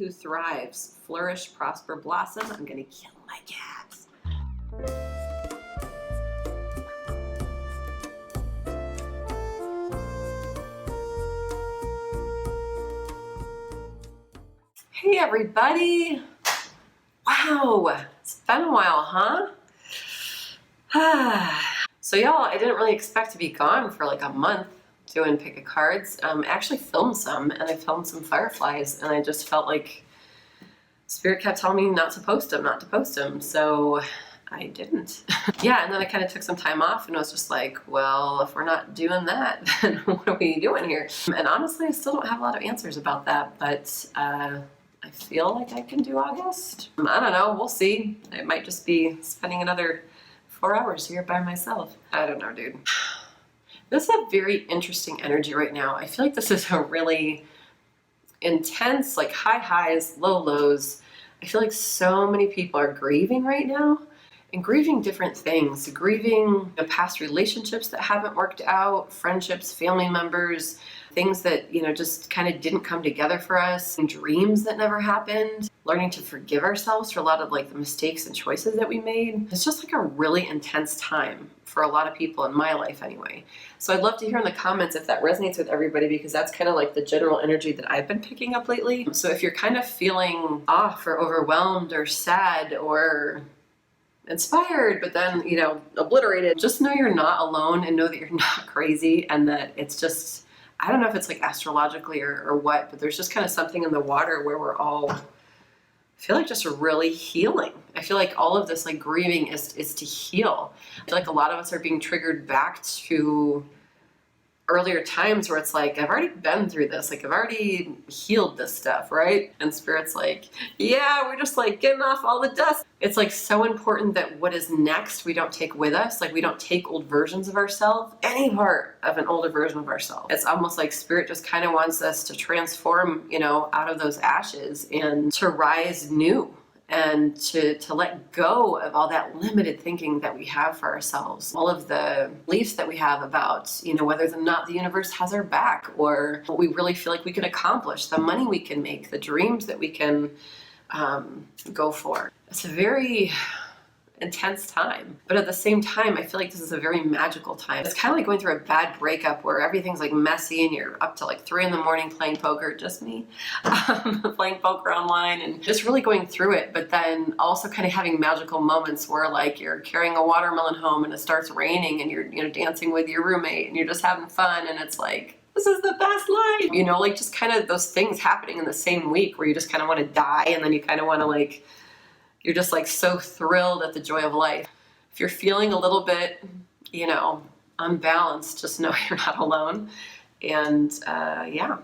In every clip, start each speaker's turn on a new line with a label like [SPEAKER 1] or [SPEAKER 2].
[SPEAKER 1] who thrives, flourish, prosper, blossom. I'm gonna kill my cats. Hey everybody. Wow, it's been a while, huh? So y'all, I didn't really expect to be gone for like a month doing pick of cards. I actually filmed some, and I filmed some fireflies, and I just felt like Spirit kept telling me not to post them, so I didn't. Yeah, and then I kind of took some time off, and I was just like, well, if we're not doing that, then what are we doing here? And honestly, I still don't have a lot of answers about that, but I feel like I can do August. I don't know, we'll see. It might just be spending another 4 hours here by myself. I don't know, dude. This is a very interesting energy right now. I feel like this is a really intense, like high highs, low lows. I feel like so many people are grieving right now, and grieving different things. Grieving past relationships that haven't worked out, friendships, family members, things that, just kind of didn't come together for us, and dreams that never happened, learning to forgive ourselves for a lot of like the mistakes and choices that we made. It's just like a really intense time for a lot of people in my life anyway. So I'd love to hear in the comments if that resonates with everybody, because that's kind of like the general energy that I've been picking up lately. So if you're kind of feeling off or overwhelmed or sad or inspired, but then, obliterated, just know you're not alone, and know that you're not crazy, and that it's just, I don't know if it's like astrologically or what, but there's just kind of something in the water where we're all, I feel like, just really healing. I feel like all of this like grieving is to heal. I feel like a lot of us are being triggered back to earlier times where it's like, I've already been through this, like I've already healed this stuff, right? And Spirit's like, yeah, we're just like getting off all the dust. It's like so important that what is next we don't take with us. Like we don't take old versions of ourselves, any part of an older version of ourselves. It's almost like Spirit just kind of wants us to transform, out of those ashes and to rise new, and to let go of all that limited thinking that we have for ourselves, all of the beliefs that we have about, whether or not the universe has our back, or what we really feel like we can accomplish, the money we can make, the dreams that we can go for. It's a very intense time, but at the same time, I feel like this is a very magical time. It's kind of like going through a bad breakup where everything's like messy and you're up to like 3 a.m. playing poker, just me, playing poker online and just really going through it. But then also kind of having magical moments where like you're carrying a watermelon home and it starts raining and you're dancing with your roommate and you're just having fun, and it's like, this is the best life, like just kind of those things happening in the same week where you just kind of want to die, and then you kind of want to like, you're just like so thrilled at the joy of life. If you're feeling a little bit, unbalanced, just know you're not alone. And yeah,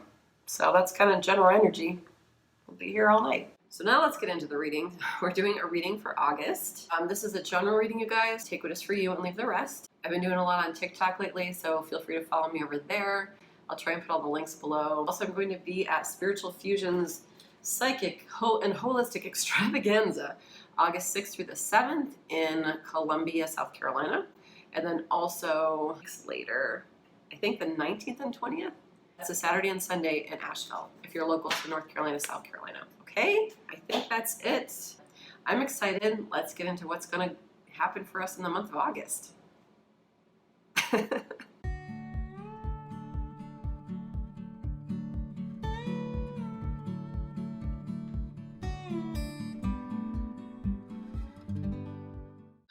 [SPEAKER 1] so that's kind of general energy. We'll be here all night. So now let's get into the reading. We're doing a reading for August. This is a general reading, you guys. Take what is for you and leave the rest. I've been doing a lot on TikTok lately, so feel free to follow me over there. I'll try and put all the links below. Also, I'm going to be at Spiritual Fusion's Psychic and Holistic Extravaganza, August 6th through the 7th in Columbia, South Carolina. And then also later, I think the 19th and 20th. That's a Saturday and Sunday in Asheville, if you're local to North Carolina, South Carolina. Okay, I think that's it. I'm excited. Let's get into what's going to happen for us in the month of August.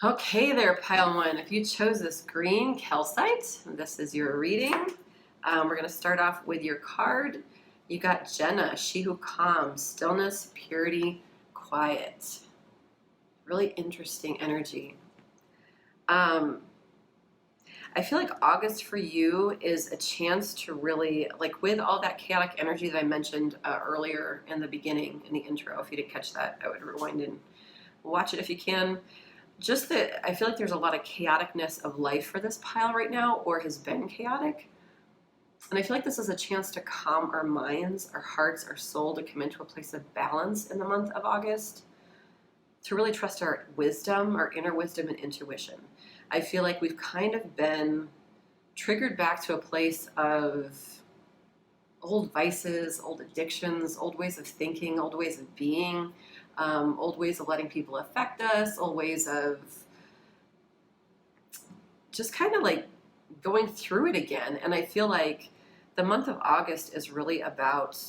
[SPEAKER 1] Okay there, pile one. If you chose this green calcite, this is your reading. We're going to start off with your card. You got Jenna, she who calms, stillness, purity, quiet. Really interesting energy. I feel like August for you is a chance to really, like with all that chaotic energy that I mentioned earlier in the beginning, in the intro. If you didn't catch that, I would rewind and watch it if you can. Just that I feel like there's a lot of chaoticness of life for this pile right now, or has been chaotic. And I feel like this is a chance to calm our minds, our hearts, our soul, to come into a place of balance in the month of August, to really trust our wisdom, our inner wisdom and intuition. I feel like we've kind of been triggered back to a place of old vices, old addictions, old ways of thinking, old ways of being, old ways of letting people affect us, old ways of just kind of like going through it again. And I feel like the month of August is really about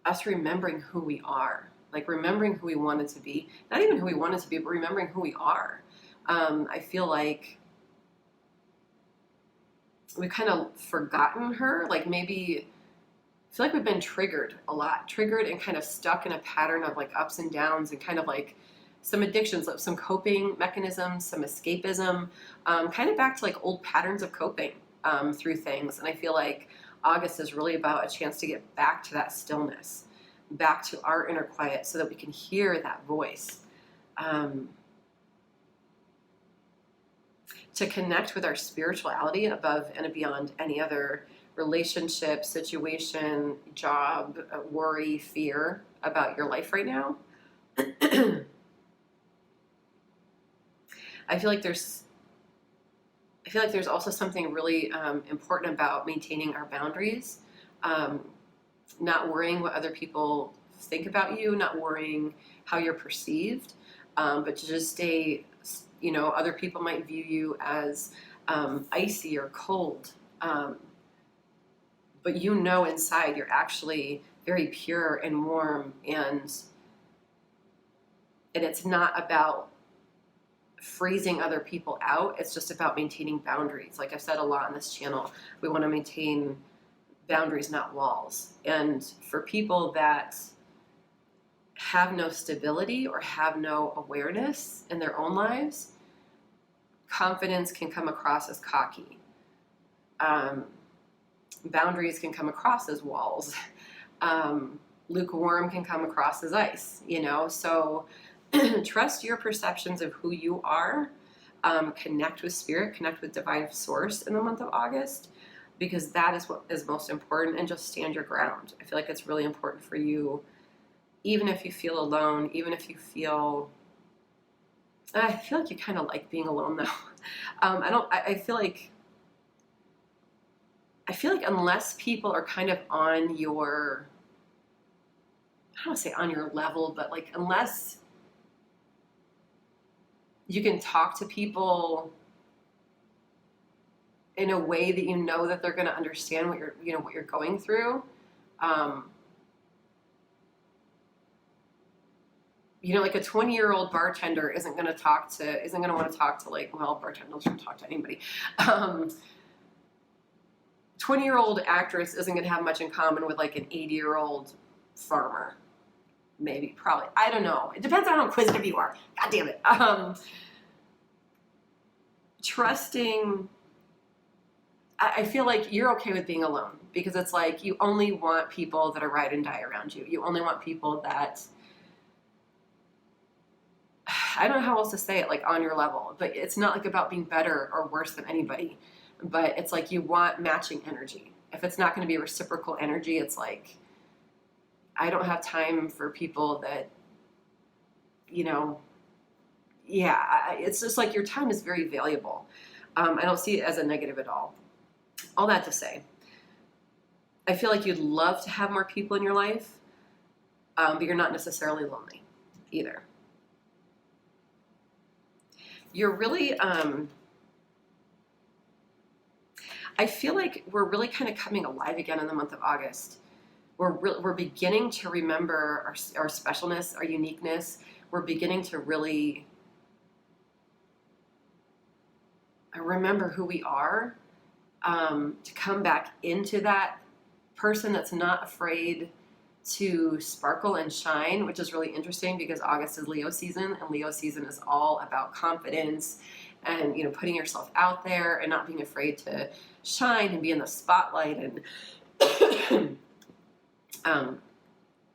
[SPEAKER 1] us remembering who we are, like remembering who we wanted to be, not even who we wanted to be, but remembering who we are. I feel like we've kind of forgotten her, like maybe I feel like we've been triggered a lot, triggered and kind of stuck in a pattern of like ups and downs and kind of like some addictions, like some coping mechanisms, some escapism, kind of back to like old patterns of coping through things. And I feel like August is really about a chance to get back to that stillness, back to our inner quiet so that we can hear that voice. To connect with our spirituality above and beyond any other relationship, situation, job, worry, fear about your life right now. I feel like there's also something really important about maintaining our boundaries, not worrying what other people think about you, not worrying how you're perceived, but to just stay, other people might view you as icy or cold, but inside you're actually very pure and warm, and it's not about freezing other people out. It's just about maintaining boundaries. Like I've said a lot on this channel, we want to maintain boundaries, not walls. And for people that have no stability or have no awareness in their own lives, confidence can come across as cocky. Boundaries can come across as walls. Lukewarm can come across as ice, so trust your perceptions of who you are. Connect with spirit, connect with divine source in the month of August, because that is what is most important, and just stand your ground. I feel like it's really important for you, even if you feel alone, even if you feel, I feel like you kind of like being alone though. I feel like unless people are kind of on your, I don't want to say on your level, but like unless you can talk to people in a way that that they're going to understand what you're going through. Like a 20-year-old bartender isn't going to want to talk to bartenders don't talk to anybody. 20-year-old actress isn't going to have much in common with like an 80-year-old farmer. Maybe, probably. I don't know. It depends on how inquisitive you are. God damn it. Trusting. I feel like you're okay with being alone, because it's like you only want people that are ride and die around you. You only want people that, I don't know how else to say it, like on your level, but it's not like about being better or worse than anybody, but it's like you want matching energy. If it's not going to be reciprocal energy, it's like, I don't have time for people that, it's just like your time is very valuable. I don't see it as a negative at all. All that to say, I feel like you'd love to have more people in your life, but you're not necessarily lonely either. You're really, I feel like we're really kind of coming alive again in the month of August. We're beginning to remember our specialness, our uniqueness. We're beginning to really remember who we are, to come back into that person that's not afraid to sparkle and shine, which is really interesting because August is Leo season, and Leo season is all about confidence and putting yourself out there and not being afraid to shine and be in the spotlight. And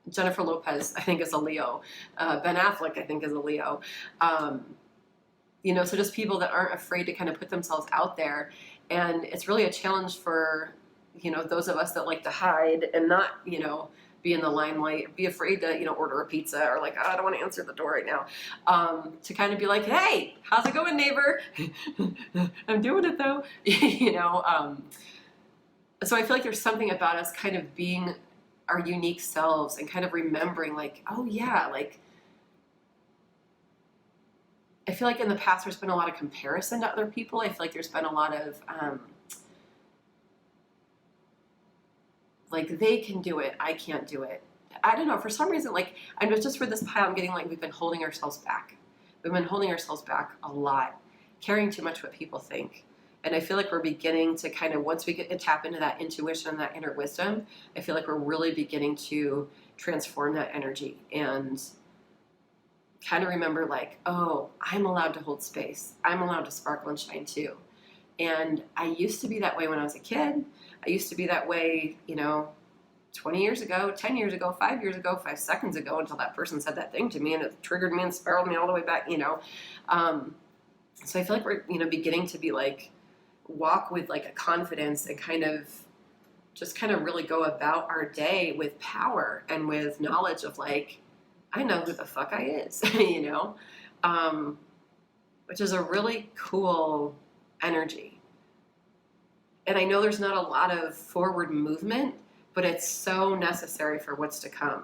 [SPEAKER 1] Jennifer Lopez, I think, is a Leo. Ben Affleck, I think, is a Leo. So just people that aren't afraid to kind of put themselves out there. And it's really a challenge for, those of us that like to hide and not, be in the limelight, be afraid to, order a pizza, or like, oh, I don't want to answer the door right now. To kind of be like, hey, how's it going, neighbor? I'm doing it though. So I feel like there's something about us kind of being our unique selves and kind of remembering like, oh yeah, like I feel like in the past there's been a lot of comparison to other people. I feel like there's been a lot of like they can do it, I can't do it. I don't know, for some reason, like I'm just for this pile, I'm getting like we've been holding ourselves back. We've been holding ourselves back a lot, caring too much what people think. And I feel like we're beginning to kind of, once we get to tap into that intuition and that inner wisdom, I feel like we're really beginning to transform that energy and kind of remember like, oh, I'm allowed to hold space. I'm allowed to sparkle and shine too. And I used to be that way when I was a kid. I used to be that way, 20 years ago, 10 years ago, 5 years ago, 5 seconds ago, until that person said that thing to me and it triggered me and spiraled me all the way back, So I feel like we're, beginning to be like, walk with like a confidence and kind of really go about our day with power and with knowledge of like, I know who the fuck I is, which is a really cool energy. And I know there's not a lot of forward movement, but it's so necessary for what's to come.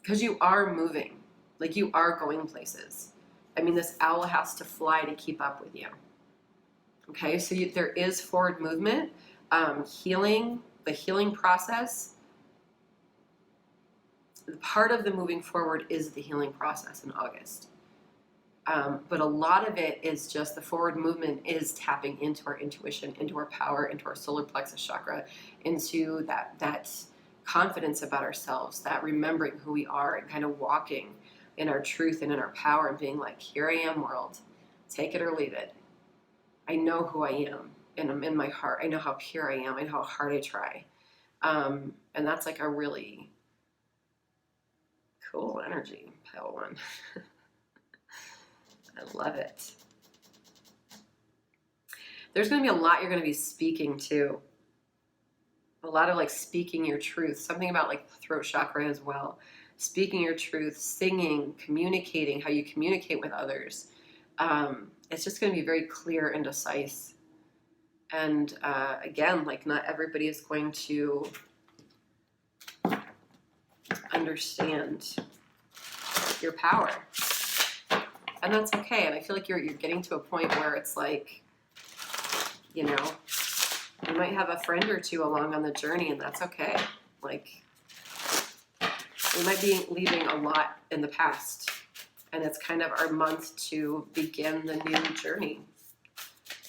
[SPEAKER 1] Because you are moving, like you are going places. I mean, this owl has to fly to keep up with you. Okay, so there is forward movement, healing, the healing process. Part of the moving forward is the healing process in August. But a lot of it is just the forward movement is tapping into our intuition, into our power, into our solar plexus chakra, into that confidence about ourselves, that remembering who we are and kind of walking in our truth and in our power and being like, here I am, world. Take it or leave it. I know who I am and I'm in my heart. I know how pure I am. I know how hard I try. And that's like a really cool energy, pile one. I love it. There's going to be a lot you're going to be speaking to. A lot of like speaking your truth. Something about like the throat chakra as well. Speaking your truth, singing, communicating, how you communicate with others. It's just going to be very clear and concise. And again, like not everybody is going to understand your power. And that's okay. And I feel like you're getting to a point where it's like, you might have a friend or two along on the journey, and that's okay. Like, we might be leaving a lot in the past, and it's kind of our month to begin the new journey,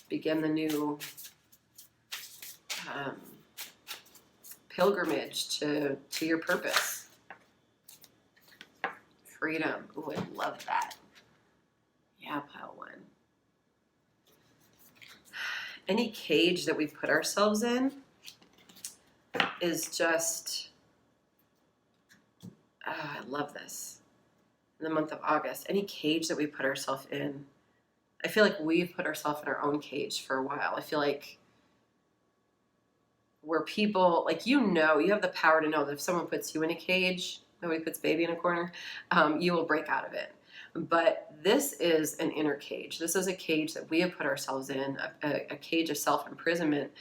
[SPEAKER 1] begin the new pilgrimage to your purpose. Freedom. Ooh, I love that. Yeah, pile one. Any cage that we put ourselves in is just, I love this. In the month of August, any cage that we put ourselves in, I feel like we've put ourselves in our own cage for a while. I feel like where people, like, you have the power to know that if someone puts you in a cage, nobody puts baby in a corner, you will break out of it. But this is an inner cage. This is a cage that we have put ourselves in, a cage of self-imprisonment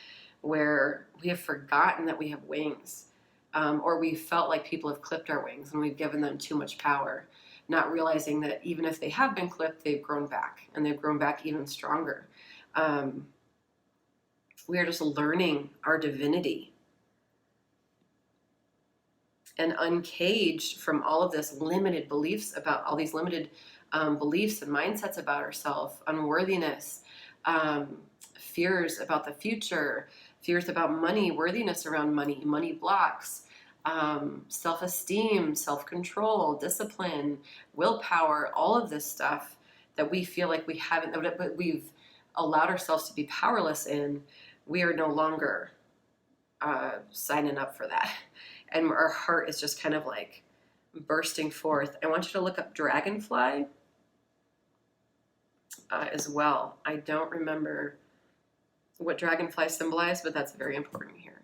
[SPEAKER 1] where we have forgotten that we have wings, or we felt like people have clipped our wings and we've given them too much power, not realizing that even if they have been clipped, they've grown back, and they've grown back even stronger. We are just learning our divinity and uncaged from all of this limited beliefs about all these limited beliefs and mindsets about ourselves, unworthiness, fears about the future, fears about money, worthiness around money, money blocks, self-esteem, self-control, discipline, willpower, all of this stuff that we feel like we haven't, but we've allowed ourselves to be powerless in. We are no longer signing up for that. And our heart is just kind of like bursting forth. I want you to look up dragonfly as well. I don't remember what dragonfly symbolized, but that's very important here.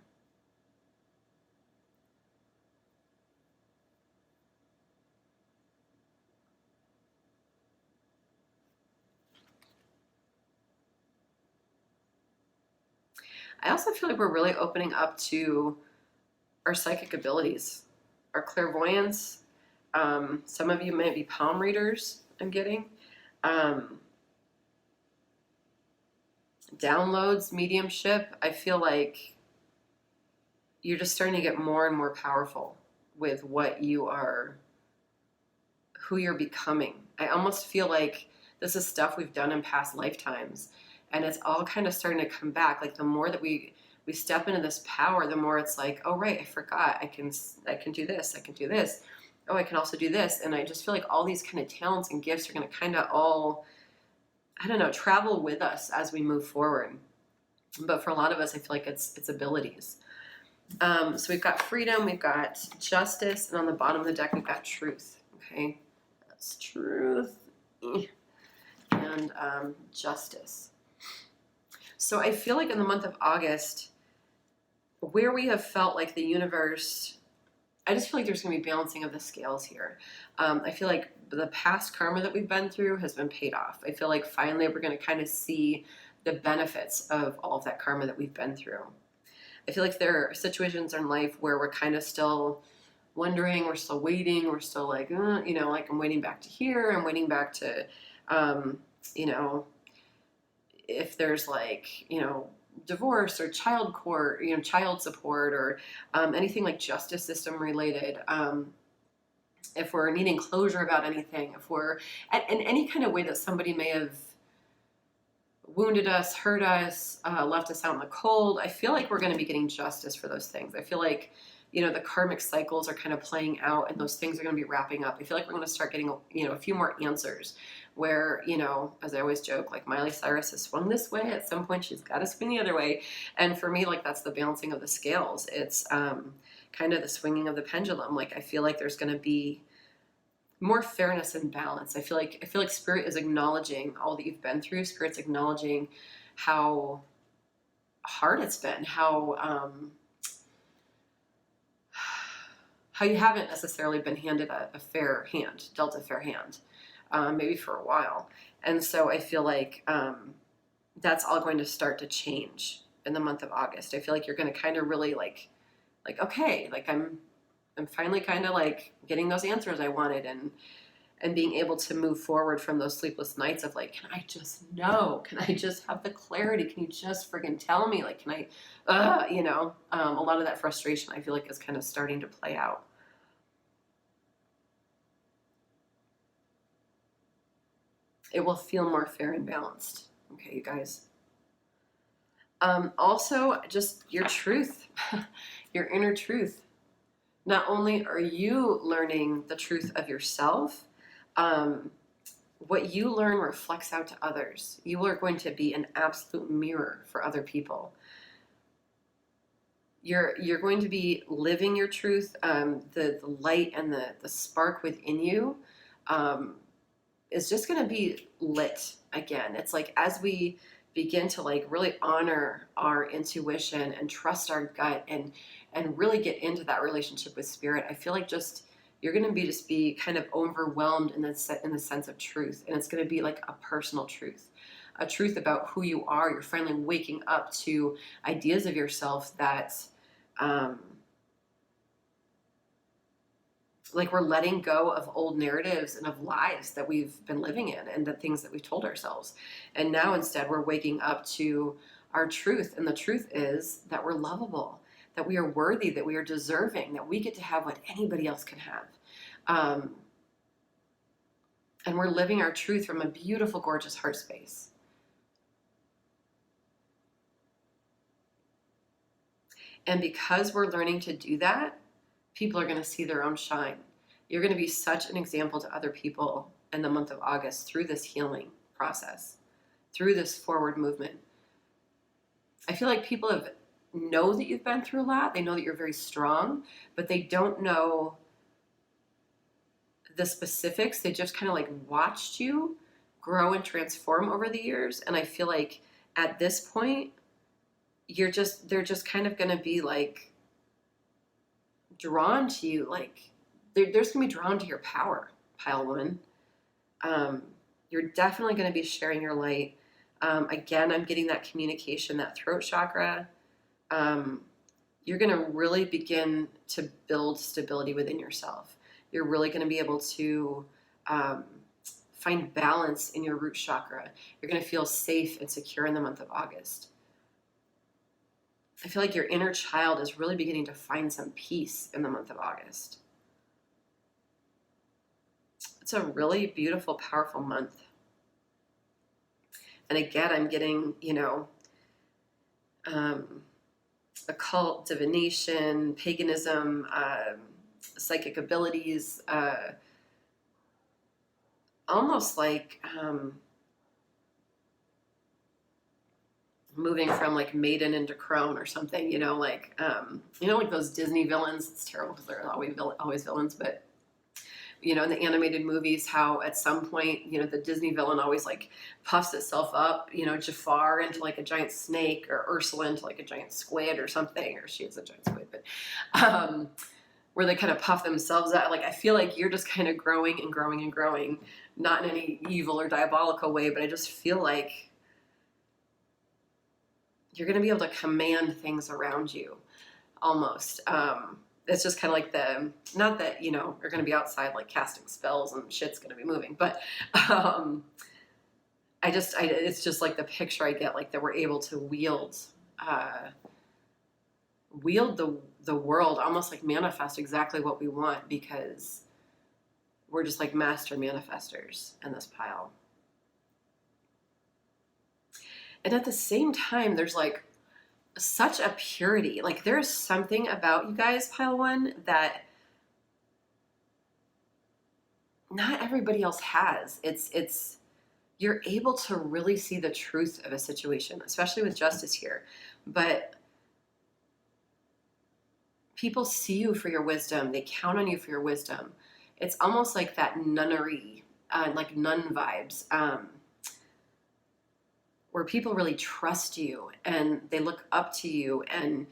[SPEAKER 1] I also feel like we're really opening up to our psychic abilities, our clairvoyance. Some of you may be palm readers, I'm getting. Downloads, mediumship. I feel like you're just starting to get more and more powerful with what you are, who you're becoming. I almost feel like this is stuff we've done in past lifetimes, and it's all kind of starting to come back. Like the more that we step into this power, the more it's like, oh right, I forgot, I can do this, I can do this. Oh, I can also do this. And I just feel like all these kind of talents and gifts are going to kind of all, I don't know, travel with us as we move forward. But for a lot of us, I feel like it's abilities. So we've got freedom, we've got justice, and on the bottom of the deck, we've got truth. Okay, that's truth and justice. So I feel like in the month of August, where we have felt like the universe, I just feel like there's going to be balancing of the scales here. I feel like the past karma that we've been through has been paid off. I feel like finally we're going to kind of see the benefits of all of that karma that we've been through. I feel like there are situations in life where we're kind of still wondering, we're still waiting, we're still like, like I'm waiting back to here, I'm waiting back to, if there's like, divorce or child court, child support or anything like justice system related. If we're needing closure about anything, if we're in any kind of way that somebody may have wounded us, hurt us, left us out in the cold, I feel like we're going to be getting justice for those things. I feel like, the karmic cycles are kind of playing out and those things are going to be wrapping up. I feel like we're going to start getting, a few more answers where, as I always joke, like Miley Cyrus has swung this way. At some point, she's got to swing the other way. And for me, like, that's the balancing of the scales. It's kind of the swinging of the pendulum. Like, I feel like there's going to be more fairness and balance. I feel like Spirit is acknowledging all that you've been through. Spirit's acknowledging how hard it's been, how you haven't necessarily been handed a fair hand, dealt a fair hand, maybe for a while. And so I feel like that's all going to start to change in the month of August. I feel like you're going to kind of really like, okay, like I'm finally kind of like getting those answers I wanted and being able to move forward from those sleepless nights of like, can I just know? Can I just have the clarity? Can you just friggin' tell me? Like, can I, a lot of that frustration I feel like is kind of starting to play out. It will feel more fair and balanced. Okay, you guys. Also, just your truth, your inner truth. Not only are you learning the truth of yourself, what you learn reflects out to others. You are going to be an absolute mirror for other people. You're going to be living your truth. The light and the spark within you is just going to be lit again. It's like as we begin to like really honor our intuition and trust our gut and really get into that relationship with Spirit, I feel like just you're going to be kind of overwhelmed in the sense of truth, and it's going to be like a personal truth, a truth about who you are. You're finally waking up to ideas of yourself that like we're letting go of old narratives and of lies that we've been living in and the things that we've told ourselves. And now instead we're waking up to our truth. And the truth is that we're lovable, that we are worthy, that we are deserving, that we get to have what anybody else can have. And we're living our truth from a beautiful, gorgeous heart space. And because we're learning to do that, people are going to see their own shine. You're going to be such an example to other people in the month of August through this healing process, through this forward movement. I feel like people know that you've been through a lot. They know that you're very strong, but they don't know the specifics. They just kind of like watched you grow and transform over the years. And I feel like at this point, they're just kind of going to be like, drawn to you, like there's gonna be drawn to your power, pile one. You're definitely going to be sharing your light. Again, I'm getting that communication, that throat chakra, you're going to really begin to build stability within yourself. You're really going to be able to find balance in your root chakra. You're going to feel safe and secure in the month of August. I feel like your inner child is really beginning to find some peace in the month of August. It's a really beautiful, powerful month. And again, I'm getting, occult, divination, paganism, psychic abilities, almost like moving from like maiden into crone or something, like those Disney villains. It's terrible because they're always villains, but in the animated movies, how at some point, the Disney villain always like puffs itself up, Jafar into like a giant snake, or Ursula into like a giant squid or something, or she is a giant squid, but where they kind of puff themselves out. Like, I feel like you're just kind of growing and growing and growing, not in any evil or diabolical way, but I just feel like you're going to be able to command things around you almost. It's just kind of like not that, you're going to be outside like casting spells and shit's going to be moving, but it's just like the picture I get, like that we're able to wield the world, almost like manifest exactly what we want, because we're just like master manifestors in this pile. And at the same time, there's like such a purity. Like, there's something about you guys, pile one, that not everybody else has. It's you're able to really see the truth of a situation, especially with justice here. But people see you for your wisdom. They count on you for your wisdom. It's almost like that nunnery, like nun vibes, where people really trust you and they look up to you, and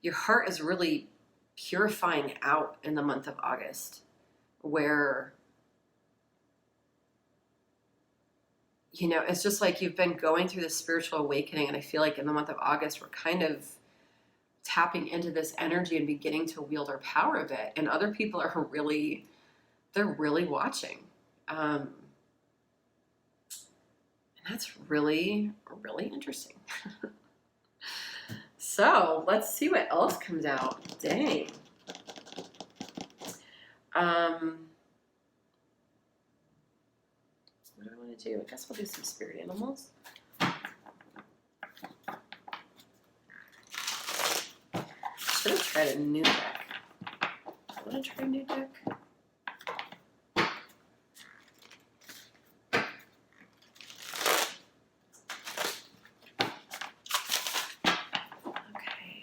[SPEAKER 1] your heart is really purifying out in the month of August, where, it's just like you've been going through this spiritual awakening, and I feel like in the month of August, we're kind of tapping into this energy and beginning to wield our power a bit, and other people are really watching. And that's really, really interesting. So let's see what else comes out. Dang. What do I want to do? I guess we'll do some spirit animals. Should have tried a new deck. I want to try a new deck.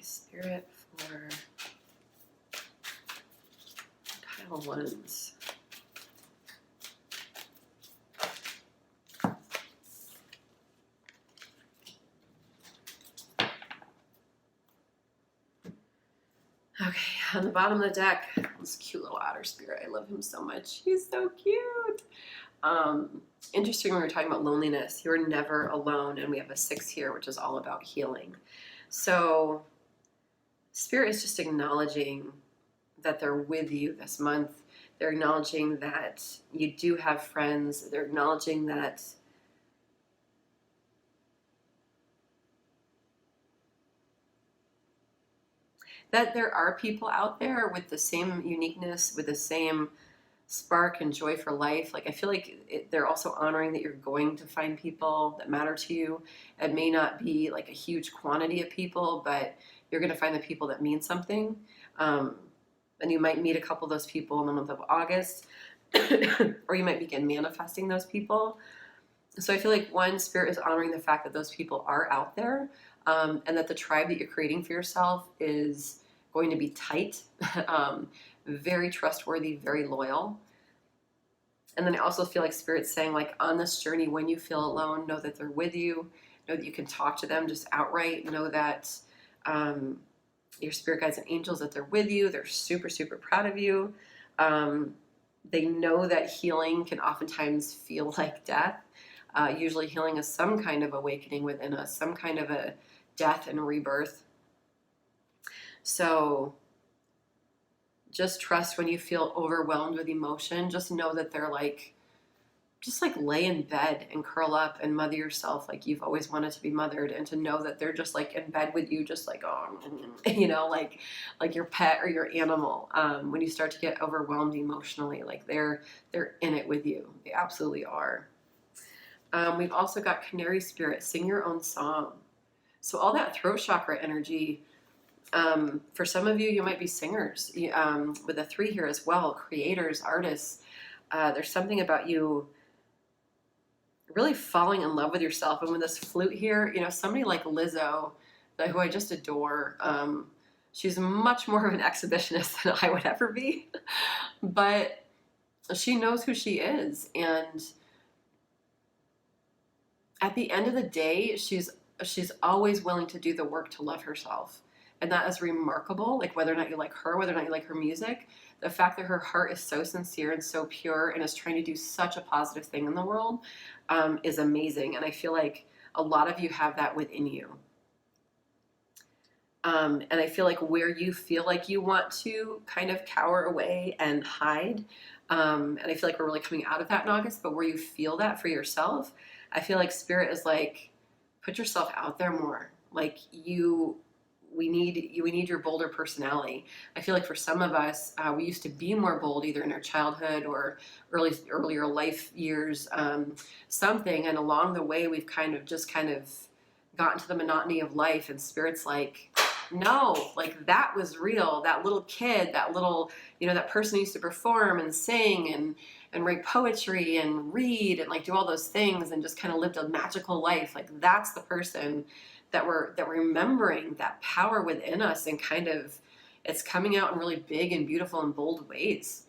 [SPEAKER 1] Spirit for pile ones. Okay, on the bottom of the deck, this cute little otter spirit. I love him so much. He's so cute. Interesting, when we were talking about loneliness, you're never alone, and we have a 6 here, which is all about healing. So Spirit is just acknowledging that they're with you this month. They're acknowledging that you do have friends. They're acknowledging that there are people out there with the same uniqueness, with the same spark and joy for life. Like, I feel like they're also honoring that you're going to find people that matter to you. It may not be like a huge quantity of people, but you're going to find the people that mean something. And you might meet a couple of those people in the month of August, or you might begin manifesting those people. So I feel like, one, Spirit is honoring the fact that those people are out there, and that the tribe that you're creating for yourself is going to be tight, very trustworthy, very loyal. And then I also feel like Spirit's saying, like, on this journey, when you feel alone, know that they're with you, know that you can talk to them just outright, know that your spirit guides and angels, that they're with you. They're super, super proud of you. They know that healing can oftentimes feel like death. Usually healing is some kind of awakening within us, some kind of a death and rebirth. So just trust when you feel overwhelmed with emotion, just know that they're like, just like lay in bed and curl up and mother yourself like you've always wanted to be mothered, and to know that they're just like in bed with you, just like, oh, you know, like your pet or your animal. When you start to get overwhelmed emotionally, like they're in it with you. They absolutely are. We've also got canary spirit, sing your own song. So all that throat chakra energy, for some of you, you might be singers, with a 3 here as well, creators, artists. There's something about you really falling in love with yourself. And with this flute here, you know, somebody like Lizzo, who I just adore, she's much more of an exhibitionist than I would ever be, but she knows who she is. And at the end of the day, she's always willing to do the work to love herself. And that is remarkable. Like, whether or not you like her, whether or not you like her music, the fact that her heart is so sincere and so pure and is trying to do such a positive thing in the world, is amazing. And I feel like a lot of you have that within you. And I feel like where you feel like you want to kind of cower away and hide, and I feel like we're really coming out of that in August, but where you feel that for yourself, I feel like Spirit is like, put yourself out there more. Like, we need your bolder personality. I feel like for some of us, we used to be more bold, either in our childhood or earlier life years, something. And along the way, we've kind of gotten to the monotony of life, and Spirit's like, no, like that was real. That little kid, that little, you know, that person who used to perform and sing and write poetry and read and like do all those things and just kind of lived a magical life. Like, that's the person that we're remembering, that power within us, and kind of it's coming out in really big and beautiful and bold ways,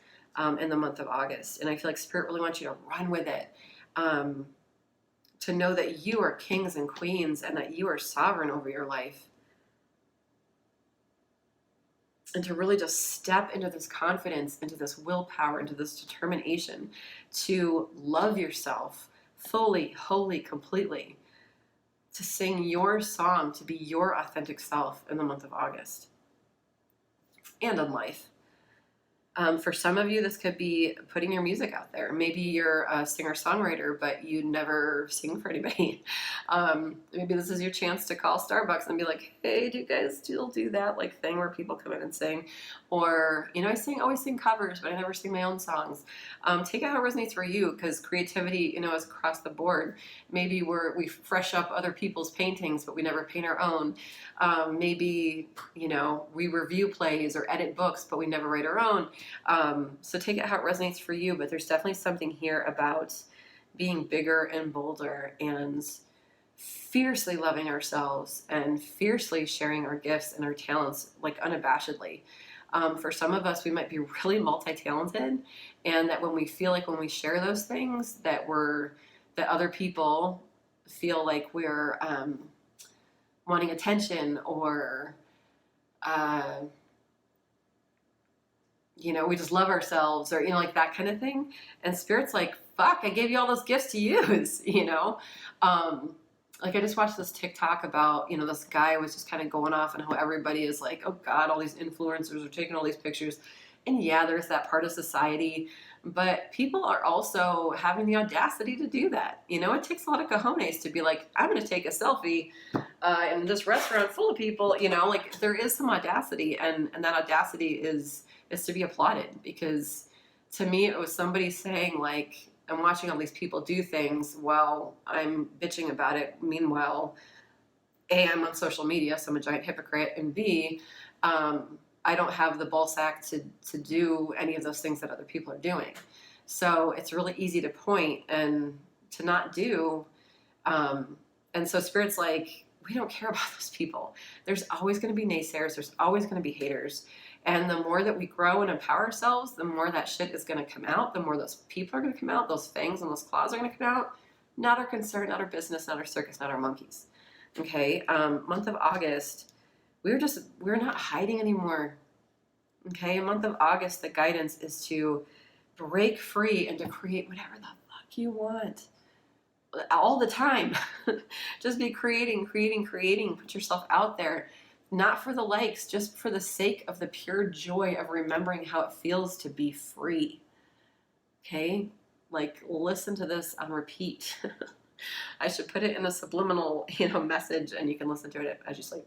[SPEAKER 1] in the month of August. And I feel like Spirit really wants you to run with it, to know that you are kings and queens and that you are sovereign over your life. And to really just step into this confidence, into this willpower, into this determination to love yourself fully, wholly, completely, to sing your song, to be your authentic self in the month of August and in life. For some of you, this could be putting your music out there. Maybe you're a singer-songwriter, but you never sing for anybody. Maybe this is your chance to call Starbucks and be like, hey, do you guys still do that like thing where people come in and sing? Or, you know, I always sing covers, but I never sing my own songs. Take it how it resonates for you, because creativity, you know, is across the board. Maybe we fresh up other people's paintings, but we never paint our own. Maybe, you know, we review plays or edit books, but we never write our own. So take it how it resonates for you, but there's definitely something here about being bigger and bolder and fiercely loving ourselves and fiercely sharing our gifts and our talents, like unabashedly. For some of us, we might be really multi-talented, and that when we feel like when we share those things that other people feel like we're wanting attention, or you know, we just love ourselves, or, you know, like that kind of thing. And Spirit's like, fuck, I gave you all those gifts to use, you know? Like, I just watched this TikTok about, you know, this guy was just kind of going off and how everybody is like, oh God, all these influencers are taking all these pictures. And yeah, there's that part of society, but people are also having the audacity to do that. You know, it takes a lot of cojones to be like, I'm going to take a selfie in this restaurant full of people, you know, like there is some audacity, and that audacity is to be applauded, because to me, it was somebody saying like, I'm watching all these people do things while I'm bitching about it. Meanwhile, A, I'm on social media, so I'm a giant hypocrite, and B, I don't have the ball sack to do any of those things that other people are doing. So it's really easy to point and to not do. And so Spirit's like, we don't care about those people. There's always going to be naysayers. There's always going to be haters. And the more that we grow and empower ourselves, the more that shit is going to come out. The more those people are going to come out. Those fangs and those claws are going to come out. Not our concern, not our business, not our circus, not our monkeys. Okay? Month of August, we're not hiding anymore. Okay? Month of August, the guidance is to break free and to create whatever the fuck you want. All the time. Just be creating. Put yourself out there. not for the likes, just for the sake of the pure joy of remembering how it feels to be free. Okay? Like, listen to this on repeat. I should put it in a subliminal, message, and you can listen to it as you sleep.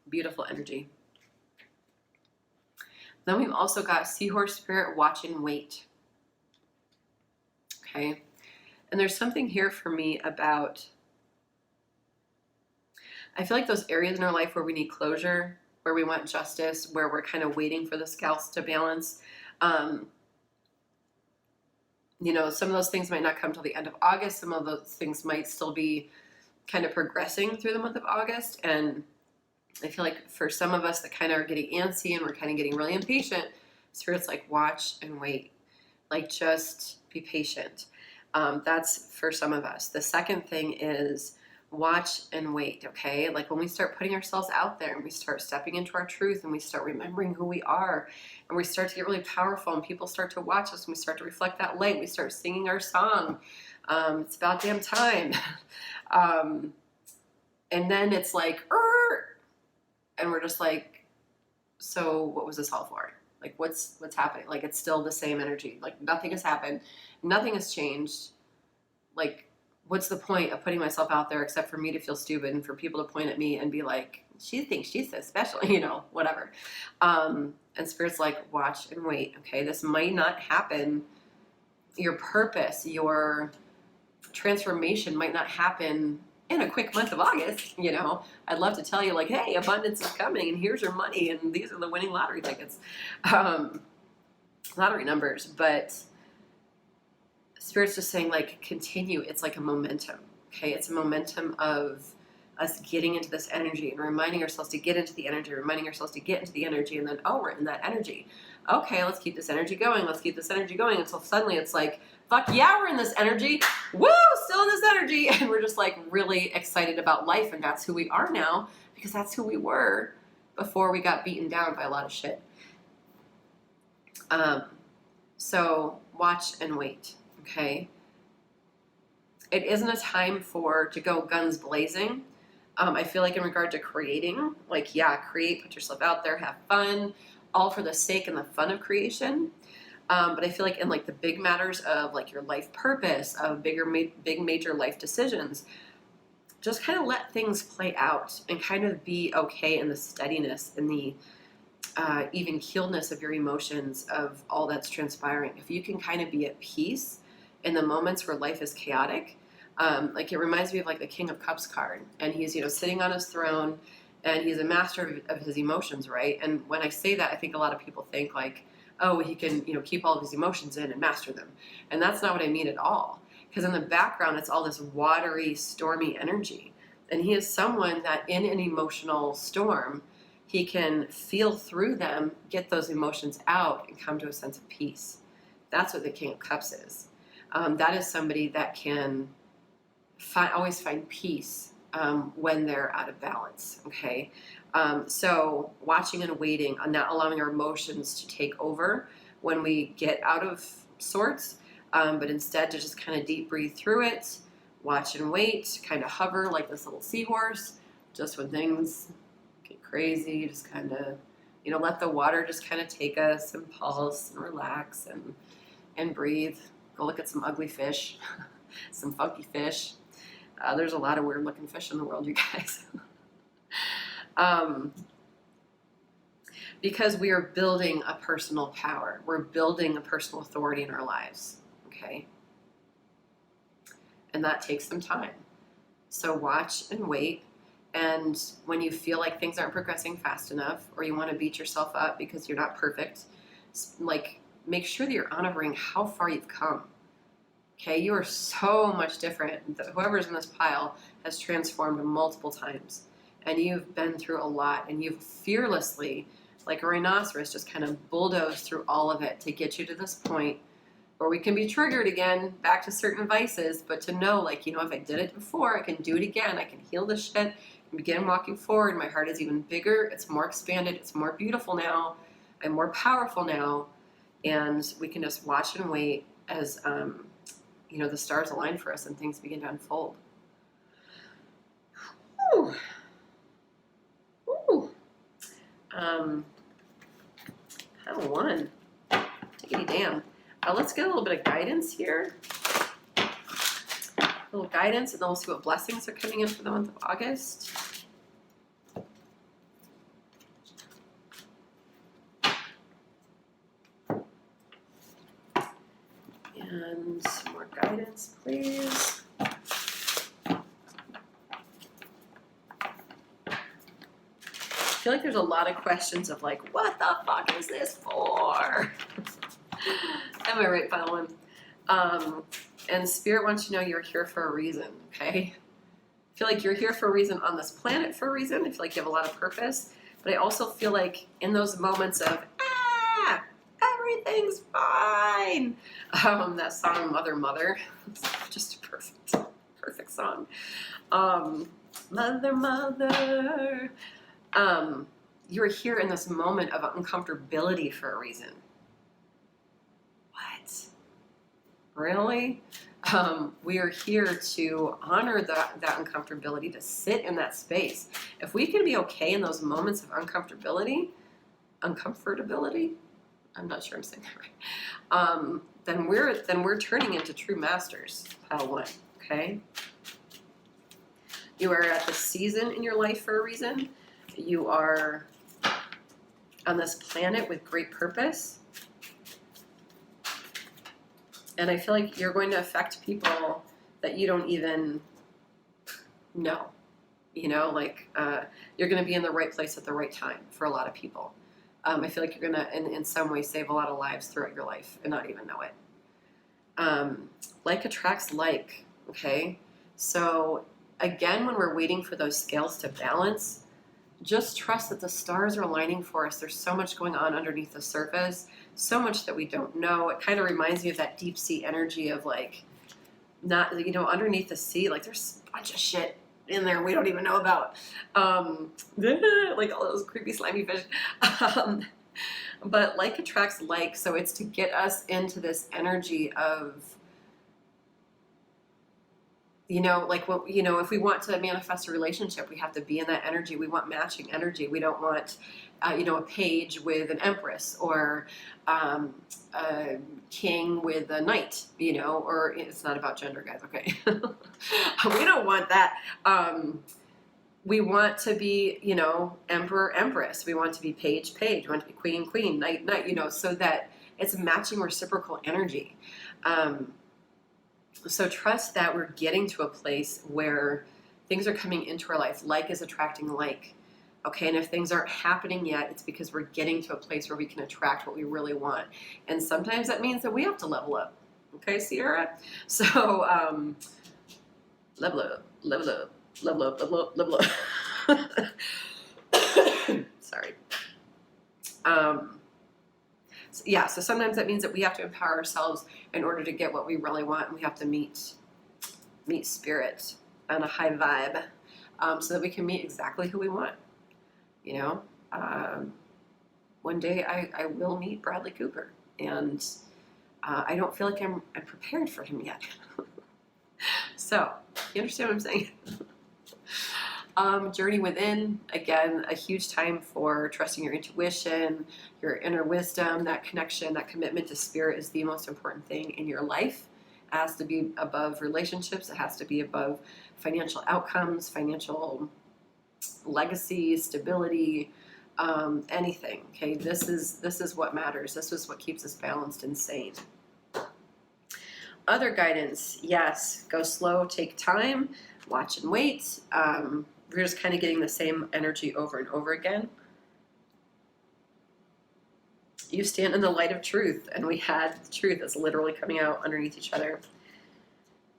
[SPEAKER 1] Beautiful energy. Then we've also got Seahorse Spirit, Watch and Wait. Okay? And there's something here for me about, I feel like those areas in our life where we need closure, where we want justice, where we're kind of waiting for the scales to balance. Some of those things might not come till the end of August. Some of those things might still be kind of progressing through the month of August. And I feel like for some of us that kind of are getting antsy and we're kind of getting really impatient, Spirit's like, watch and wait. Like, just be patient. That's for some of us. The second thing is watch and wait, okay? Like, when we start putting ourselves out there and we start stepping into our truth and we start remembering who we are and we start to get really powerful and people start to watch us and we start to reflect that light, we start singing our song. It's about damn time. And then it's like, and we're just like, so what was this all for? Like, what's happening? Like, it's still the same energy. Like, nothing has happened. Nothing has changed. Like, what's the point of putting myself out there except for me to feel stupid and for people to point at me and be like, she thinks she's so special, whatever. And Spirit's like, watch and wait, okay? This might not happen. Your purpose, your transformation might not happen in a quick month of August. I'd love to tell you, like, hey, abundance is coming and here's your money and these are the winning lottery tickets, lottery numbers. But Spirit's just saying, like, continue. It's like a momentum, okay? It's a momentum of us getting into this energy and reminding ourselves to get into the energy, and then, we're in that energy. Okay, let's keep this energy going. Until suddenly it's like, fuck yeah, we're in this energy. Woo, still in this energy. And we're just like really excited about life. And that's who we are now, because that's who we were before we got beaten down by a lot of shit. So watch and wait, okay? It isn't a time to go guns blazing. I feel like in regard to creating, like, yeah, create, put yourself out there, have fun, all for the sake and the fun of creation. But I feel like in like the big matters of like your life purpose, of big major life decisions, just kind of let things play out and kind of be okay in the steadiness and the even keeledness of your emotions, of all that's transpiring. If you can kind of be at peace in the moments where life is chaotic, like, it reminds me of like the King of Cups card, and he's, sitting on his throne and he's a master of his emotions, right? And when I say that, I think a lot of people think like, oh, he can, keep all of his emotions in and master them. And that's not what I mean at all. Because in the background, it's all this watery, stormy energy. And he is someone that in an emotional storm, he can feel through them, get those emotions out, and come to a sense of peace. That's what the King of Cups is. That is somebody that can always find peace when they're out of balance, okay? So watching and waiting, not allowing our emotions to take over when we get out of sorts, but instead to just kind of deep breathe through it, watch and wait, kind of hover like this little seahorse, just when things get crazy, just kind of, let the water just kind of take us and pulse and relax and breathe. Go look at some ugly fish, some funky fish. There's a lot of weird looking fish in the world, you guys. Because we are building a personal power. We're building a personal authority in our lives, okay? And that takes some time. So watch and wait. And when you feel like things aren't progressing fast enough, or you want to beat yourself up because you're not perfect, like, make sure that you're honoring how far you've come. Okay, you are so much different. Whoever's in this pile has transformed multiple times. And you've been through a lot. And you've fearlessly, like a rhinoceros, just kind of bulldozed through all of it to get you to this point where we can be triggered again, back to certain vices. But to know, like, if I did it before, I can do it again. I can heal this shit and begin walking forward. My heart is even bigger. It's more expanded. It's more beautiful now. I'm more powerful now. And we can just watch and wait as the stars align for us and things begin to unfold. Woo! Woo! Pile 1. Tickety damn. Let's get a little bit of guidance here. A little guidance, and then we'll see what blessings are coming in for the month of August. And some more guidance, please. I feel like there's a lot of questions of like, what the fuck is this for? Am I right, pile 1? And Spirit wants you to know you're here for a reason, okay? I feel like you're here for a reason on this planet for a reason. I feel like you have a lot of purpose. But I also feel like in those moments of, everything's fine. That song, Mother, Mother. It's just a perfect song. Mother, Mother. You're here in this moment of uncomfortability for a reason. What? Really? We are here to honor that uncomfortability, to sit in that space. If we can be okay in those moments of uncomfortability, I'm not sure I'm saying that right. Then we're turning into true masters. Pile 1. Okay. You are at the season in your life for a reason. You are on this planet with great purpose. And I feel like you're going to affect people that you don't even know. You know, like you're going to be in the right place at the right time for a lot of people. I feel like you're going to, in some way, save a lot of lives throughout your life and not even know it. Like attracts like, okay? So, again, when we're waiting for those scales to balance, just trust that the stars are aligning for us. There's so much going on underneath the surface, so much that we don't know. It kind of reminds me of that deep sea energy of like, not, you know, underneath the sea, like there's a bunch of shit in there we don't even know about. Like all those creepy slimy fish. But like attracts like, so it's to get us into this energy of, you know, like what, you know, if we want to manifest a relationship, we have to be in that energy. We want matching energy. We don't want, you know, a page with an empress or a king with a knight, you know, or it's not about gender, guys. Okay. We don't want that. We want to be, you know, emperor, empress. We want to be page, page. We want to be queen, queen, knight, knight, you know, so that it's matching reciprocal energy. So trust that we're getting to a place where things are coming into our life. Like is attracting like. Okay, and if things aren't happening yet, it's because we're getting to a place where we can attract what we really want. And sometimes that means that we have to level up. Okay, Sierra? So, level up, level up, level up, level up, level up. Sorry. So, yeah, so sometimes that means that we have to empower ourselves in order to get what we really want, and we have to meet spirit on a high vibe, so that we can meet exactly who we want. You know, one day I will meet Bradley Cooper, and I don't feel like I'm prepared for him yet. So, you understand what I'm saying? Journey within, again, a huge time for trusting your intuition, your inner wisdom. That connection, that commitment to spirit is the most important thing in your life. It has to be above relationships. It has to be above financial outcomes, financial legacy, stability, anything. Okay, this is what matters. This is what keeps us balanced and sane. Other guidance, yes, go slow, take time, watch and wait. We're just kind of getting the same energy over and over again. You stand in the light of truth, and we had the truth that's literally coming out underneath each other.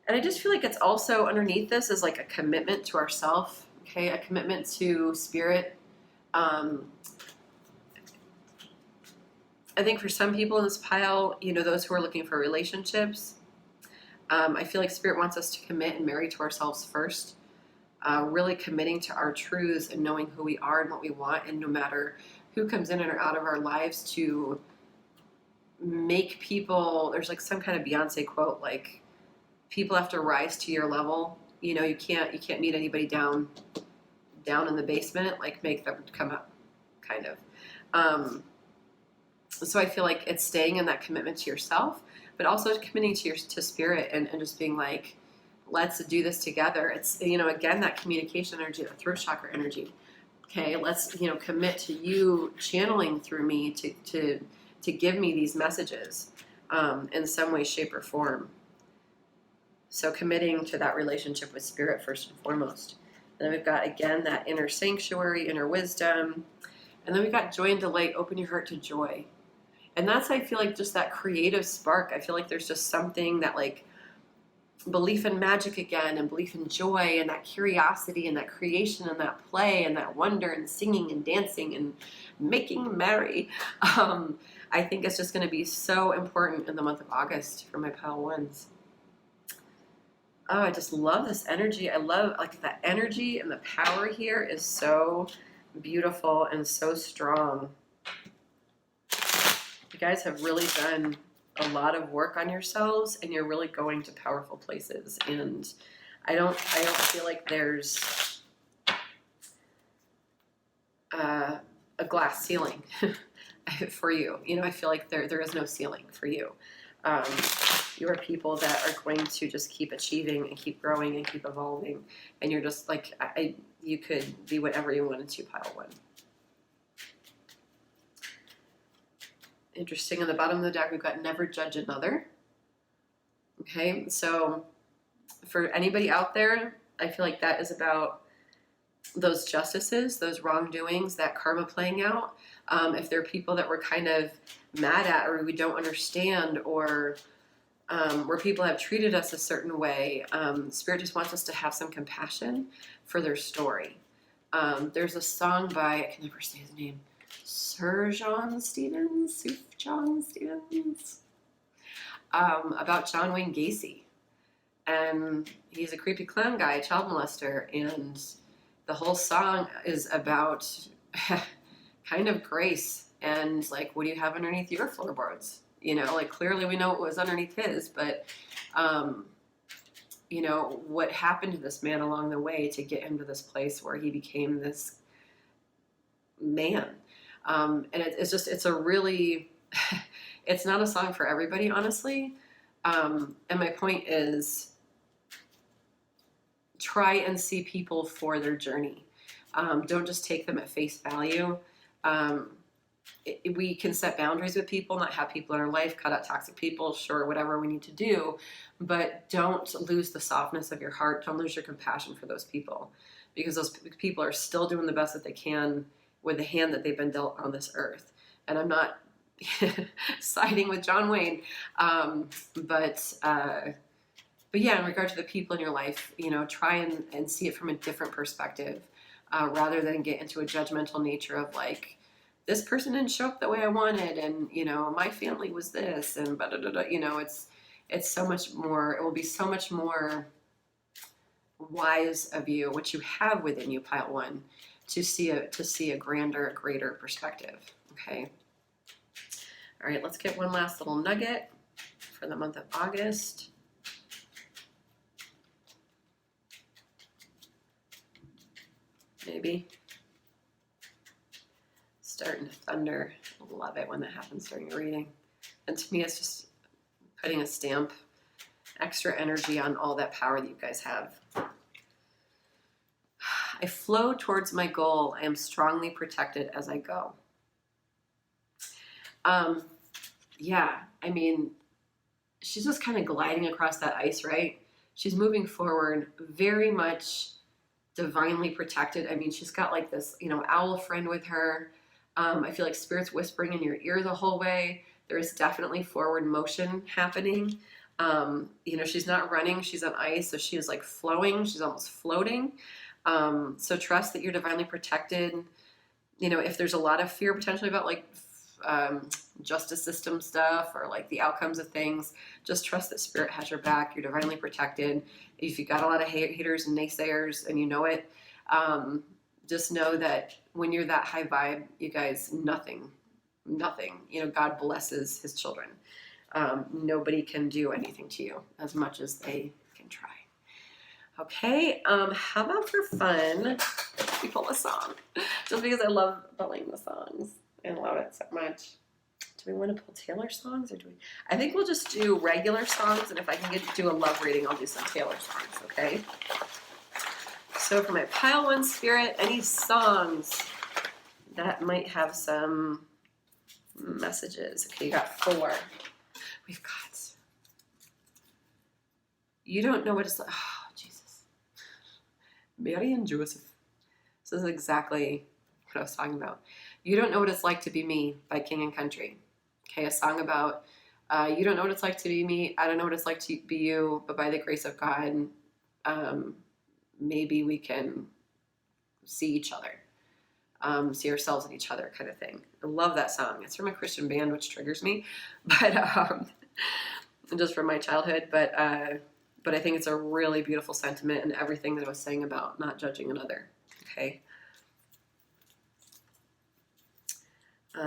[SPEAKER 1] And I just feel like it's also underneath this is like a commitment to ourself, okay, a commitment to spirit. I think for some people in this pile, you know, those who are looking for relationships, I feel like spirit wants us to commit and marry to ourselves first. Really committing to our truths and knowing who we are and what we want, and no matter who comes in or out of our lives, to make people, there's like some kind of Beyonce quote, like people have to rise to your level. You know, you can't meet anybody down down in the basement, like make them come up, kind of. So I feel like it's staying in that commitment to yourself, but also committing to spirit and just being like, let's do this together. It's, again, that communication energy, that throat chakra energy. Okay, let's, commit to you channeling through me to give me these messages in some way, shape, or form. So committing to that relationship with spirit first and foremost. And then we've got, again, that inner sanctuary, inner wisdom. And then we've got joy and delight, open your heart to joy. And that's, I feel like, just that creative spark. I feel like there's just something that, like, belief in magic again, and belief in joy, and that curiosity, and that creation, and that play, and that wonder, and singing, and dancing, and making merry. I think it's just going to be so important in the month of August for my pile ones. Oh, I just love this energy. I love, like, that energy and the power here is so beautiful and so strong. You guys have really done a lot of work on yourselves, and you're really going to powerful places. And I don't feel like there's a glass ceiling for you. I feel like there is no ceiling for you. You are people that are going to just keep achieving and keep growing and keep evolving. And you're just like, you could be whatever you wanted to, pile one. Interesting. On the bottom of the deck, we've got never judge another. Okay, so for anybody out there, I feel like that is about those justices, those wrongdoings, that karma playing out. If there are people that we're kind of mad at, or we don't understand, or where people have treated us a certain way, Spirit just wants us to have some compassion for their story. There's a song by, I can never say his name, Sufjan Stevens, about John Wayne Gacy. And he's a creepy clown guy, a child molester, and the whole song is about kind of grace and, like, what do you have underneath your floorboards? Like, clearly we know what was underneath his, but what happened to this man along the way to get him to this place where he became this man. And it's a really, it's not a song for everybody, honestly. And my point is, try and see people for their journey. Don't just take them at face value. We can set boundaries with people, not have people in our life, cut out toxic people, sure, whatever we need to do, but don't lose the softness of your heart. Don't lose your compassion for those people, because those people are still doing the best that they can with the hand that they've been dealt on this earth. And I'm not siding with John Wayne, but yeah, in regard to the people in your life, try and see it from a different perspective, rather than get into a judgmental nature of, like, this person didn't show up the way I wanted, and my family was this, and it's so much more. It will be so much more wise of you, what you have within you, pile one, to see a grander, greater perspective. Okay. All right, let's get one last little nugget for the month of August. Maybe. Starting to thunder. Love it when that happens during a reading. And to me, it's just putting a stamp, extra energy on all that power that you guys have. I flow towards my goal. I am strongly protected as I go. Yeah, I mean, she's just kind of gliding across that ice, right? She's moving forward, very much divinely protected. I mean, she's got like this, owl friend with her. I feel like Spirit's whispering in your ear the whole way. There is definitely forward motion happening. She's not running, she's on ice, so she is like flowing, she's almost floating. So trust that you're divinely protected. If there's a lot of fear potentially about like justice system stuff or like the outcomes of things, just trust that Spirit has your back. You're divinely protected. If you got a lot of haters and naysayers and you know it, just know that when you're that high vibe, you guys, nothing, God blesses his children. Nobody can do anything to you as much as they can try. Okay, how about for fun, we pull a song, just because I love pulling the songs. I love it so much. Do we want to pull Taylor songs, or do we? I think we'll just do regular songs, and if I can do a love reading, I'll do some Taylor songs, okay? So for my pile one spirit, any songs that might have some messages. Okay, you got 4. We've got You Don't Know What It's Like. Oh, Jesus. Mary and Joseph. This is exactly what I was talking about. You Don't Know What It's Like to Be Me by King and Country. Okay, a song about you don't know what it's like to be me. I don't know what it's like to be you, but by the grace of God, maybe we can see each other, see ourselves in each other, kind of thing. I love that song. It's from a Christian band, which triggers me, but just from my childhood. But I think it's a really beautiful sentiment, and everything that I was saying about not judging another. Okay.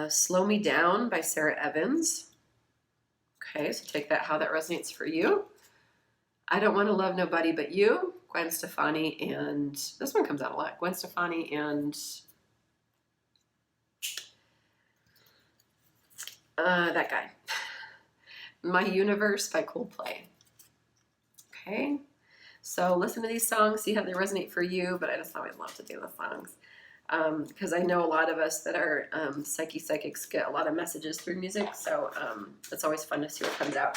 [SPEAKER 1] Slow Me Down by Sara Evans. Okay, so take that how that resonates for you. I Don't Want to Love Nobody But You, Gwen Stefani, and this one comes out a lot. Gwen Stefani and that guy. My Universe by Coldplay. Okay, so listen to these songs, see how they resonate for you, but I just always love to do the songs. Because I know a lot of us that are psychics get a lot of messages through music, so it's always fun to see what comes out.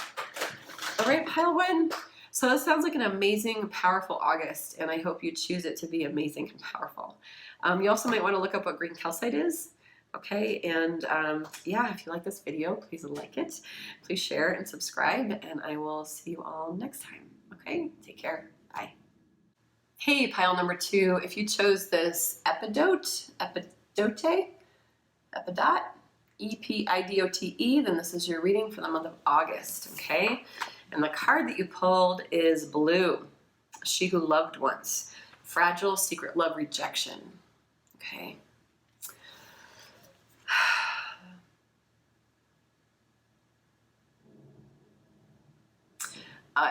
[SPEAKER 1] All right, pile one. So this sounds like an amazing, powerful August, and I hope you choose it to be amazing and powerful. You also might want to look up what green calcite is. Okay, and yeah, if you like this video, please like it. Please share and subscribe, and I will see you all next time. Okay, take care. Bye. Hey, pile number 2, if you chose this Epidote, E-P-I-D-O-T-E, then this is your reading for the month of August, okay? And the card that you pulled is blue, She Who Loved Once, Fragile Secret Love Rejection, okay?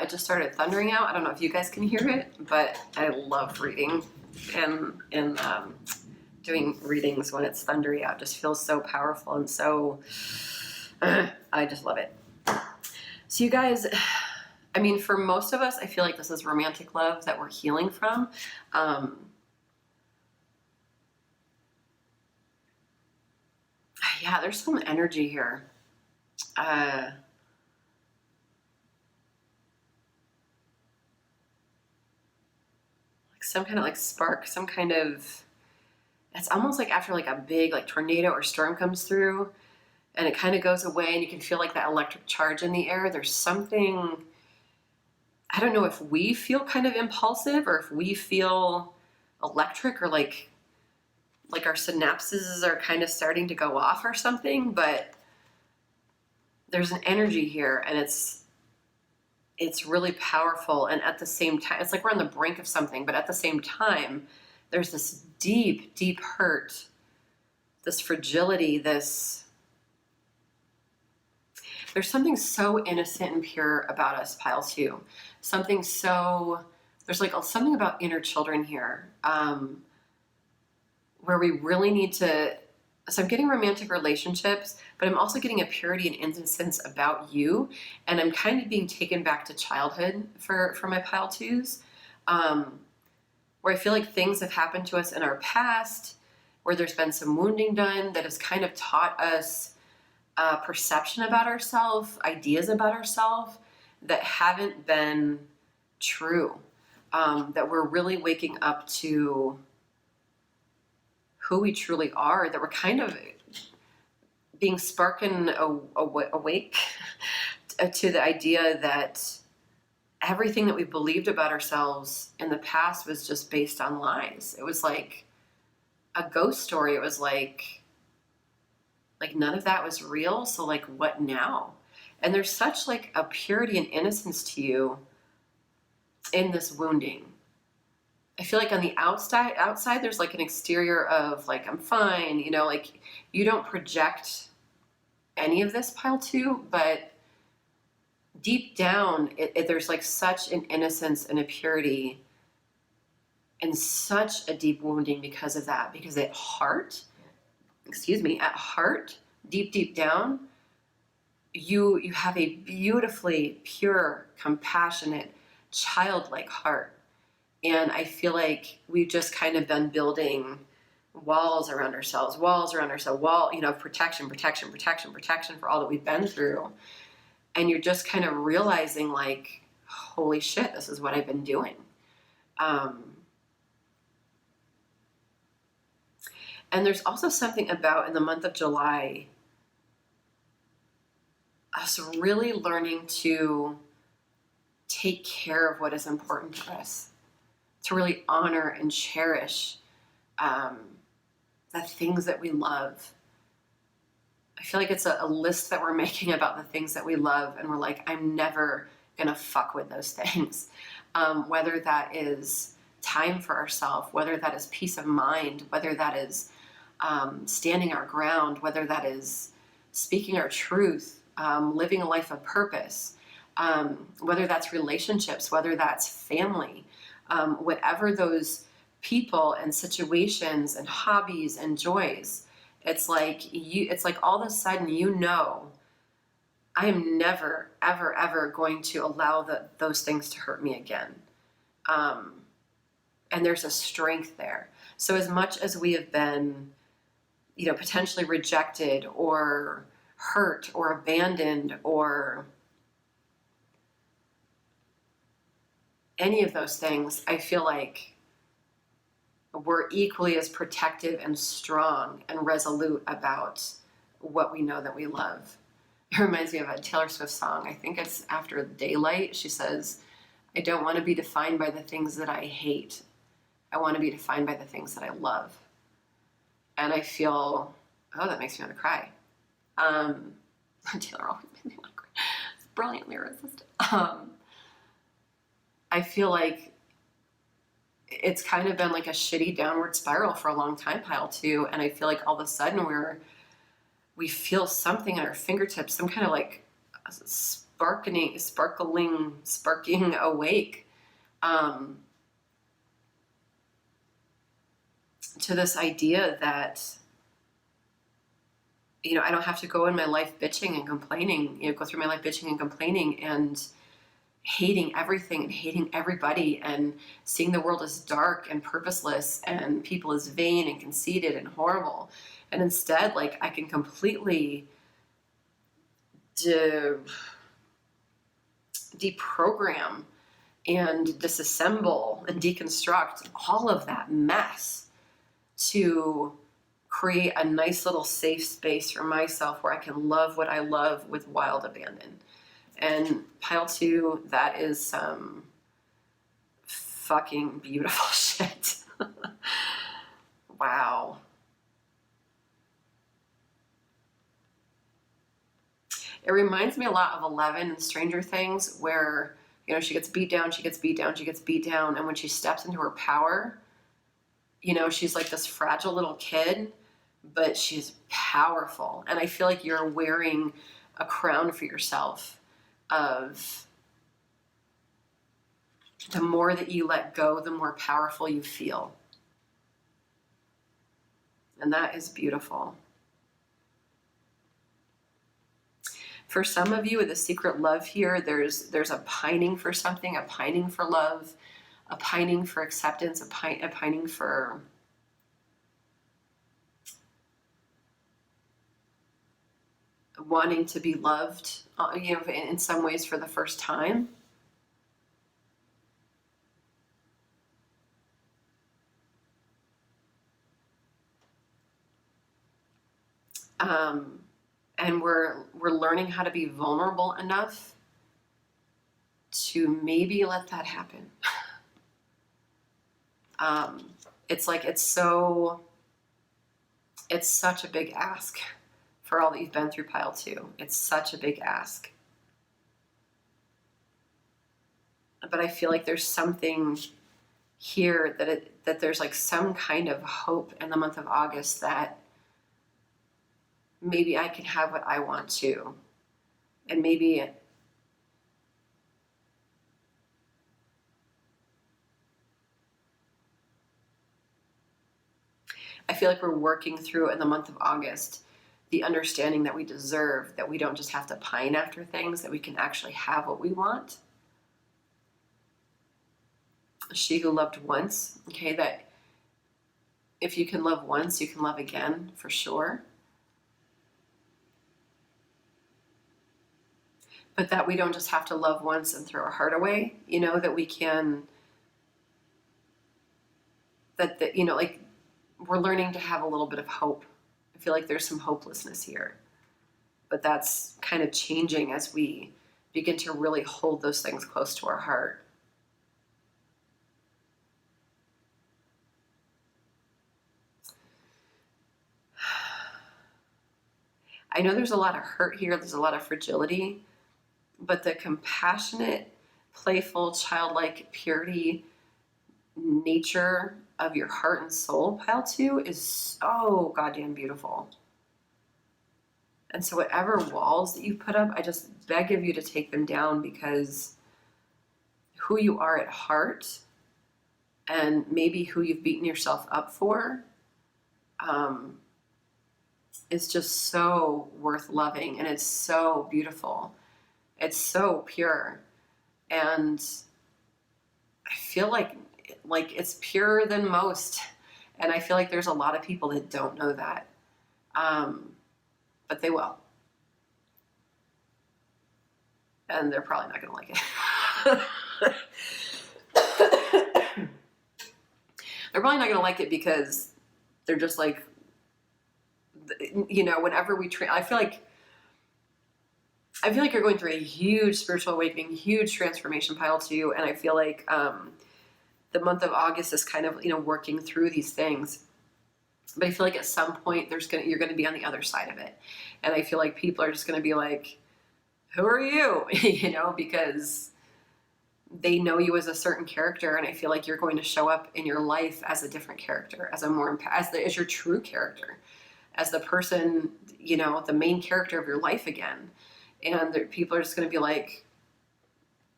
[SPEAKER 1] It just started thundering out. I don't know if you guys can hear it, but I love reading and doing readings when it's thundery out. It just feels so powerful and so, I just love it. So you guys, I mean, for most of us, I feel like this is romantic love that we're healing from. Yeah, there's some energy here. Some kind of like spark, some kind of, it's almost like after like a big like tornado or storm comes through and it kind of goes away and you can feel like that electric charge in the air. There's something, I don't know if we feel kind of impulsive or if we feel electric or like our synapses are kind of starting to go off or something, but there's an energy here and it's really powerful, and at the same time, it's like we're on the brink of something, but at the same time, there's this deep, deep hurt, this fragility, there's something so innocent and pure about us, pile 2. Something so, there's like something about inner children here, where we really need to, so I'm getting romantic relationships, but I'm also getting a purity and innocence about you. And I'm kind of being taken back to childhood for my pile 2s, where I feel like things have happened to us in our past, where there's been some wounding done that has kind of taught us perception about ourselves, ideas about ourselves that haven't been true, that we're really waking up to who we truly are, that we're kind of being sparking awake to the idea that everything that we believed about ourselves in the past was just based on lies. It was like a ghost story. It was like none of that was real. So like, what now? And there's such like a purity and innocence to you in this wounding. I feel like on the outside, there's like an exterior of like, I'm fine, you know, like you don't project any of this, pile 2, but deep down, there's like such an innocence and a purity and such a deep wounding because of that, because at heart, deep down, you have a beautifully pure, compassionate, childlike heart. And I feel like we've just kind of been building walls around ourselves, protection for all that we've been through. And you're just kind of realizing, like, holy shit, this is what I've been doing. And there's also something about, in the month of July, us really learning to take care of what is important to us, to really honor and cherish the things that we love. I feel like it's a list that we're making about the things that we love, and we're like, I'm never gonna fuck with those things. Whether that is time for ourselves, whether that is peace of mind, whether that is standing our ground, whether that is speaking our truth, living a life of purpose, whether that's relationships, whether that's family, whatever those people and situations and hobbies and joys, it's like all of a sudden, I am never, ever, ever going to allow those things to hurt me again. And there's a strength there. So as much as we have been, potentially rejected or hurt or abandoned or any of those things, I feel like we're equally as protective and strong and resolute about what we know that we love. It reminds me of a Taylor Swift song. I think it's After Daylight. She says, I don't want to be defined by the things that I hate. I want to be defined by the things that I love. And I feel, that makes me want to cry. Taylor always makes me want to cry. It's a brilliant lyricist. I feel like it's kind of been like a shitty downward spiral for a long time, Pile 2. And I feel like all of a sudden we feel something at our fingertips, some kind of like sparking awake to this idea that, I don't have to go in my life bitching and complaining, go through my life bitching and complaining and hating everything and hating everybody and seeing the world as dark and purposeless and people as vain and conceited and horrible. And instead, like, I can completely deprogram and disassemble and deconstruct all of that mess to create a nice little safe space for myself where I can love what I love with wild abandon. And Pile 2, that is some fucking beautiful shit. Wow. It reminds me a lot of 11 in Stranger Things, where, she gets beat down, and when she steps into her power, she's like this fragile little kid, but she's powerful. And I feel like you're wearing a crown for yourself of the more that you let go, the more powerful you feel. And that is beautiful. For some of you with a secret love here, there's a pining for something, a pining for love, a pining for acceptance, a pining for wanting to be loved, in some ways for the first time. And we're learning how to be vulnerable enough to maybe let that happen. It's such a big ask for all that you've been through, Pile 2. It's such a big ask. But I feel like there's something here that there's like some kind of hope in the month of August that maybe I can have what I want to. And maybe I feel like we're working through in the month of August the understanding that we deserve, that we don't just have to pine after things, that we can actually have what we want. She who loved once, okay, that if you can love once, you can love again, for sure. But that we don't just have to love once and throw our heart away, you know, that we can, that you know, like, we're learning to have a little bit of hope. I feel like there's some hopelessness here, but that's kind of changing as we begin to really hold those things close to our heart. I know there's a lot of hurt here, there's a lot of fragility, but the compassionate, playful, childlike purity nature of your heart and soul, pile 2, is so goddamn beautiful. And so whatever walls that you put up, I just beg of you to take them down, because who you are at heart and maybe who you've beaten yourself up for is just so worth loving, and it's so beautiful. It's so pure. And I feel like it's purer than most. And I feel like there's a lot of people that don't know that. But they will. And they're probably not going to like it. They're probably not going to like it because they're just like, you know, whenever we I feel like you're going through a huge spiritual awakening, huge transformation, pile 2. And I feel like the month of August is kind of, you know, working through these things. But I feel like at some point you're going to be on the other side of it. And I feel like people are just going to be like, who are you? You know, because they know you as a certain character. And I feel like you're going to show up in your life as a different character, as your true character, as the person, you know, the main character of your life again. And people are just going to be like,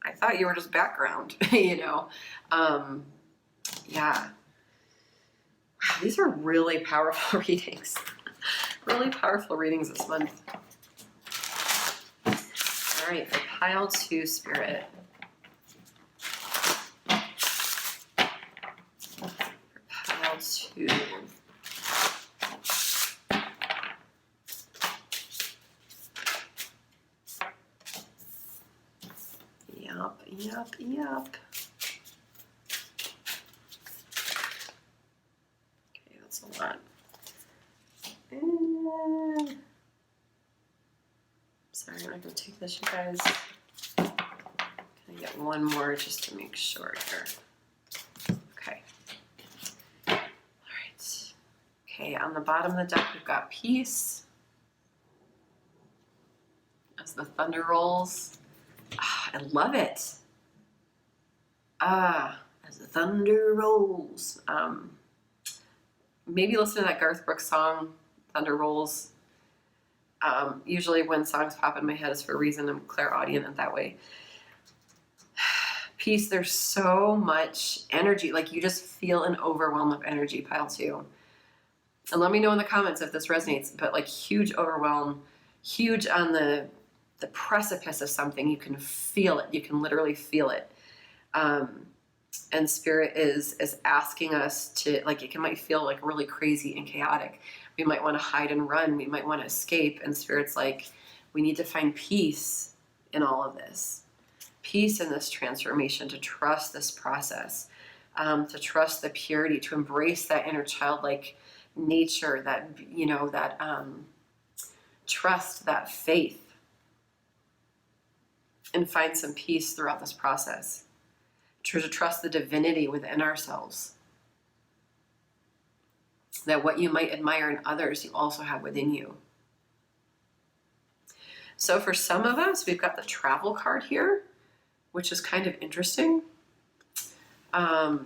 [SPEAKER 1] I thought you were just background, you know? Yeah. These are really powerful readings. Really powerful readings this month. All right, for pile 2, Spirit. For pile 2. Yup. Okay, that's a lot. Sorry, I'm not going to take this, you guys. Can I get one more just to make sure here? Okay. All right. Okay, on the bottom of the deck, we've got peace. As the thunder rolls. I love it. As the thunder rolls. Maybe listen to that Garth Brooks song, Thunder Rolls. Usually when songs pop in my head, it's for a reason. I'm clairaudient in that way. Peace, there's so much energy. Like, you just feel an overwhelm of energy, pile 2. And let me know in the comments if this resonates, but like, huge overwhelm, huge on the precipice of something. You can feel it. You can literally feel it. And Spirit is asking us to, like, it might feel like really crazy and chaotic. We might want to hide and run. We might want to escape. And Spirit's like, we need to find peace in all of this. Peace in this transformation, to trust this process, to trust the purity, to embrace that inner childlike nature, that, you know, that trust, that faith, and find some peace throughout this process. To trust the divinity within ourselves. That what you might admire in others, you also have within you. So for some of us, we've got the travel card here, which is kind of interesting. Let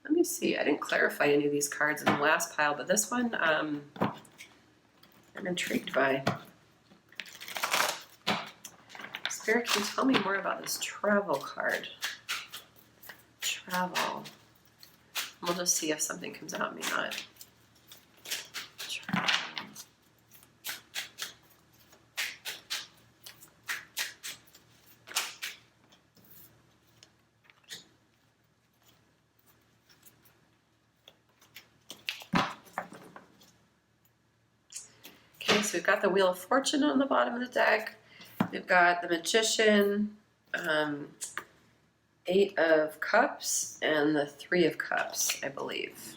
[SPEAKER 1] me see. I didn't clarify any of these cards in the last pile, but this one I'm intrigued by. Spirit, can you tell me more about this travel card? Travel. We'll just see if something comes out, may not. Okay, so we've got the Wheel of Fortune on the bottom of the deck. We've got the Magician, 8 of Cups, and the 3 of Cups, I believe.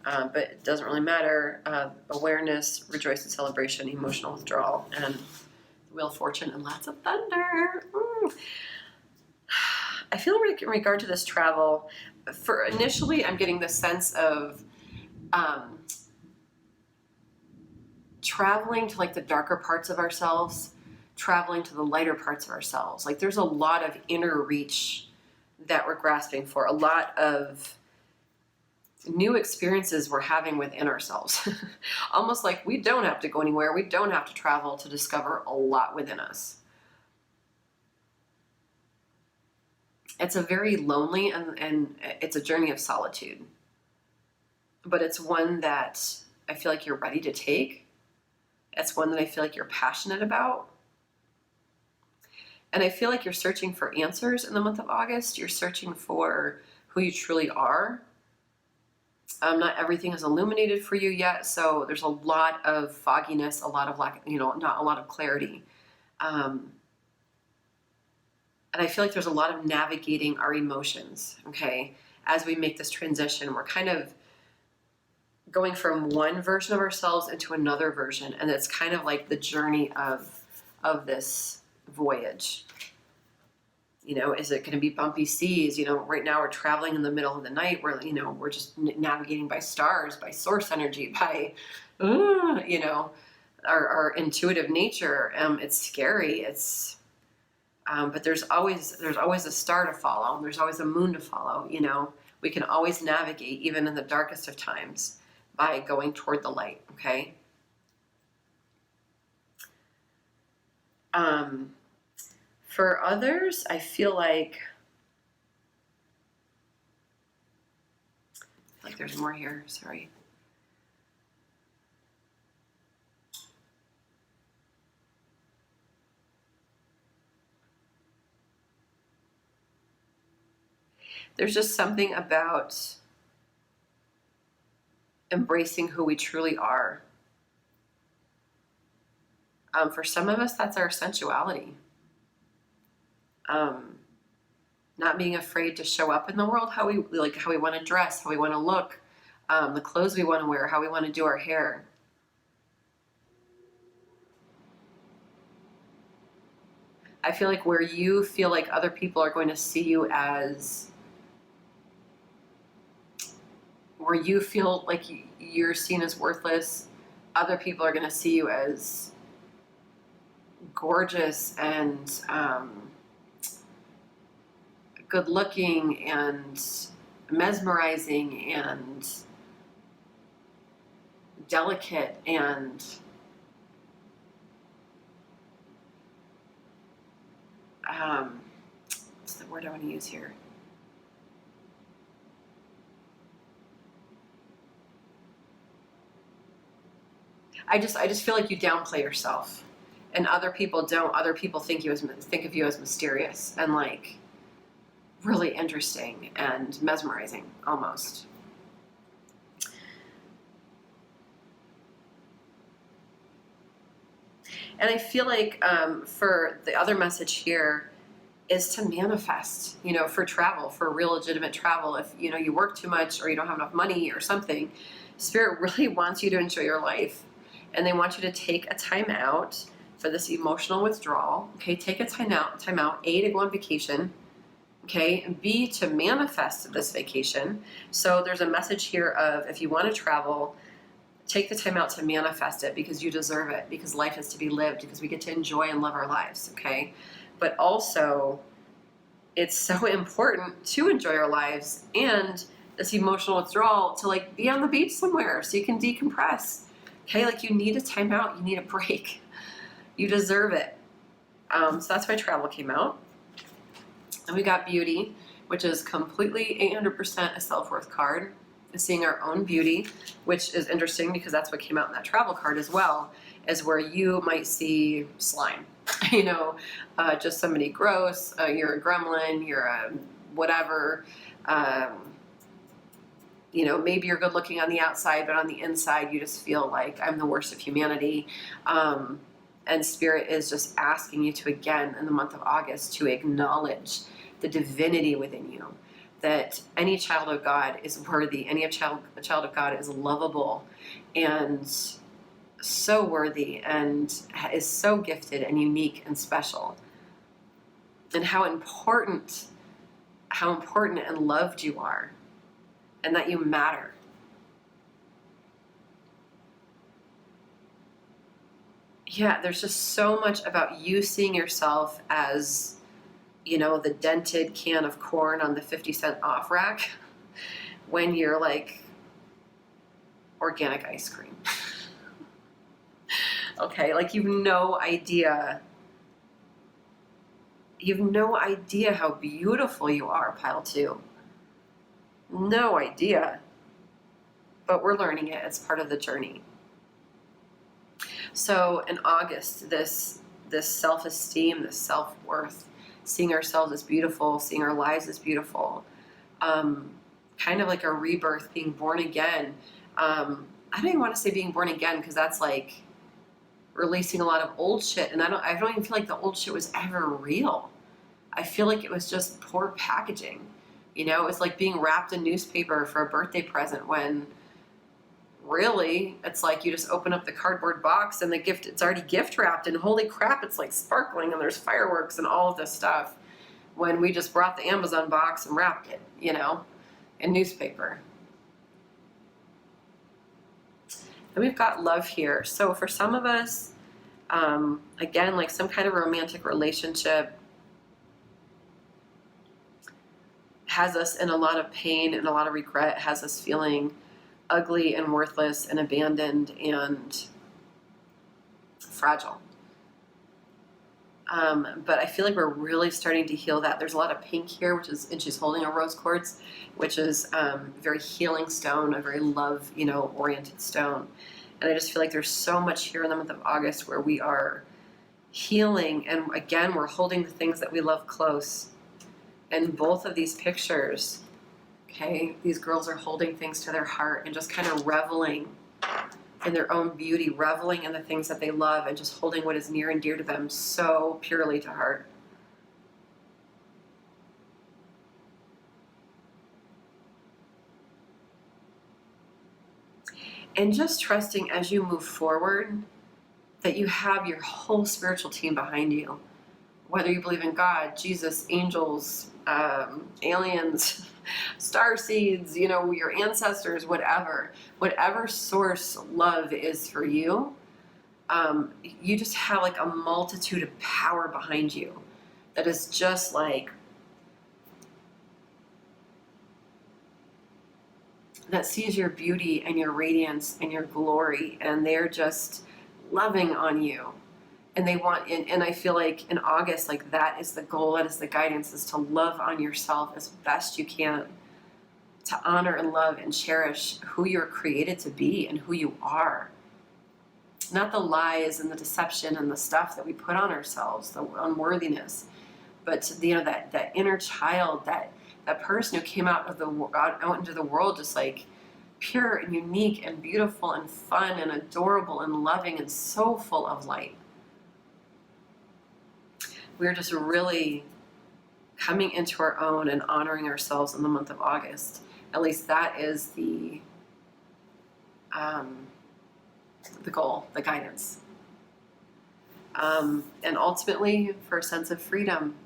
[SPEAKER 1] But it doesn't really matter. Awareness, rejoicing, celebration, emotional withdrawal, and the Wheel of Fortune, and lots of thunder. I feel like in regard to this travel, for initially I'm getting the sense of traveling to like the darker parts of ourselves, traveling to the lighter parts of ourselves. Like there's a lot of inner reach that we're grasping for, a lot of new experiences we're having within ourselves. Almost like we don't have to go anywhere, we don't have to travel to discover a lot within us. It's a very lonely and it's a journey of solitude. But it's one that I feel like you're ready to take. It's one that I feel like you're passionate about. And I feel like you're searching for answers in the month of August. You're searching for who you truly are. Not everything is illuminated for you yet, so there's a lot of fogginess, a lot of lack, not a lot of clarity. And I feel like there's a lot of navigating our emotions, okay? As we make this transition, we're kind of going from one version of ourselves into another version, and it's kind of like the journey of this voyage. Is it going to be bumpy seas? Right now we're traveling in the middle of the night. We're just navigating by stars, by source energy, by, our intuitive nature. It's scary. But there's always a star to follow. There's always a moon to follow. We can always navigate, even in the darkest of times, by going toward the light. Okay. For others, I feel like there's more here. Sorry. There's just something about embracing who we truly are. For some of us, that's our sensuality. Not being afraid to show up in the world how we want to dress, how we want to look, the clothes we want to wear, how we want to do our hair. I feel like where you feel like other people are going to see you as, where you feel like you're seen as worthless, other people are going to see you as gorgeous and good looking and mesmerizing and delicate and what's the word I want to use here? I just feel like you downplay yourself, and other people don't. Other people think of you as mysterious and like really interesting and mesmerizing almost. And I feel like for the other message here is to manifest, for travel, for real legitimate travel. If, you work too much or you don't have enough money or something, Spirit really wants you to enjoy your life. And they want you to take a time out for this emotional withdrawal. Okay, take a time out. A, to go on vacation. Okay, and B, to manifest this vacation. So there's a message here of, if you want to travel, take the time out to manifest it, because you deserve it, because life is to be lived, because we get to enjoy and love our lives, okay? But also, it's so important to enjoy our lives and this emotional withdrawal to like be on the beach somewhere so you can decompress, okay? Like you need a time out, you need a break. You deserve it. So that's why travel came out. And we got beauty, which is completely 800% a self-worth card. Seeing our own beauty, which is interesting because that's what came out in that travel card as well, is where you might see slime, just somebody gross, you're a gremlin, you're a whatever, maybe you're good looking on the outside, but on the inside you just feel like I'm the worst of humanity. And Spirit is just asking you to, again, in the month of August, to acknowledge the divinity within you. That any child of God is worthy. A child of God is lovable and so worthy and is so gifted and unique and special. And how important and loved you are, and that you matter. Yeah, there's just so much about you seeing yourself as, the dented can of corn on the 50-cent off rack when you're like organic ice cream. Okay, like you've no idea how beautiful you are, pile 2. No idea. But we're learning it. It's part of the journey. So in August, this self-esteem, this self-worth, seeing ourselves as beautiful, seeing our lives as beautiful, kind of like a rebirth, being born again. I don't even want to say being born again, because that's like releasing a lot of old shit, and I don't even feel like the old shit was ever real. I feel like it was just poor packaging. It's like being wrapped in newspaper for a birthday present, when really it's like you just open up the cardboard box and it's already gift wrapped, and holy crap, it's like sparkling and there's fireworks and all of this stuff, when we just brought the Amazon box and wrapped it, in newspaper. And we've got love here. So for some of us, again, like some kind of romantic relationship has us in a lot of pain and a lot of regret, has us feeling ugly and worthless and abandoned and fragile. But I feel like we're really starting to heal that. There's a lot of pink here, and she's holding a rose quartz, which is very healing stone, a very love, oriented stone. And I just feel like there's so much here in the month of August where we are healing. And again, we're holding the things that we love close. And both of these pictures, okay, these girls are holding things to their heart and just kind of reveling in their own beauty, reveling in the things that they love, and just holding what is near and dear to them so purely to heart. And just trusting as you move forward that you have your whole spiritual team behind you. Whether you believe in God, Jesus, angels, aliens, star seeds, your ancestors, whatever source love is for you, you just have like a multitude of power behind you that is just like, that sees your beauty and your radiance and your glory, and they're just loving on you. And they want, and I feel like in August, like that is the goal, that is the guidance, is to love on yourself as best you can, to honor and love and cherish who you're created to be and who you are. Not the lies and the deception and the stuff that we put on ourselves, the unworthiness, but that inner child, that person who came out into the world just like pure and unique and beautiful and fun and adorable and loving and so full of light. We're just really coming into our own and honoring ourselves in the month of August. At least that is the goal, the guidance. And ultimately for a sense of freedom.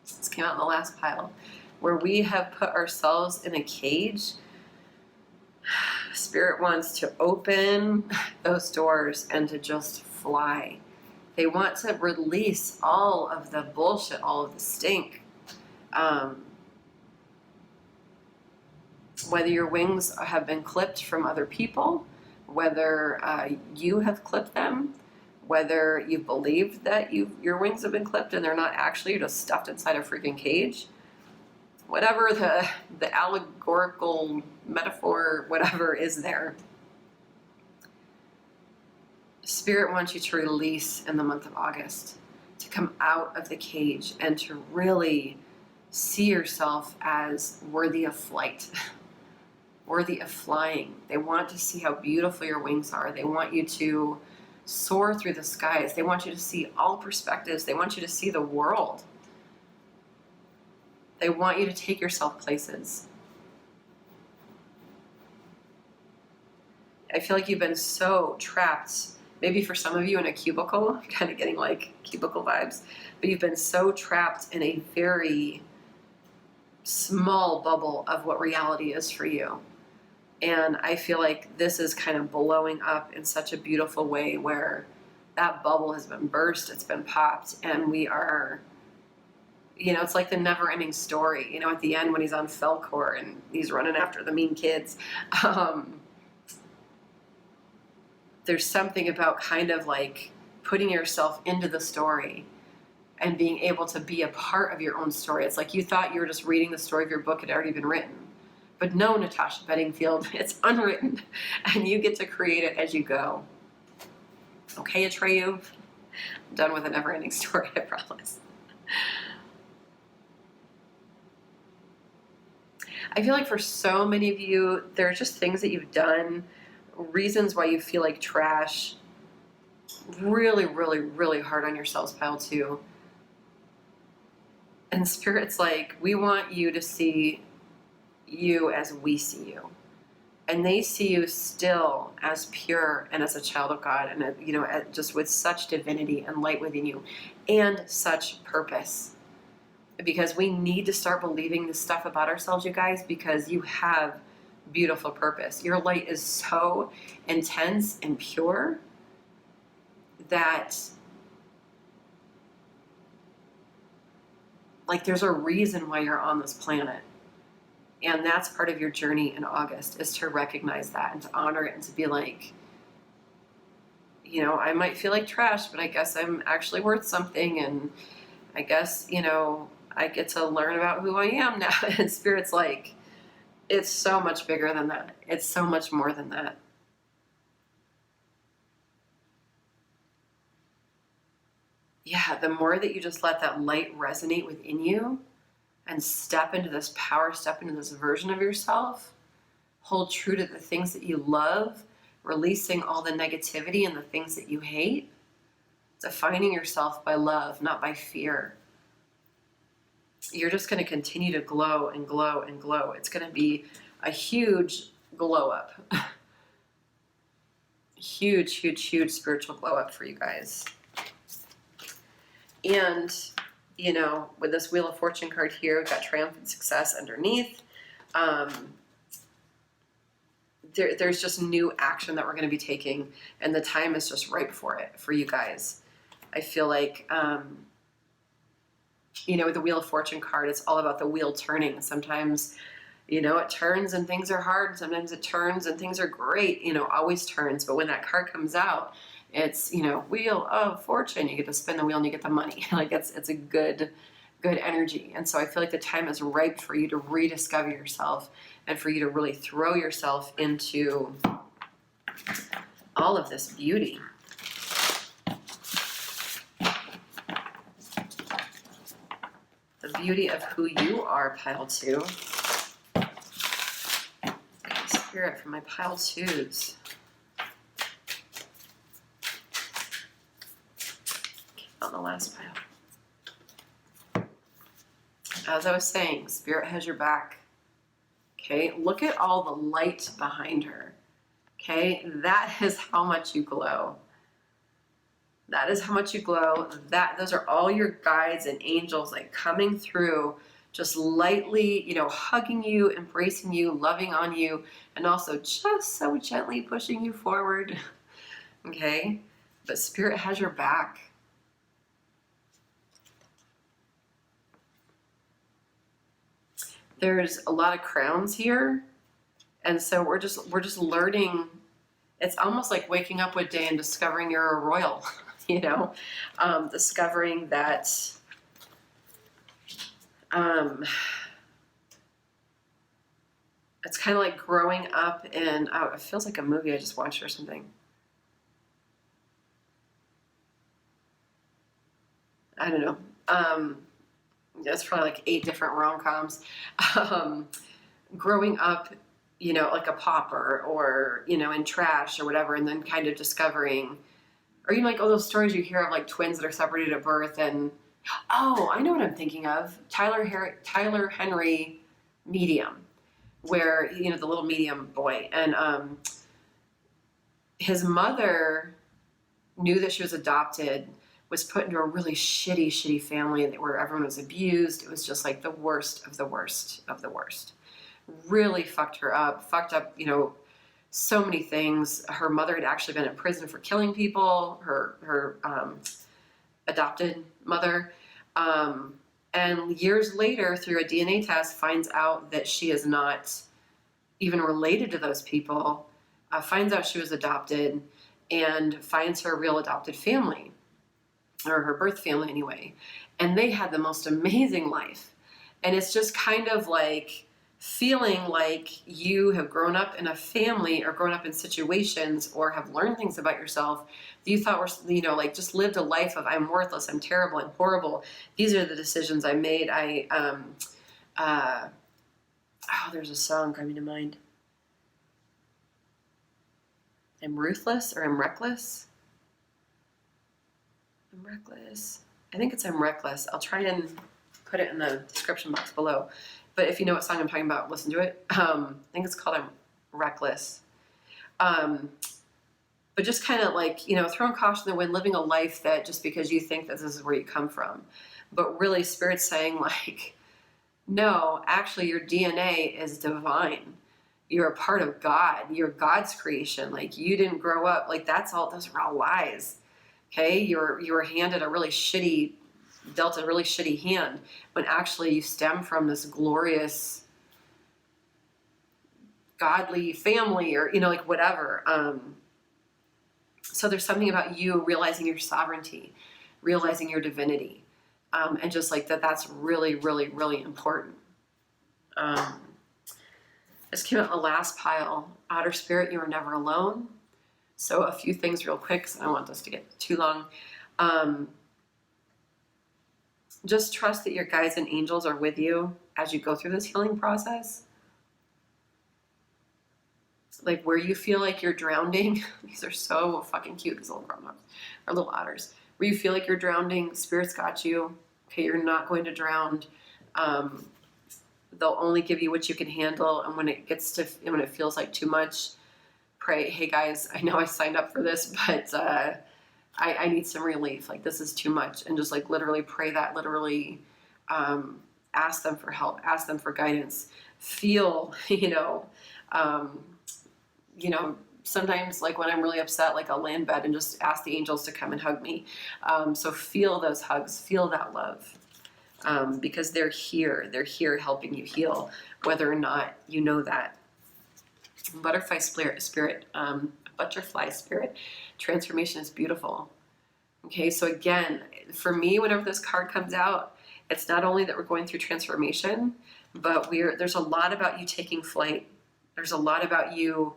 [SPEAKER 1] This came out in the last pile. Where we have put ourselves in a cage, Spirit wants to open those doors and to just fly. They want to release all of the bullshit, all of the stink. Whether your wings have been clipped from other people, whether you have clipped them, whether you believe that your wings have been clipped and they're not actually, you're just stuffed inside a freaking cage. whatever the allegorical metaphor, whatever is there. Spirit wants you to release in the month of August, to come out of the cage and to really see yourself as worthy of flight, worthy of flying. They want to see how beautiful your wings are. They want you to soar through the skies. They want you to see all perspectives. They want you to see the world. They want you to take yourself places. I feel like you've been so trapped, maybe for some of you in a cubicle, kind of getting like cubicle vibes, but you've been so trapped in a very small bubble of what reality is for you. And I feel like this is kind of blowing up in such a beautiful way where that bubble has been burst, it's been popped, and we are, it's like the never-ending story, at the end when he's on Felcor and he's running after the mean kids. There's something about kind of like putting yourself into the story and being able to be a part of your own story. It's like you thought you were just reading the story of your book had already been written. But no, Natasha Bedingfield, it's unwritten, and you get to create it as you go. Okay, Atreyu? I'm done with a never-ending story, I promise. I feel like for so many of you, there are just things that you've done, reasons why you feel like trash, really, really, really hard on yourselves, pile 2. And Spirit's like, we want you to see you as we see you. And they see you still as pure and as a child of God, and just with such divinity and light within you and such purpose. Because we need to start believing this stuff about ourselves, you guys, because you have beautiful purpose. Your light is so intense and pure that like there's a reason why you're on this planet. And that's part of your journey in August, is to recognize that and to honor it and to be like, I might feel like trash, but I guess I'm actually worth something. And I guess, I get to learn about who I am now. And Spirit's like, it's so much bigger than that. It's so much more than that. Yeah, the more that you just let that light resonate within you and step into this power, step into this version of yourself, hold true to the things that you love, releasing all the negativity and the things that you hate, defining yourself by love, not by fear. You're just going to continue to glow and glow and glow. It's going to be a huge glow up. Huge, huge, huge spiritual glow up for you guys. And, with this Wheel of Fortune card here, we've got triumphant success underneath. There's just new action that we're going to be taking, and the time is just ripe for it for you guys. I feel like, with the Wheel of Fortune card, it's all about the wheel turning. Sometimes, it turns and things are hard. Sometimes it turns and things are great. Always turns. But when that card comes out, it's, Wheel of Fortune. You get to spin the wheel and you get the money. Like it's a good energy. And so I feel like the time is ripe for you to rediscover yourself and for you to really throw yourself into all of this beauty. The beauty of who you are, pile 2. Okay, Spirit for my pile 2s. Okay, on the last pile. As I was saying, Spirit has your back. Okay, look at all the light behind her. Okay, that is how much you glow. That is how much you glow. Those are all your guides and angels like coming through, just lightly, hugging you, embracing you, loving on you, and also just so gently pushing you forward. Okay? But Spirit has your back. There's a lot of crowns here. And so we're just learning. It's almost like waking up one day and discovering you're a royal. Discovering that It's kind of like growing up in, oh, it feels like a movie I just watched or something. I don't know. That's probably like 8 different rom-coms. Growing up, you know, like a pauper or, you know, in trash or whatever, and then kind of discovering, or even like all those stories you hear of like twins that are separated at birth, and oh, I know what I'm thinking of. Tyler Henry Medium, where, you know, the little medium boy, and his mother knew that she was adopted, was put into a really shitty family where everyone was abused. It was just like the worst of the worst of the worst. Really fucked up, you know, so many things. Her mother had actually been in prison for killing people, her adopted mother. And years later, through a DNA test, finds out that she is not even related to those people, finds out she was adopted, and finds her real adopted family, or her birth family anyway. And they had the most amazing life. And it's just kind of like feeling like you have grown up in a family or grown up in situations or have learned things about yourself that you thought were, you know, like just lived a life of I'm worthless, I'm terrible, I'm horrible. These are the decisions I made. There's a song coming to mind. I'm ruthless, or I'm reckless. I'm reckless. I think it's I'm reckless. I'll try and put it in the description box below. But if you know what song I'm talking about, listen to it. I think it's called I'm Reckless. But just kind of like, you know, throwing caution to the wind, living a life that just because you think that this is where you come from. But really, Spirit's saying like, no, actually your DNA is divine. You're a part of God. You're God's creation. Like, you didn't grow up, like those are all lies. Okay? You were handed dealt a really shitty hand, when actually you stem from this glorious godly family, or, you know, like whatever. So there's something about you realizing your sovereignty, realizing your divinity, and just like that's really, really, really important. This came out in the last pile. Outer Spirit, you are never alone. So a few things real quick, because I don't want this to get too long. Just trust that your guides and angels are with you as you go through this healing process. Like where you feel like you're drowning, these are so fucking cute, these little grown-ups, or little otters. Where you feel like you're drowning, Spirit's got you. Okay, you're not going to drown. They'll only give you what you can handle, and when it feels like too much, pray, hey guys, I know I signed up for this, but I need some relief. Like, this is too much. And just like literally pray that, literally ask them for help, ask them for guidance. Feel, sometimes like when I'm really upset, like I'll lay in bed and just ask the angels to come and hug me. So feel those hugs, feel that love. Because they're here helping you heal, whether or not you know that. Butterfly spirit, transformation is beautiful. Okay, so again, for me, whenever this card comes out, it's not only that we're going through transformation, but there's a lot about you taking flight. There's a lot about you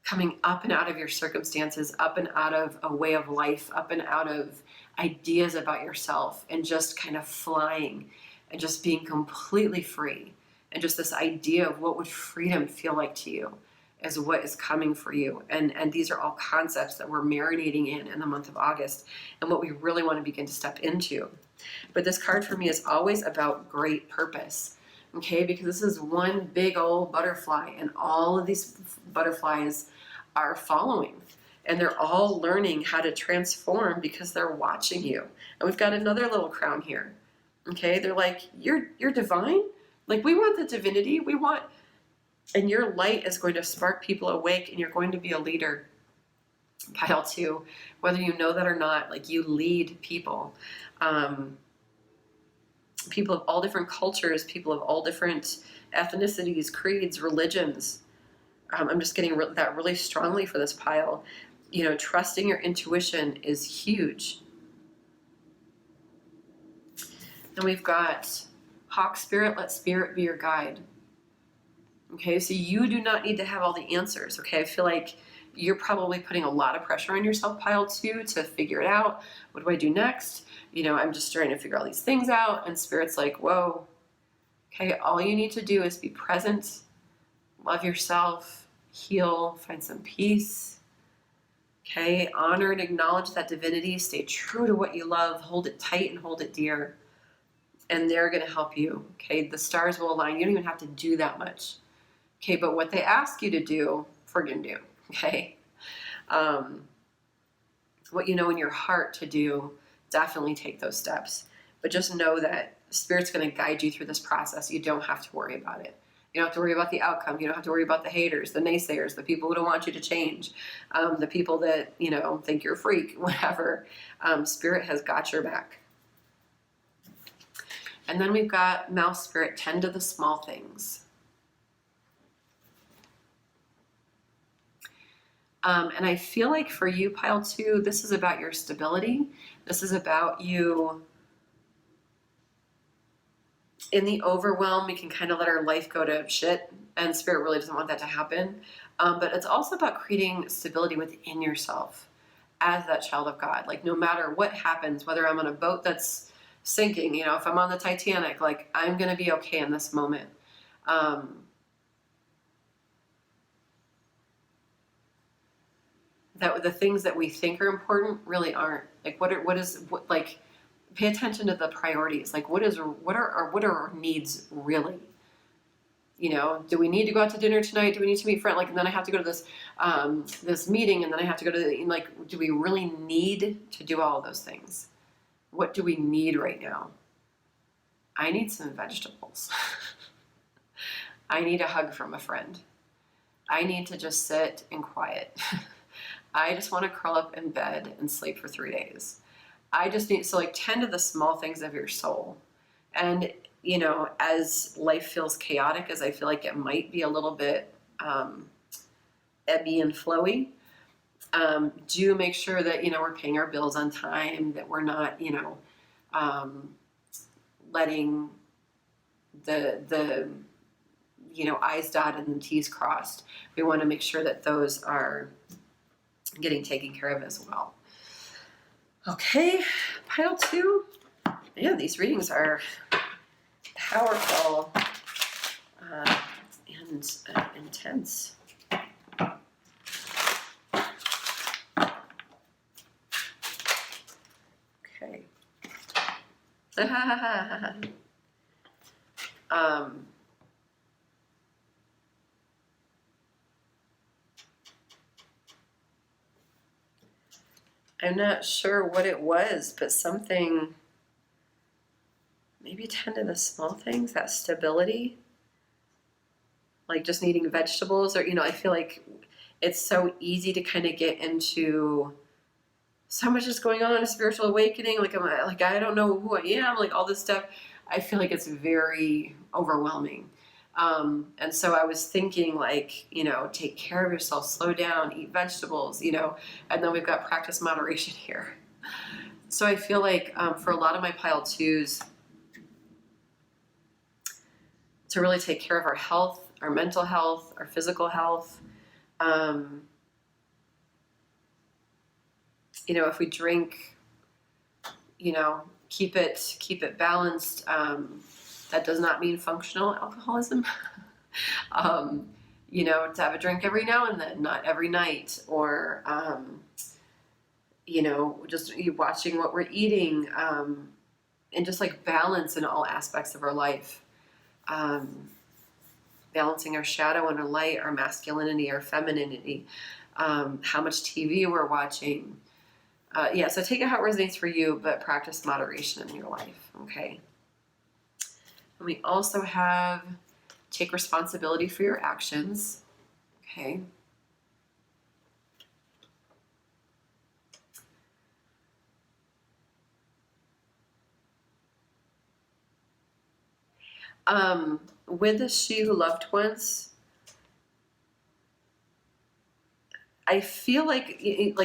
[SPEAKER 1] coming up and out of your circumstances, up and out of a way of life, up and out of ideas about yourself, and just kind of flying and just being completely free. And just this idea of what would freedom feel like to you is what is coming for you. And these are all concepts that we're marinating in the month of August, and what we really want to begin to step into. But this card for me is always about great purpose. Okay, because this is one big old butterfly, and all of these butterflies are following, and they're all learning how to transform because they're watching you. And we've got another little crown here. Okay, they're like, you're divine. Like, we want the divinity. And your light is going to spark people awake, and you're going to be a leader. Pile 2, whether you know that or not, like, you lead people. People of all different cultures, people of all different ethnicities, creeds, religions. I'm just getting that really strongly for this pile. Trusting your intuition is huge. Then we've got Hawk Spirit, let Spirit be your guide. Okay, so you do not need to have all the answers. Okay, I feel like you're probably putting a lot of pressure on yourself, pile 2, to figure it out. What do I do next? I'm just trying to figure all these things out. And Spirit's like, whoa, okay, all you need to do is be present, love yourself, heal, find some peace. Okay, honor and acknowledge that divinity. Stay true to what you love. Hold it tight and hold it dear. And they're going to help you. Okay, the stars will align. You don't even have to do that much. Okay, but what they ask you to do, friggin' do. Okay, what you know in your heart to do, definitely take those steps. But just know that Spirit's going to guide you through this process. You don't have to worry about it. You don't have to worry about the outcome. You don't have to worry about the haters, the naysayers, the people who don't want you to change, the people that, think you're a freak, whatever. Spirit has got your back. And then we've got Mouse Spirit, tend to the small things. And I feel like for you, pile 2, this is about your stability. This is about you. In the overwhelm, we can kind of let our life go to shit, and Spirit really doesn't want that to happen. But it's also about creating stability within yourself as that child of God. Like, no matter what happens, whether I'm on a boat that's sinking, if I'm on the Titanic, like, I'm going to be okay in this moment. That the things that we think are important really aren't. Like, pay attention to the priorities. Like, what are our needs really? Do we need to go out to dinner tonight? Do we need to meet friends? Like, and then I have to go to this meeting, and then I have to go to do we really need to do all of those things? What do we need right now? I need some vegetables. I need a hug from a friend. I need to just sit in quiet. I just want to curl up in bed and sleep for 3 days. I just need, tend to the small things of your soul. And, as life feels chaotic, as I feel like it might be a little bit ebby and flowy, do make sure that, we're paying our bills on time, that we're not, letting the I's dotted and T's crossed. We want to make sure that those are getting taken care of as well. Okay, pile 2. Yeah, these readings are powerful and intense. Okay. I'm not sure what it was, but something, maybe tend to the small things, that stability, like just needing vegetables, or, I feel like it's so easy to kind of get into so much is going on, a spiritual awakening, I don't know who I am, like all this stuff. I feel like it's very overwhelming. And so I was thinking, take care of yourself, slow down, eat vegetables, and then we've got practice moderation here. So I feel like for a lot of my pile 2s, to really take care of our health, our mental health, our physical health. If we drink, keep it balanced. That does not mean functional alcoholism. To have a drink every now and then, not every night, or, just watching what we're eating, and just balance in all aspects of our life. Balancing our shadow and our light, our masculinity, our femininity, how much TV we're watching. So take it how it resonates for you, but practice moderation in your life, okay? And we also have take responsibility for your actions, okay? With the she who loved once, I feel like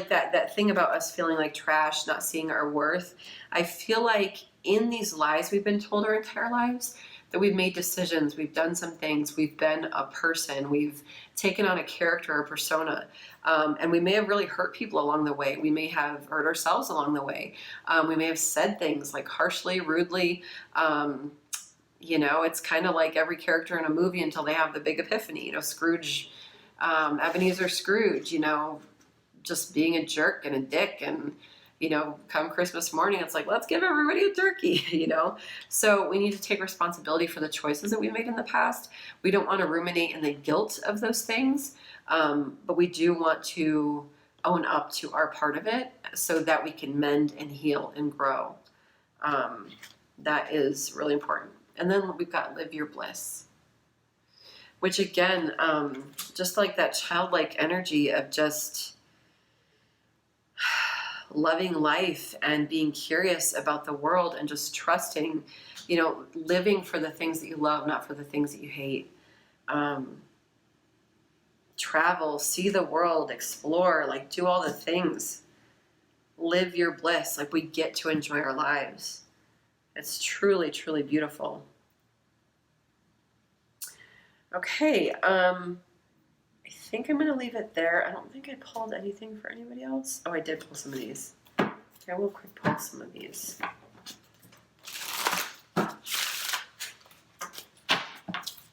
[SPEAKER 1] that thing about us feeling like trash, not seeing our worth. I feel like in these lies we've been told our entire lives, that we've made decisions, we've done some things, we've been a person, we've taken on a character or persona, and we may have really hurt people along the way. We may have hurt ourselves along the way. We may have said things like harshly, rudely. It's kind of like every character in a movie until they have the big epiphany. Scrooge, Ebenezer Scrooge, just being a jerk and a dick, and come Christmas morning, it's like, let's give everybody a turkey, So we need to take responsibility for the choices that we made in the past. We don't want to ruminate in the guilt of those things, but we do want to own up to our part of it so that we can mend and heal and grow. That is really important. And then we've got live your bliss, which again, just like that childlike energy of just loving life and being curious about the world and just trusting, living for the things that you love, not for the things that you hate. Travel, see the world, explore, do all the things. Live your bliss. We get to enjoy our lives. It's truly, truly beautiful. Okay, I think I'm going to leave it there. I don't think I pulled anything for anybody else. Oh, I did pull some of these. Okay, I will quick pull some of these.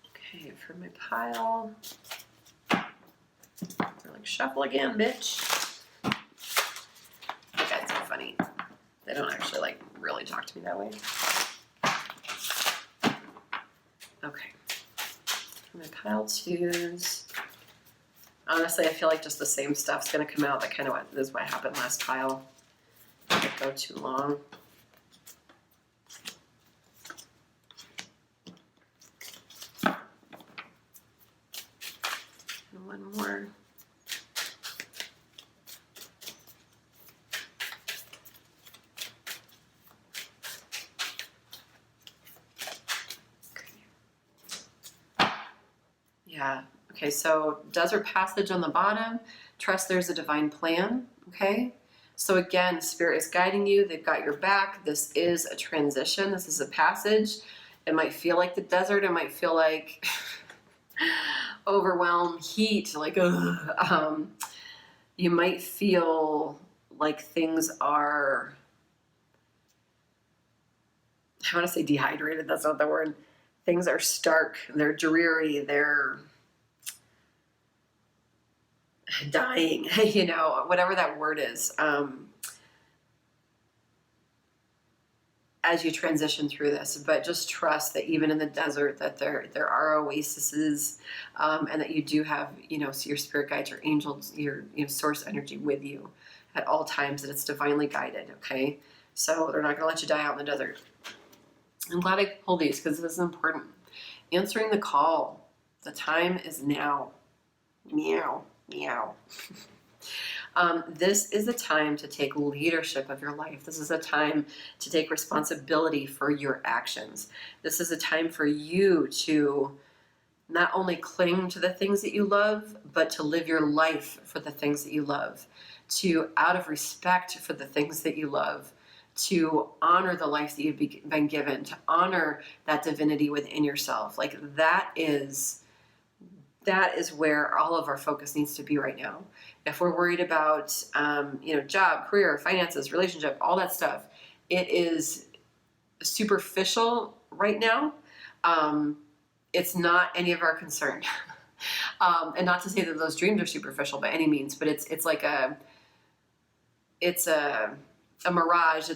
[SPEAKER 1] Okay, for my pile. We're shuffle again, bitch. You guys are funny. They don't actually really talk to me that way. Okay. For my pile twos. Honestly, I feel like just the same stuff's going to come out. That kind of is what happened last pile. Didn't go too long. And one more. Yeah. Okay, so desert passage on the bottom. Trust there's a divine plan. Okay. So again, Spirit is guiding you. They've got your back. This is a transition. This is a passage. It might feel like the desert. It might feel like overwhelm, heat, you might feel like things are, I want to say dehydrated. That's not the word. Things are stark. They're dreary. They're dying, whatever that word is. As you transition through this, but just trust that even in the desert, that there are oases, and that you do have, so your spirit guides, your angels, your source energy with you at all times, that it's divinely guided. Okay, so they're not going to let you die out in the desert. I'm glad I pulled these because this is important. Answering the call. The time is now. Meow, meow. This is a time to take leadership of your life. This is a time to take responsibility for your actions. This is a time for you to not only cling to the things that you love, but to live your life for the things that you love, to, out of respect for the things that you love, to honor the life that you've been given, to honor that divinity within yourself. That is where all of our focus needs to be right now. If we're worried about, job, career, finances, relationship, all that stuff, it is superficial right now. It's not any of our concern. And not to say that those dreams are superficial by any means, but it's like a mirage.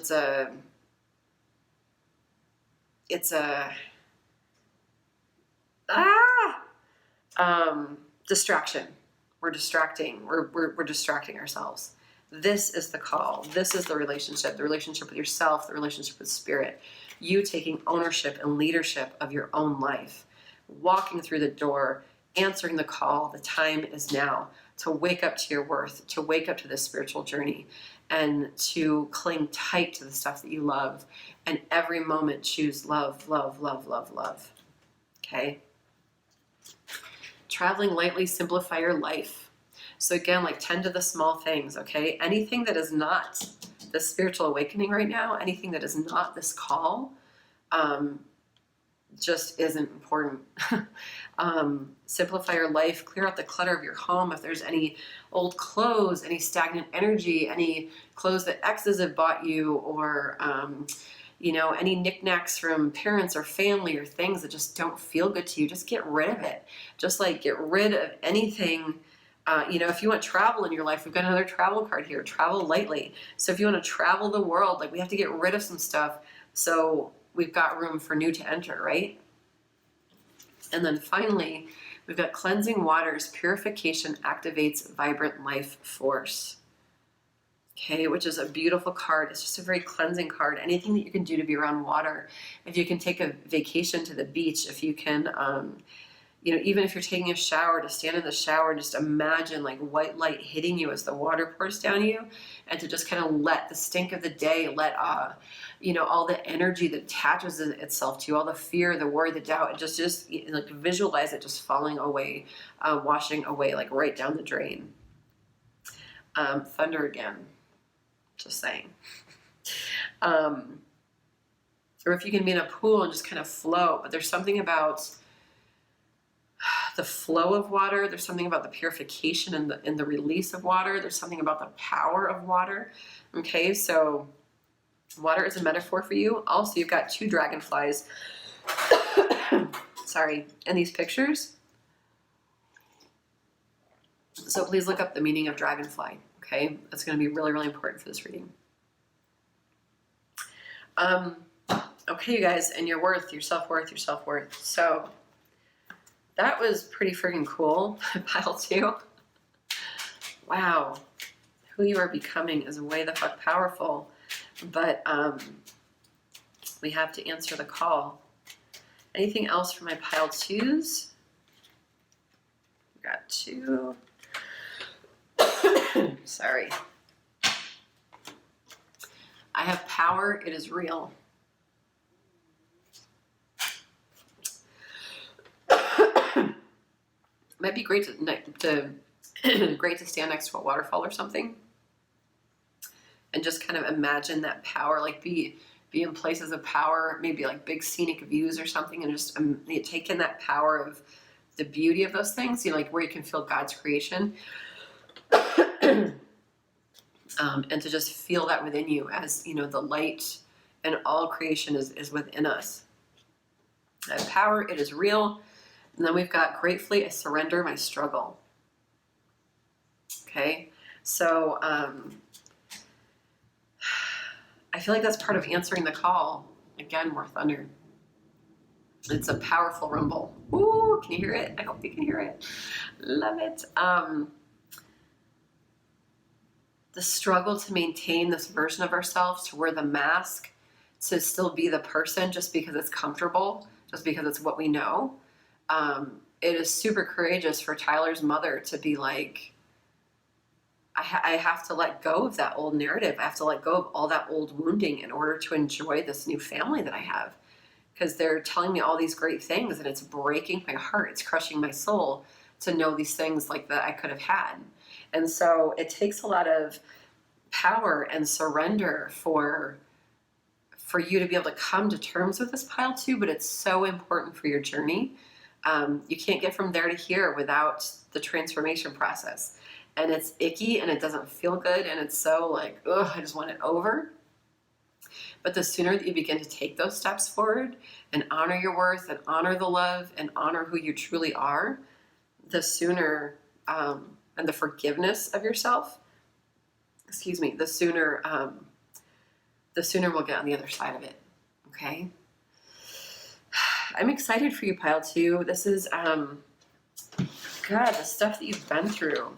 [SPEAKER 1] Distraction. We're distracting. We're distracting ourselves. This is the call. This is the relationship with yourself, the relationship with spirit. You taking ownership and leadership of your own life, walking through the door, answering the call. The time is now to wake up to your worth, to wake up to this spiritual journey, and to cling tight to the stuff that you love. And every moment choose love, love, love, love, love. Okay? Traveling lightly, simplify your life. So again, tend to the small things, okay? Anything that is not the spiritual awakening right now, anything that is not this call, just isn't important. Simplify your life, clear out the clutter of your home. If there's any old clothes, any stagnant energy, any clothes that exes have bought you, or you know, any knickknacks from parents or family or things that just don't feel good to you, just get rid of it. Just like get rid of anything. You know, if you want travel in your life, we've got another travel card here, travel lightly. So if you want to travel the world, like, we have to get rid of some stuff so we've got room for new to enter, right? And then finally, we've got cleansing waters, purification activates vibrant life force. Okay, which is a beautiful card. It's just a very cleansing card. Anything that you can do to be around water. If you can take a vacation to the beach, if you can, you know, even if you're taking a shower, to stand in the shower and just imagine like white light hitting you as the water pours down you, and to just kind of let the stink of the day, let, you know, all the energy that attaches itself to you, all the fear, the worry, the doubt, and just like visualize it just falling away, washing away, like right down the drain. Thunder again. Just saying. Or if you can be in a pool and just kind of float, but there's something about the flow of water. There's something about the purification and the release of water. There's something about the power of water. Okay, so water is a metaphor for you. Also, you've got 2 dragonflies. Sorry, in these pictures. So please look up the meaning of dragonfly. Okay, that's going to be really, really important for this reading. Okay, you guys, and your worth, your self-worth, your self-worth. So that was pretty friggin' cool. Pile 2. Wow. Who you are becoming is way the fuck powerful. But we have to answer the call. Anything else for my pile 2s? We got 2. Sorry. I have power. It is real. Might be great to great to stand next to a waterfall or something, and just kind of imagine that power. Like be in places of power, maybe like big scenic views or something, and just take in that power of the beauty of those things. You know, like where you can feel God's creation. And to just feel that within you, as you know, the light and all creation is within us. I have power, it is real. And then we've got gratefully I surrender my struggle. Okay, so I feel like that's part of answering the call. Again, more thunder. It's a powerful rumble. Ooh, can you hear it? I hope you can hear it. Love it. The struggle to maintain this version of ourselves, to wear the mask, to still be the person just because it's comfortable, just because it's what we know. It is super courageous for Tyler's mother to be like, I have to let go of that old narrative. I have to let go of all that old wounding in order to enjoy this new family that I have. Because they're telling me all these great things and it's breaking my heart. It's crushing my soul to know these things like that I could have had. And so it takes a lot of power and surrender for you to be able to come to terms with this pile 2, but it's so important for your journey. You can't get from there to here without the transformation process. And it's icky and it doesn't feel good and it's so like, ugh, I just want it over. But the sooner that you begin to take those steps forward and honor your worth and honor the love and honor who you truly are, the sooner, and the forgiveness of yourself, the sooner we'll get on the other side of it. Okay. I'm excited for you, pile 2. This is, God, the stuff that you've been through.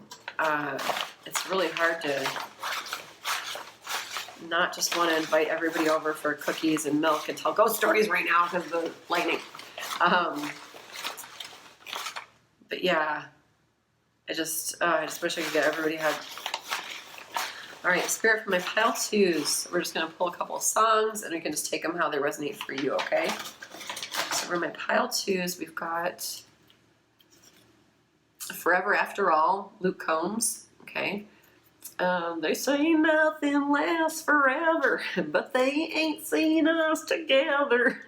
[SPEAKER 1] It's really hard to not just want to invite everybody over for cookies and milk and tell ghost stories right now because of the lightning. But yeah, I just wish I could get everybody had. All right, Spirit, for my pile 2s, we're just going to pull a couple of songs and we can just take them how they resonate for you, okay? So for my pile 2s, we've got Forever After All, Luke Combs, okay? They say nothing lasts forever, but they ain't seen us together.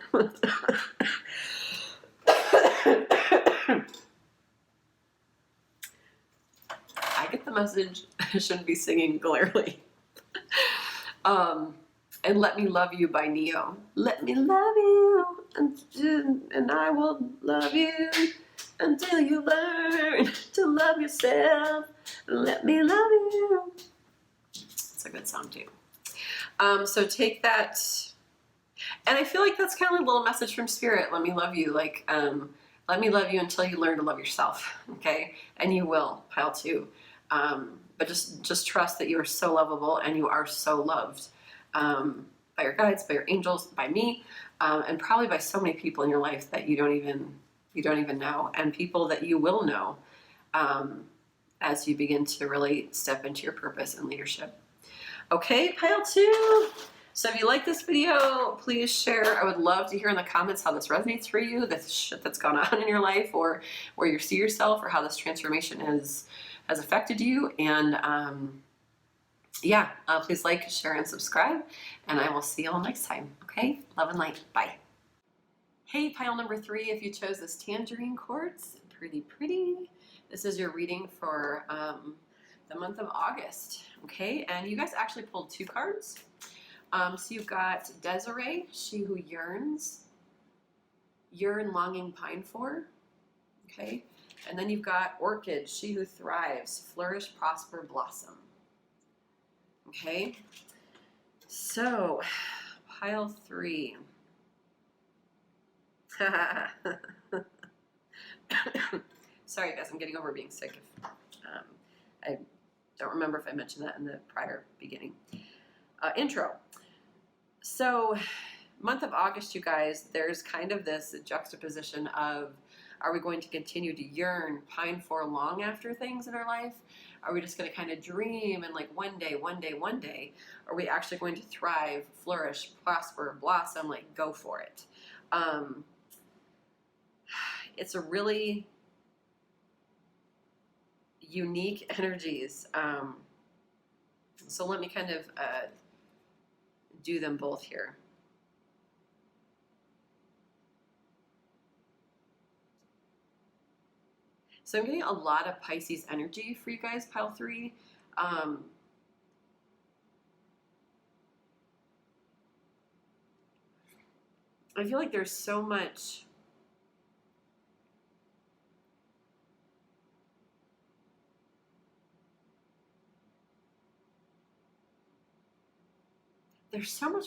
[SPEAKER 1] I get the message. I shouldn't be singing clearly. And Let Me Love You by Neyo. Let me love you, and I will love you until you learn to love yourself. Let me love you. It's a good song too. So take that, and I feel like that's kind of a little message from Spirit. Let me love you, like let me love you until you learn to love yourself. Okay, and you will, pile 2. But just trust that you are so lovable and you are so loved. By your guides, by your angels, by me, and probably by so many people in your life that you don't even know, and people that you will know as you begin to really step into your purpose and leadership. Okay, pile 2. So if you like this video, please share. I would love to hear in the comments how this resonates for you, the shit that's gone on in your life, or where you see yourself, or how this transformation has affected you. And yeah, please like, share, and subscribe, and I will see you all next time. Okay, love and light. Bye. Hey, pile number 3, if you chose this Tangerine Quartz, pretty. This is your reading for the month of August. Okay, and you guys actually pulled 2 cards. So you've got Desiree, she who yearns, yearn, longing, pine for. Okay, and then you've got Orchid, she who thrives, flourish, prosper, blossom. Okay, so pile 3. Sorry guys, I'm getting over being sick. I don't remember if I mentioned that in the prior beginning intro. So month of August, you guys, there's kind of this juxtaposition of, are we going to continue to yearn, pine for long after things in our life? Are we just going to kind of dream and like one day? Are we actually going to thrive, flourish, prosper, blossom, like go for it? It's a really unique energies. So let me kind of do them both here. So I'm getting a lot of Pisces energy for you guys, pile 3. I feel like there's so much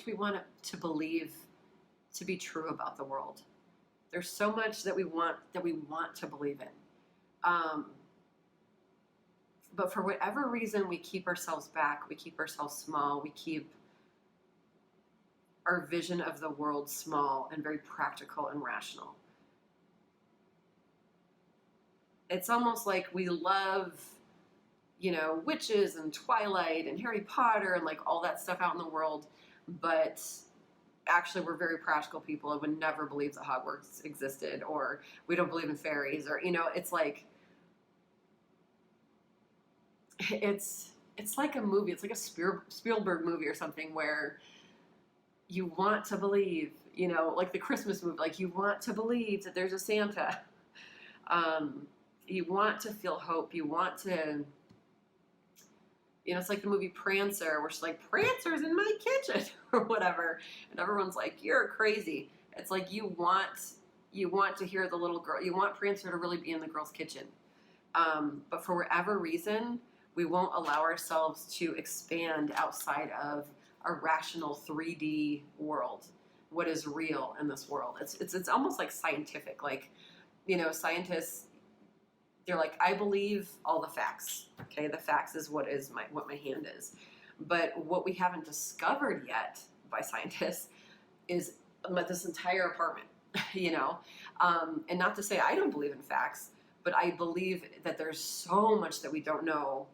[SPEAKER 1] we want to believe to be true about the world. There's so much that we want to believe in. But for whatever reason, we keep ourselves back, we keep ourselves small, we keep our vision of the world small and very practical and rational. It's almost like we love, you know, witches and Twilight and Harry Potter and like all that stuff out in the world, but actually we're very practical people and would never believe that Hogwarts existed, or we don't believe in fairies, or, you know, it's like, it's like a movie. It's like a Spielberg movie or something, where you want to believe, you know, like the Christmas movie, like you want to believe that there's a Santa. You want to feel hope. You want to, you know, it's like the movie Prancer, where she's like, Prancer's in my kitchen or whatever. And everyone's like, you're crazy. It's like you want to hear the little girl. You want Prancer to really be in the girl's kitchen. But for whatever reason, we won't allow ourselves to expand outside of our rational 3D world. What is real in this world? It's almost like scientific. Like, you know, scientists, they're like, I believe all the facts. Okay, the facts is what my hand is. But what we haven't discovered yet by scientists is this entire apartment. You know, and not to say I don't believe in facts, but I believe that there's so much that we don't know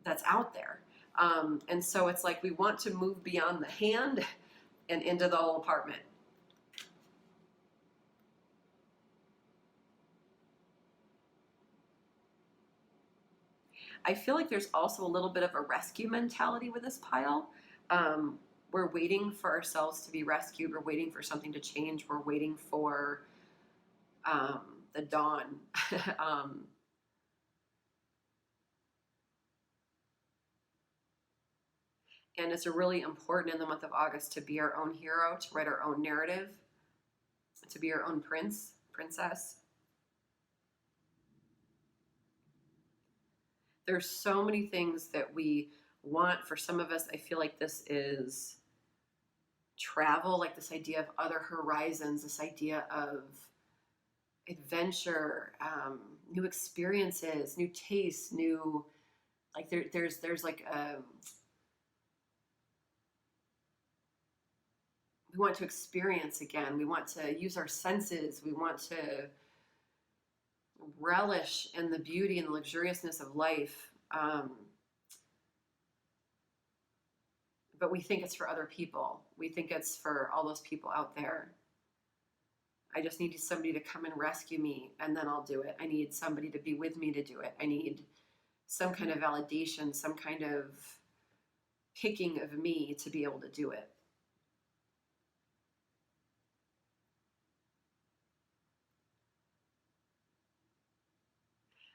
[SPEAKER 1] that's out there. And so it's like we want to move beyond the hand and into the whole apartment. I feel like there's also a little bit of a rescue mentality with this pile. We're waiting for ourselves to be rescued. We're waiting for something to change. We're waiting for the dawn. um, and it's really important in the month of August to be our own hero, to write our own narrative, to be our own princess. There's so many things that we want. For some of us, I feel like this is travel, like this idea of other horizons, this idea of adventure, new experiences, new tastes, new, like there's like we want to experience again. We want to use our senses. We want to relish in the beauty and the luxuriousness of life. But we think it's for other people. We think it's for all those people out there. I just need somebody to come and rescue me, and then I'll do it. I need somebody to be with me to do it. I need some kind of validation, some kind of picking of me to be able to do it.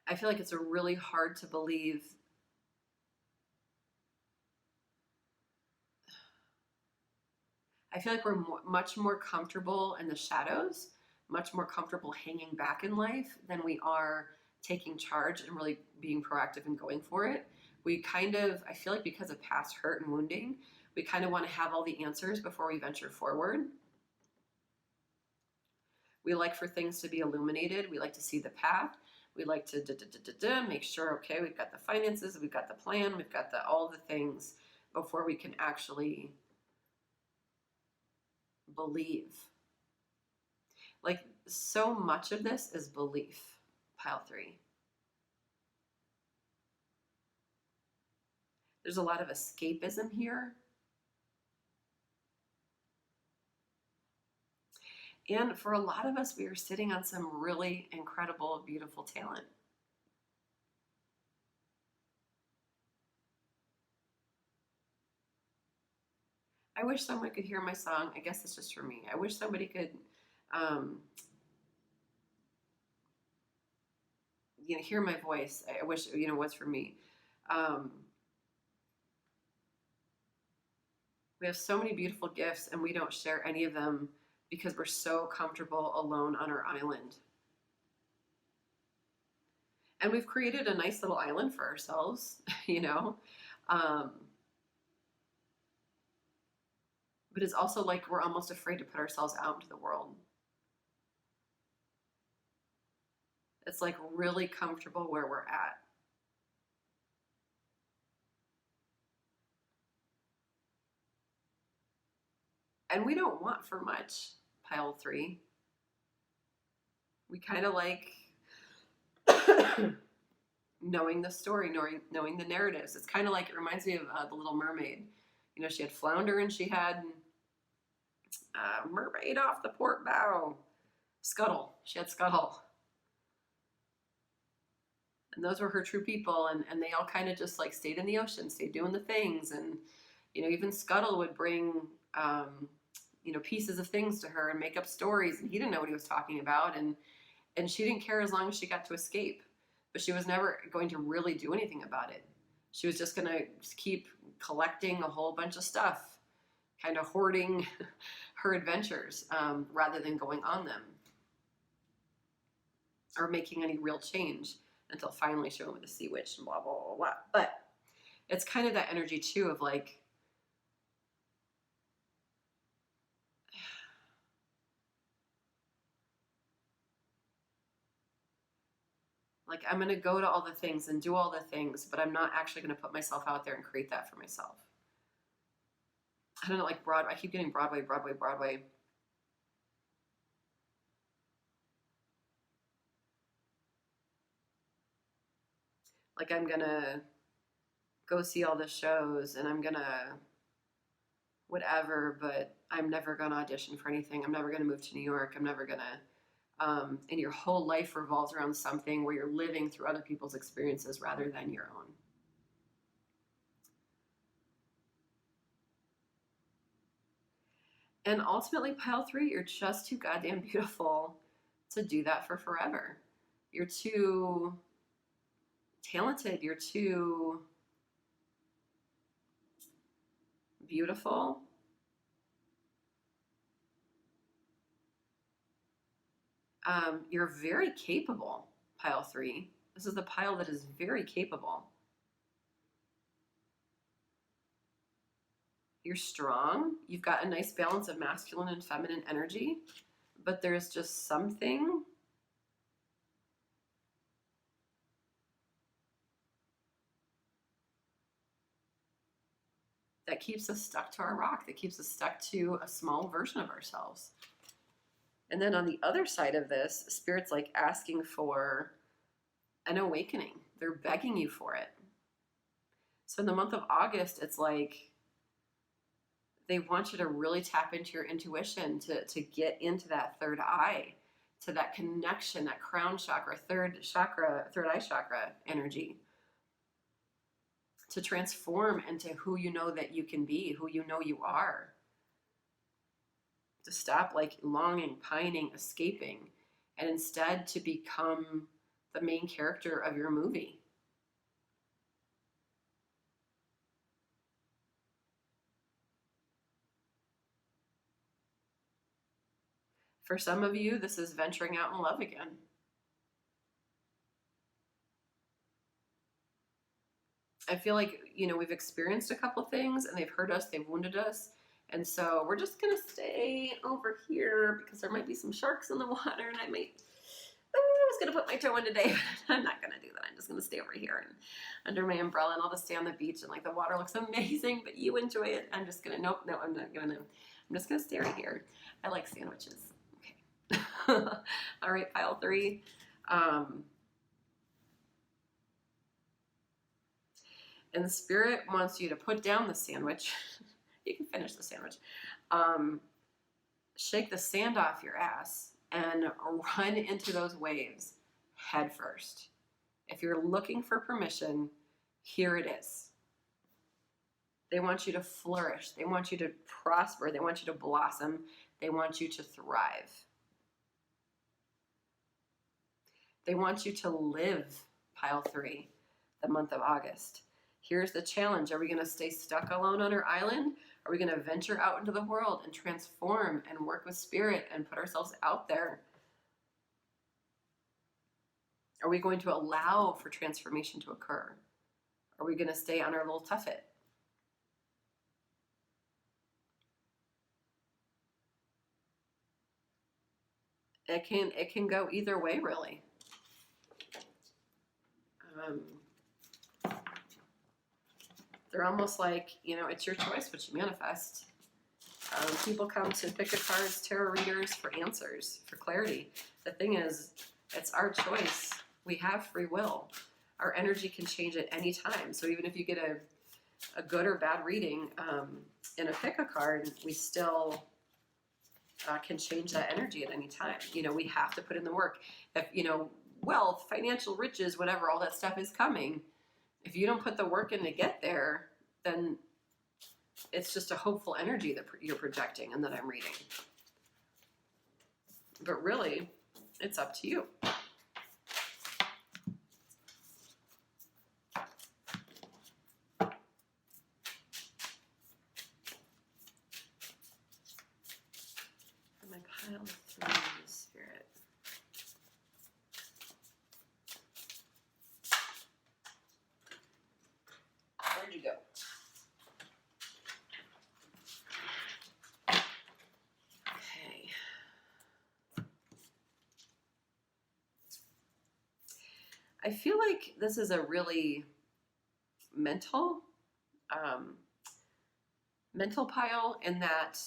[SPEAKER 1] I feel like it's really hard to believe I feel like we're much more comfortable in the shadows, much more comfortable hanging back in life than we are taking charge and really being proactive and going for it. We kind of, I feel like because of past hurt and wounding, we kind of want to have all the answers before we venture forward. We like for things to be illuminated. We like to see the path. We like to make sure, okay, we've got the finances, we've got the plan, we've got all the things before we can actually believe. Like, so much of this is belief, pile 3. There's a lot of escapism here. And for a lot of us, we are sitting on some really incredible, beautiful talent. I wish someone could hear my song. I guess it's just for me. I wish somebody could, hear my voice. I wish, was for me. We have so many beautiful gifts, and we don't share any of them because we're so comfortable alone on our island. And we've created a nice little island for ourselves, but it's also like we're almost afraid to put ourselves out into the world. It's like really comfortable where we're at. And we don't want for much, pile 3. We kind of like knowing the story, knowing the narratives. It's kind of like, it reminds me of The Little Mermaid. She had Flounder and she had Mermaid off the port bow. Scuttle. She had Scuttle. And those were her true people, and they all kind of just like stayed in the ocean, stayed doing the things. And, even Scuttle would bring, pieces of things to her and make up stories, and he didn't know what he was talking about. And she didn't care as long as she got to escape, but she was never going to really do anything about it. She was just going to keep collecting a whole bunch of stuff, kind of hoarding her adventures rather than going on them or making any real change until finally she went with the sea witch and blah, blah, blah, blah. But it's kind of that energy too of like, I'm going to go to all the things and do all the things, but I'm not actually going to put myself out there and create that for myself. I don't know, like Broadway. I keep getting Broadway. Like, I'm going to go see all the shows and I'm going to whatever, but I'm never going to audition for anything. I'm never going to move to New York. I'm never going to... and your whole life revolves around something where you're living through other people's experiences rather than your own. And ultimately, pile 3, you're just too goddamn beautiful to do that for forever. You're too talented. You're too beautiful. You're very capable, pile 3. This is the pile that is very capable. You're strong. You've got a nice balance of masculine and feminine energy, but there's just something that keeps us stuck to our rock, that keeps us stuck to a small version of ourselves. And then on the other side of this, Spirit's like asking for an awakening. They're begging you for it. So in the month of August, it's like they want you to really tap into your intuition, to get into that third eye, to that connection, that crown chakra, third eye chakra energy, to transform into who you know that you can be, who you know you are. To stop like longing, pining, escaping, and instead to become the main character of your movie. For some of you, this is venturing out in love again. I feel like, we've experienced a couple things and they've hurt us, they've wounded us. And so we're just going to stay over here because there might be some sharks in the water and I was going to put my toe in today, but I'm not going to do that. I'm just going to stay over here and under my umbrella, and I'll just stay on the beach and like the water looks amazing, but you enjoy it. I'm just going to, nope, no, I'm not going to. I'm just going to stay right here. I like sandwiches. Okay. All right, pile 3. And the Spirit wants you to put down the sandwich. You can finish the sandwich. Shake the sand off your ass and run into those waves head first. If you're looking for permission, here it is. They want you to flourish. They want you to prosper. They want you to blossom. They want you to thrive. They want you to live, pile 3, the month of August. Here's the challenge. Are we going to stay stuck alone on our island? Are we going to venture out into the world and transform and work with Spirit and put ourselves out there? Are we going to allow for transformation to occur? Are we going to stay on our little tuffet? It can go either way, really. They're almost like, it's your choice what you manifest. People come to pick a cards, tarot readers for answers, for clarity. The thing is, it's our choice. We have free will. Our energy can change at any time. So even if you get a good or bad reading in a pick a card, we still can change that energy at any time. We have to put in the work. If, wealth, financial riches, whatever, all that stuff is coming. If you don't put the work in to get there, then it's just a hopeful energy that you're projecting and that I'm reading. But really, it's up to you. And my pile of 3 is Spirit. Where'd you go? Okay. I feel like this is a really mental pile, in that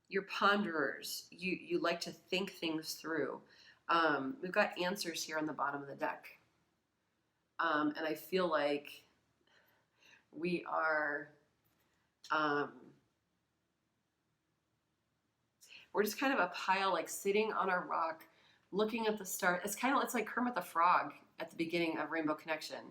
[SPEAKER 1] you're ponderers. You like to think things through. We've got answers here on the bottom of the deck. And I feel like we are, we're just kind of a pile, like sitting on a rock, looking at the stars. It's like Kermit the Frog at the beginning of Rainbow Connection,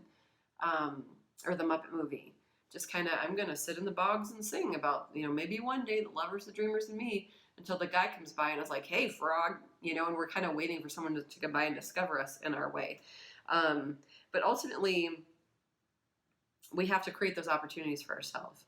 [SPEAKER 1] or the Muppet movie. just kind of, I'm going to sit in the bogs and sing about, you know, maybe one day the lovers, the dreamers, and me, until the guy comes by and is like, hey, frog, you know, and we're kind of waiting for someone to come by and discover us in our way. But ultimately, we have to create those opportunities for ourselves.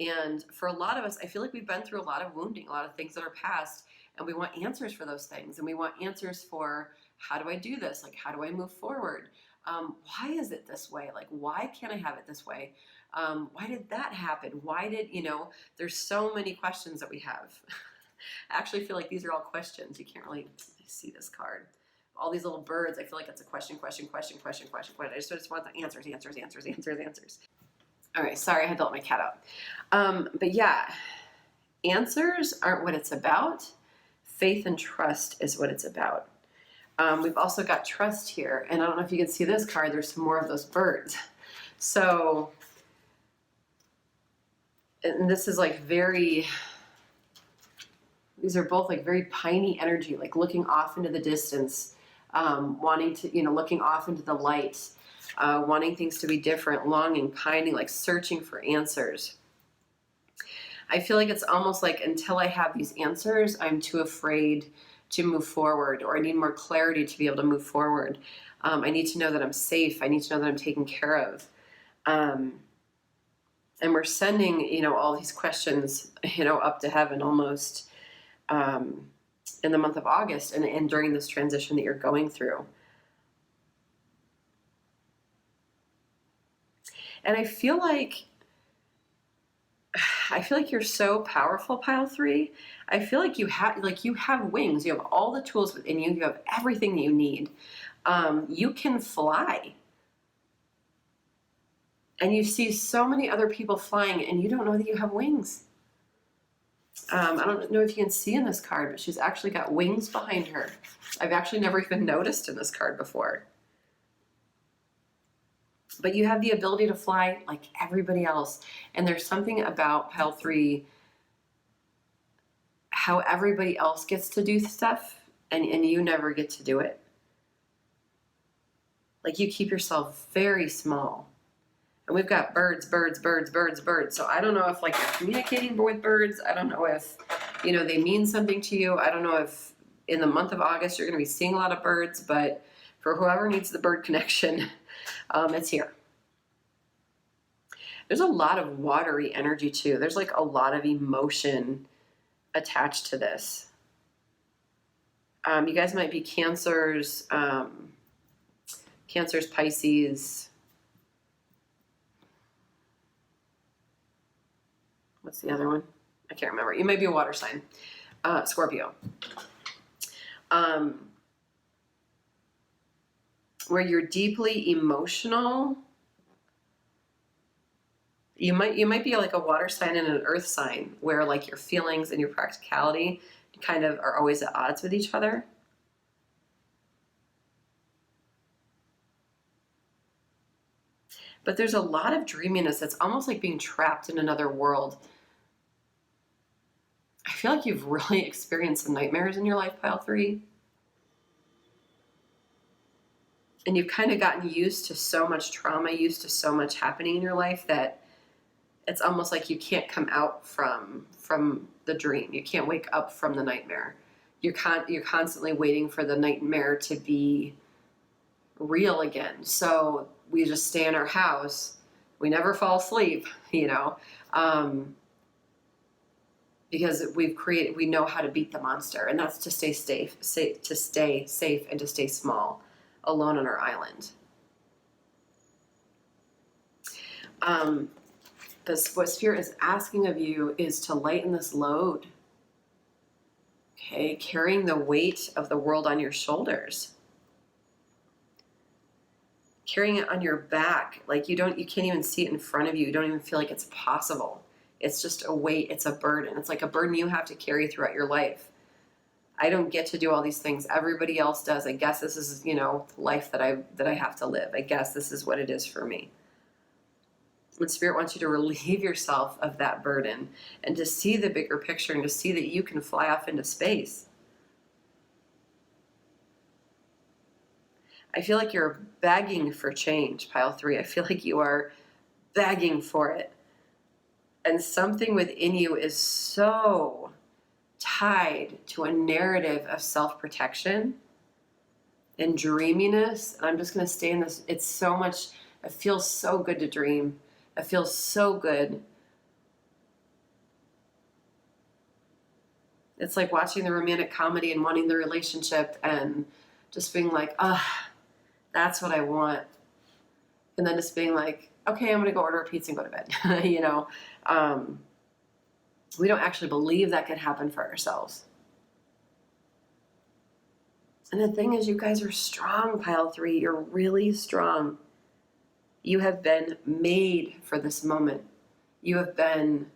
[SPEAKER 1] And for a lot of us, I feel like we've been through a lot of wounding, a lot of things that are past, and we want answers for those things. And we want answers for, how do I do this? Like, how do I move forward? Why is it this way? Like, why can't I have it this way? Why did that happen? Why did, you know, there's so many questions that we have. I actually feel like these are all questions. You can't really see this card. All these little birds, I feel like it's a question. I just want the answers. All right, sorry, I had to let my cat out. But yeah, answers aren't what it's about. Faith and trust is what it's about. We've also got trust here, and I don't know if you can see this card, there's some more of those birds. So, and this is like very, these are both like very piney energy, like looking off into the distance, wanting to, you know, looking off into the light, wanting things to be different, longing, pining, like searching for answers. I feel like it's almost like until I have these answers, I'm too afraid to move forward, or I need more clarity to be able to move forward. I need to know that I'm safe. I need to know that I'm taken care of. And we're sending, you know, all these questions, you know, up to heaven almost in the month of August and during this transition that you're going through. And I feel like you're so powerful, pile 3. I feel like you have wings. You have all the tools within you. You have everything that you need. You can fly. And you see so many other people flying and you don't know that you have wings. I don't know if you can see in this card, but she's actually got wings behind her. I've actually never even noticed in this card before. But you have the ability to fly like everybody else. And there's something about pile 3, how everybody else gets to do stuff and you never get to do it. Like, you keep yourself very small. And we've got birds. So I don't know if like you're communicating with birds. I don't know if, you know, they mean something to you. I don't know if in the month of August you're going to be seeing a lot of birds, but for whoever needs the bird connection, it's here. There's a lot of watery energy too. There's like a lot of emotion attached to this. You guys might be Cancers, Pisces. What's the other one? I can't remember. You might be a water sign. Scorpio. Where you're deeply emotional. You might be like a water sign and an earth sign, where like your feelings and your practicality kind of are always at odds with each other. But there's a lot of dreaminess that's almost like being trapped in another world. I feel like you've really experienced some nightmares in your life, pile 3. And you've kind of gotten used to so much trauma, used to so much happening in your life, that it's almost like you can't come out from the dream. You can't wake up from the nightmare. You're constantly waiting for the nightmare to be real again. So we just stay in our house. We never fall asleep, you know, because we know how to beat the monster, and that's to stay safe, and to stay small, alone on our island. But what Spirit is asking of you is to lighten this load. Okay, carrying the weight of the world on your shoulders. Carrying it on your back, like you can't even see it in front of you. You don't even feel like it's possible. It's just a weight, it's a burden. It's like a burden you have to carry throughout your life. I don't get to do all these things. Everybody else does. I guess this is, you know, life that I have to live. I guess this is what it is for me. And Spirit wants you to relieve yourself of that burden and to see the bigger picture and to see that you can fly off into space. I feel like you're begging for change, pile 3. I feel like you are begging for it. And something within you is so tied to a narrative of self-protection and dreaminess. And I'm just going to stay in this. It's so much, it feels so good to dream. It feels so good. It's like watching the romantic comedy and wanting the relationship and just being like, that's what I want. And then just being like, okay, I'm going to go order a pizza and go to bed. You know, we don't actually believe that could happen for ourselves. And the thing is, you guys are strong, pile 3. You're really strong. You have been made for this moment. You have been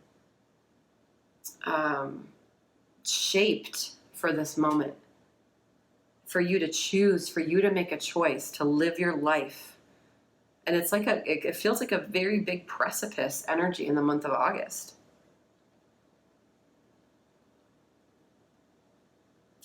[SPEAKER 1] shaped for this moment. For you to choose, for you to make a choice, to live your life. And it's like it feels like a very big precipice energy in the month of August.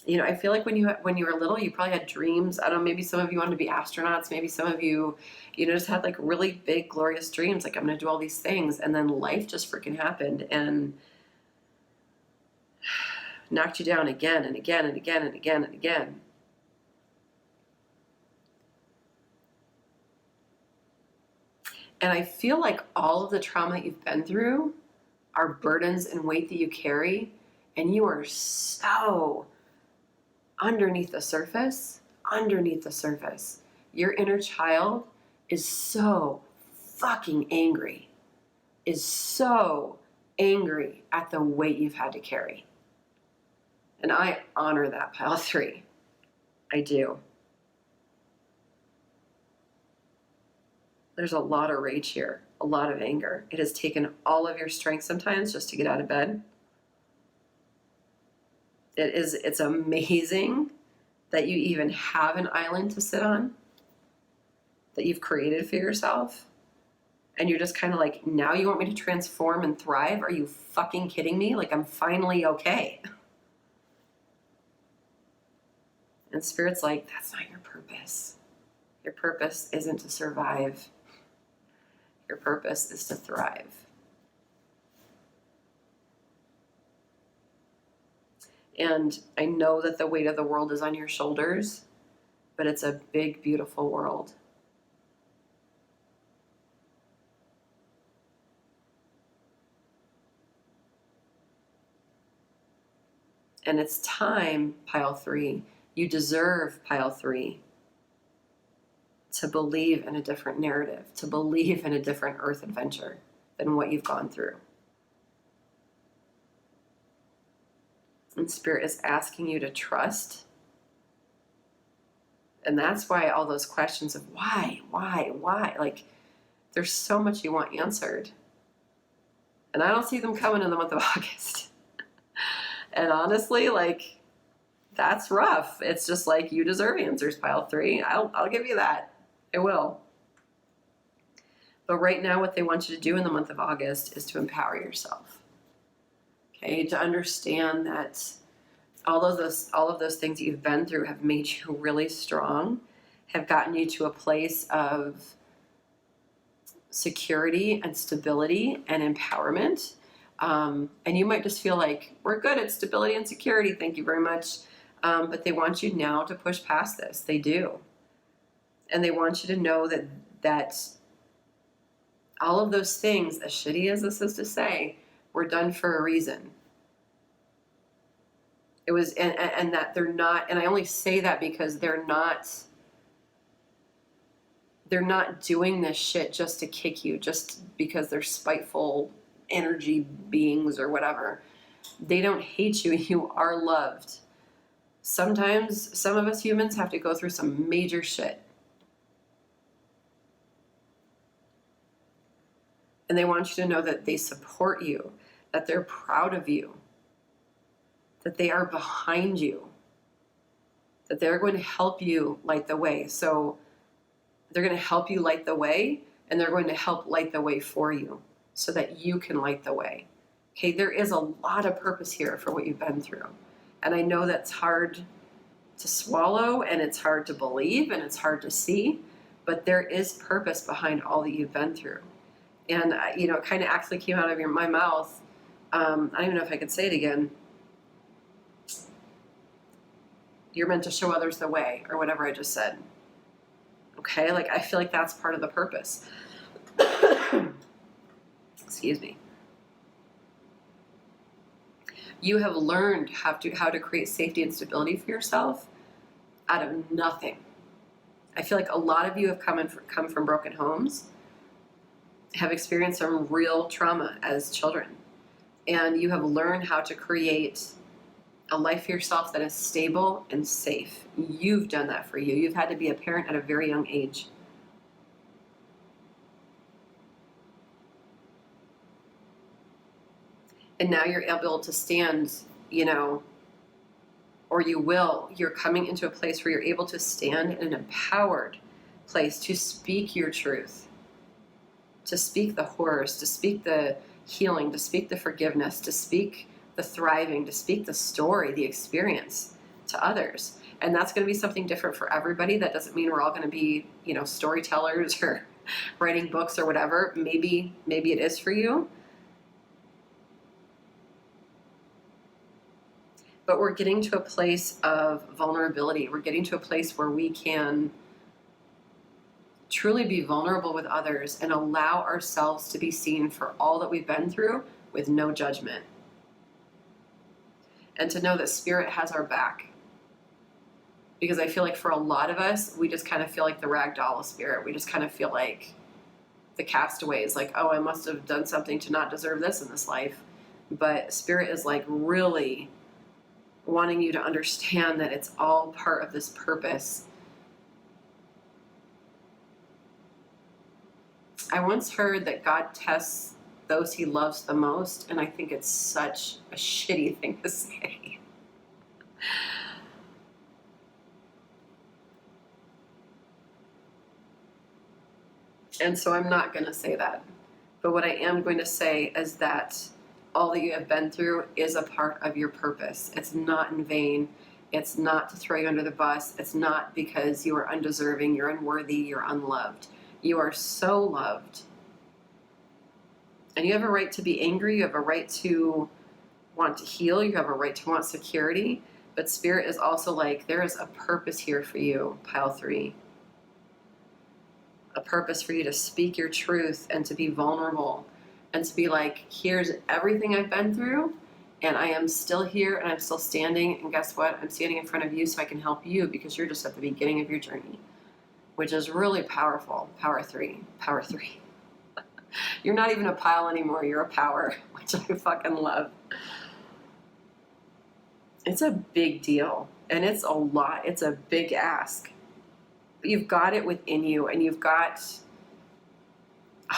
[SPEAKER 1] You know, I feel like when you were little, you probably had dreams. I don't know, maybe some of you wanted to be astronauts. Maybe some of you, just had like really big, glorious dreams. Like, I'm going to do all these things. And then life just freaking happened and knocked you down again and again and again and again and again. And I feel like all of the trauma that you've been through are burdens and weight that you carry. And you are so underneath the surface, your inner child is so fucking angry, is so angry at the weight you've had to carry. And I honor that, pile 3. I do. There's a lot of rage here, a lot of anger. It has taken all of your strength sometimes just to get out of bed. It's amazing that you even have an island to sit on, that you've created for yourself. And you're just kind of like, now you want me to transform and thrive? Are you fucking kidding me? Like, I'm finally okay. And Spirit's like, that's not your purpose. Your purpose isn't to survive. Your purpose is to thrive. And I know that the weight of the world is on your shoulders, but it's a big, beautiful world. And it's time, pile 3. You deserve, pile 3, to believe in a different narrative, to believe in a different earth adventure than what you've gone through. And Spirit is asking you to trust. And that's why all those questions of why, like, there's so much you want answered. And I don't see them coming in the month of August. And honestly, like, that's rough. It's just like, you deserve answers, pile 3. I'll give you that. I will. But right now, what they want you to do in the month of August is to empower yourself. Okay, to understand that all of those things that you've been through have made you really strong, have gotten you to a place of security and stability and empowerment. And you might just feel like, we're good at stability and security, thank you very much. But they want you now to push past this. They do. And they want you to know that all of those things, as shitty as this is to say, were done for a reason. It was, and that they're not, and I only say that because they're not doing this shit just to kick you, just because they're spiteful energy beings or whatever. They don't hate you. You are loved. Sometimes some of us humans have to go through some major shit. And they want you to know that they support you, that they're proud of you, that they are behind you, that they're going to help you light the way. So they're going to help you light the way, and they're going to help light the way for you so that you can light the way. Okay, there is a lot of purpose here for what you've been through. And I know that's hard to swallow, and it's hard to believe, and it's hard to see, but there is purpose behind all that you've been through. And, it kind of actually came out of my mouth. I don't even know if I could say it again. You're meant to show others the way, or whatever I just said. Okay? Like, I feel like that's part of the purpose. Excuse me. You have learned how to create safety and stability for yourself out of nothing. I feel like a lot of you have come from broken homes, have experienced some real trauma as children, and you have learned how to create a life for yourself that is stable and safe. You've done that for you. You've had to be a parent at a very young age. And now you're able to stand, or you're coming into a place where you're able to stand in an empowered place to speak your truth, to speak the horrors, to speak the healing, to speak the forgiveness, to speak the thriving, to speak the story, the experience to others. And that's going to be something different for everybody. That doesn't mean we're all going to be, storytellers or writing books or whatever. Maybe it is for you. But we're getting to a place of vulnerability. We're getting to a place where we can truly be vulnerable with others and allow ourselves to be seen for all that we've been through with no judgment. And to know that Spirit has our back. Because I feel like for a lot of us, we just kind of feel like the ragdoll of Spirit. We just kind of feel like the castaways, like, oh, I must have done something to not deserve this in this life. But Spirit is like really wanting you to understand that it's all part of this purpose. I once heard that God tests those he loves the most, and I think it's such a shitty thing to say. And so I'm not going to say that. But what I am going to say is that all that you have been through is a part of your purpose. It's not in vain. It's not to throw you under the bus. It's not because you are undeserving, you're unworthy, you're unloved. You are so loved. And you have a right to be angry. You have a right to want to heal. You have a right to want security. But Spirit is also like, there is a purpose here for you, pile 3. A purpose for you to speak your truth and to be vulnerable and to be like, here's everything I've been through, and I am still here and I'm still standing. And guess what? I'm standing in front of you so I can help you because you're just at the beginning of your journey, which is really powerful. Power 3. You're not even a pile anymore. You're a power, which I fucking love. It's a big deal, and it's a lot. It's a big ask. But you've got it within you, and you've got,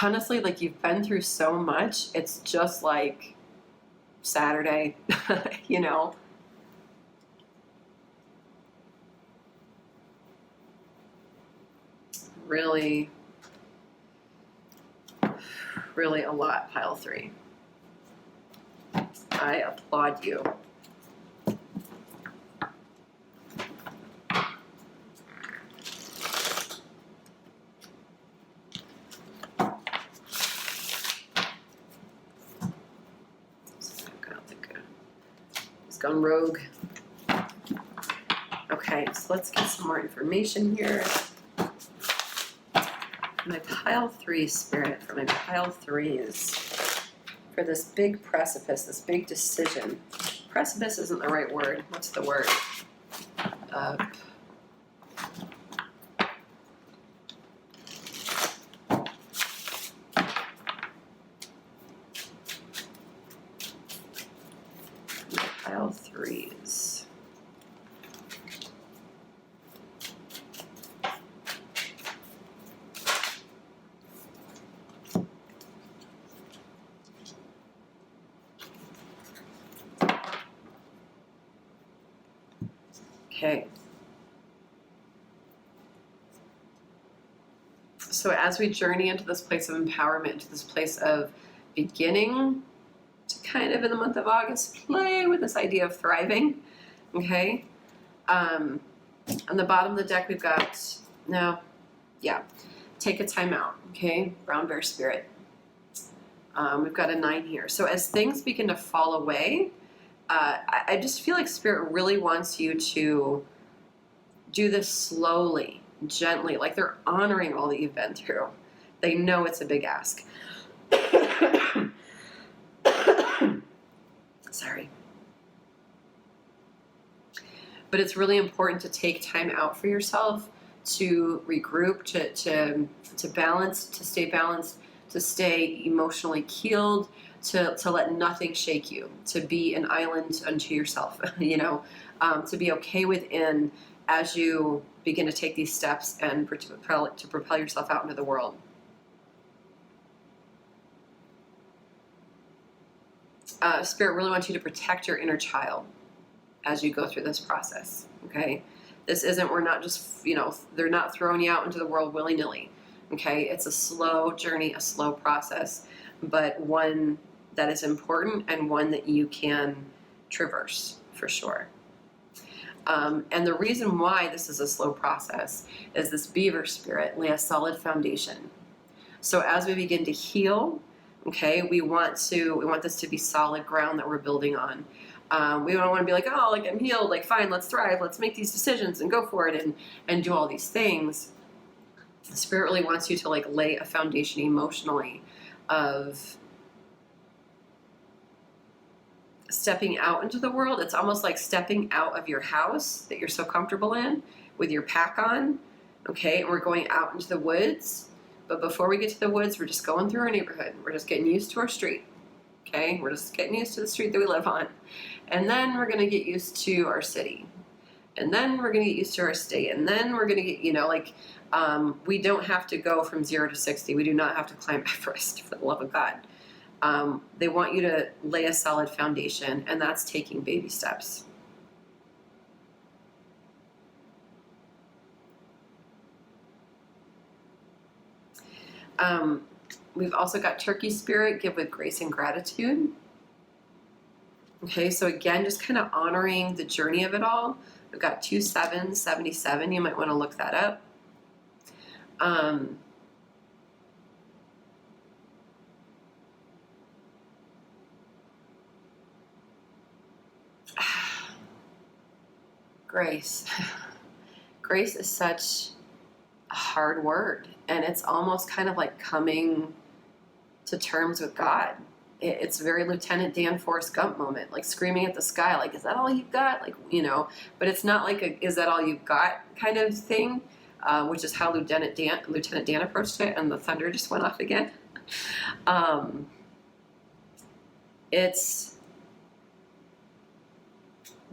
[SPEAKER 1] honestly, like, you've been through so much. It's just like Saturday, Really, really a lot, pile 3. I applaud you. He's gone rogue. Okay, so let's get some more information here. My pile 3 Spirit, for my pile 3s, for this big precipice, this big decision. Precipice isn't the right word. What's the word? Pile 3s. Okay. So as we journey into this place of empowerment, into this place of beginning to kind of in the month of August play with this idea of thriving, okay? On the bottom of the deck we've got, take a time out, okay? Brown Bear Spirit. We've got a 9 here. So as things begin to fall away, I just feel like Spirit really wants you to do this slowly, gently, like they're honoring all that you've been through. They know it's a big ask. Sorry. But it's really important to take time out for yourself, to regroup, to balance, to stay balanced, to stay emotionally keeled, to let nothing shake you, to be an island unto yourself, you know, to be okay within as you begin to take these steps and to propel yourself out into the world. Spirit really wants you to protect your inner child as you go through this process, okay? This isn't, we're not just, you know, they're not throwing you out into the world willy-nilly, okay? It's a slow journey, a slow process, but one that is important and one that you can traverse for sure. And the reason why this is a slow process is this beaver spirit lay a solid foundation. So as we begin to heal, okay, we want this to be solid ground that we're building on. We don't want to be like, oh, like I'm healed, like fine, let's thrive, let's make these decisions and go for it and do all these things. The Spirit really wants you to like lay a foundation emotionally of stepping out into the world. It's almost like stepping out of your house that you're so comfortable in with your pack on, okay, and we're going out into the woods. But before we get to the woods, we're just going through our neighborhood. We're just getting used to our street, okay? We're just getting used to the street that we live on. And then we're going to get used to our city. And then we're going to get used to our state. And then we're going to get, you know, like, we don't have to go from 0 to 60. We do not have to climb Everest, for the love of God. They want you to lay a solid foundation, and that's taking baby steps. We've also got Turkey Spirit, give with grace and gratitude. Okay, so again, just kind of honoring the journey of it all. We've got 2777. You might want to look that up. Grace. Grace is such a hard word, and it's almost kind of like coming to terms with God. It's very Lieutenant Dan Forrest Gump moment, like screaming at the sky, like, is that all you've got? Like, you know, but it's not like a, is that all you've got kind of thing, which is how Lieutenant Dan approached it, and the thunder just went off again. It's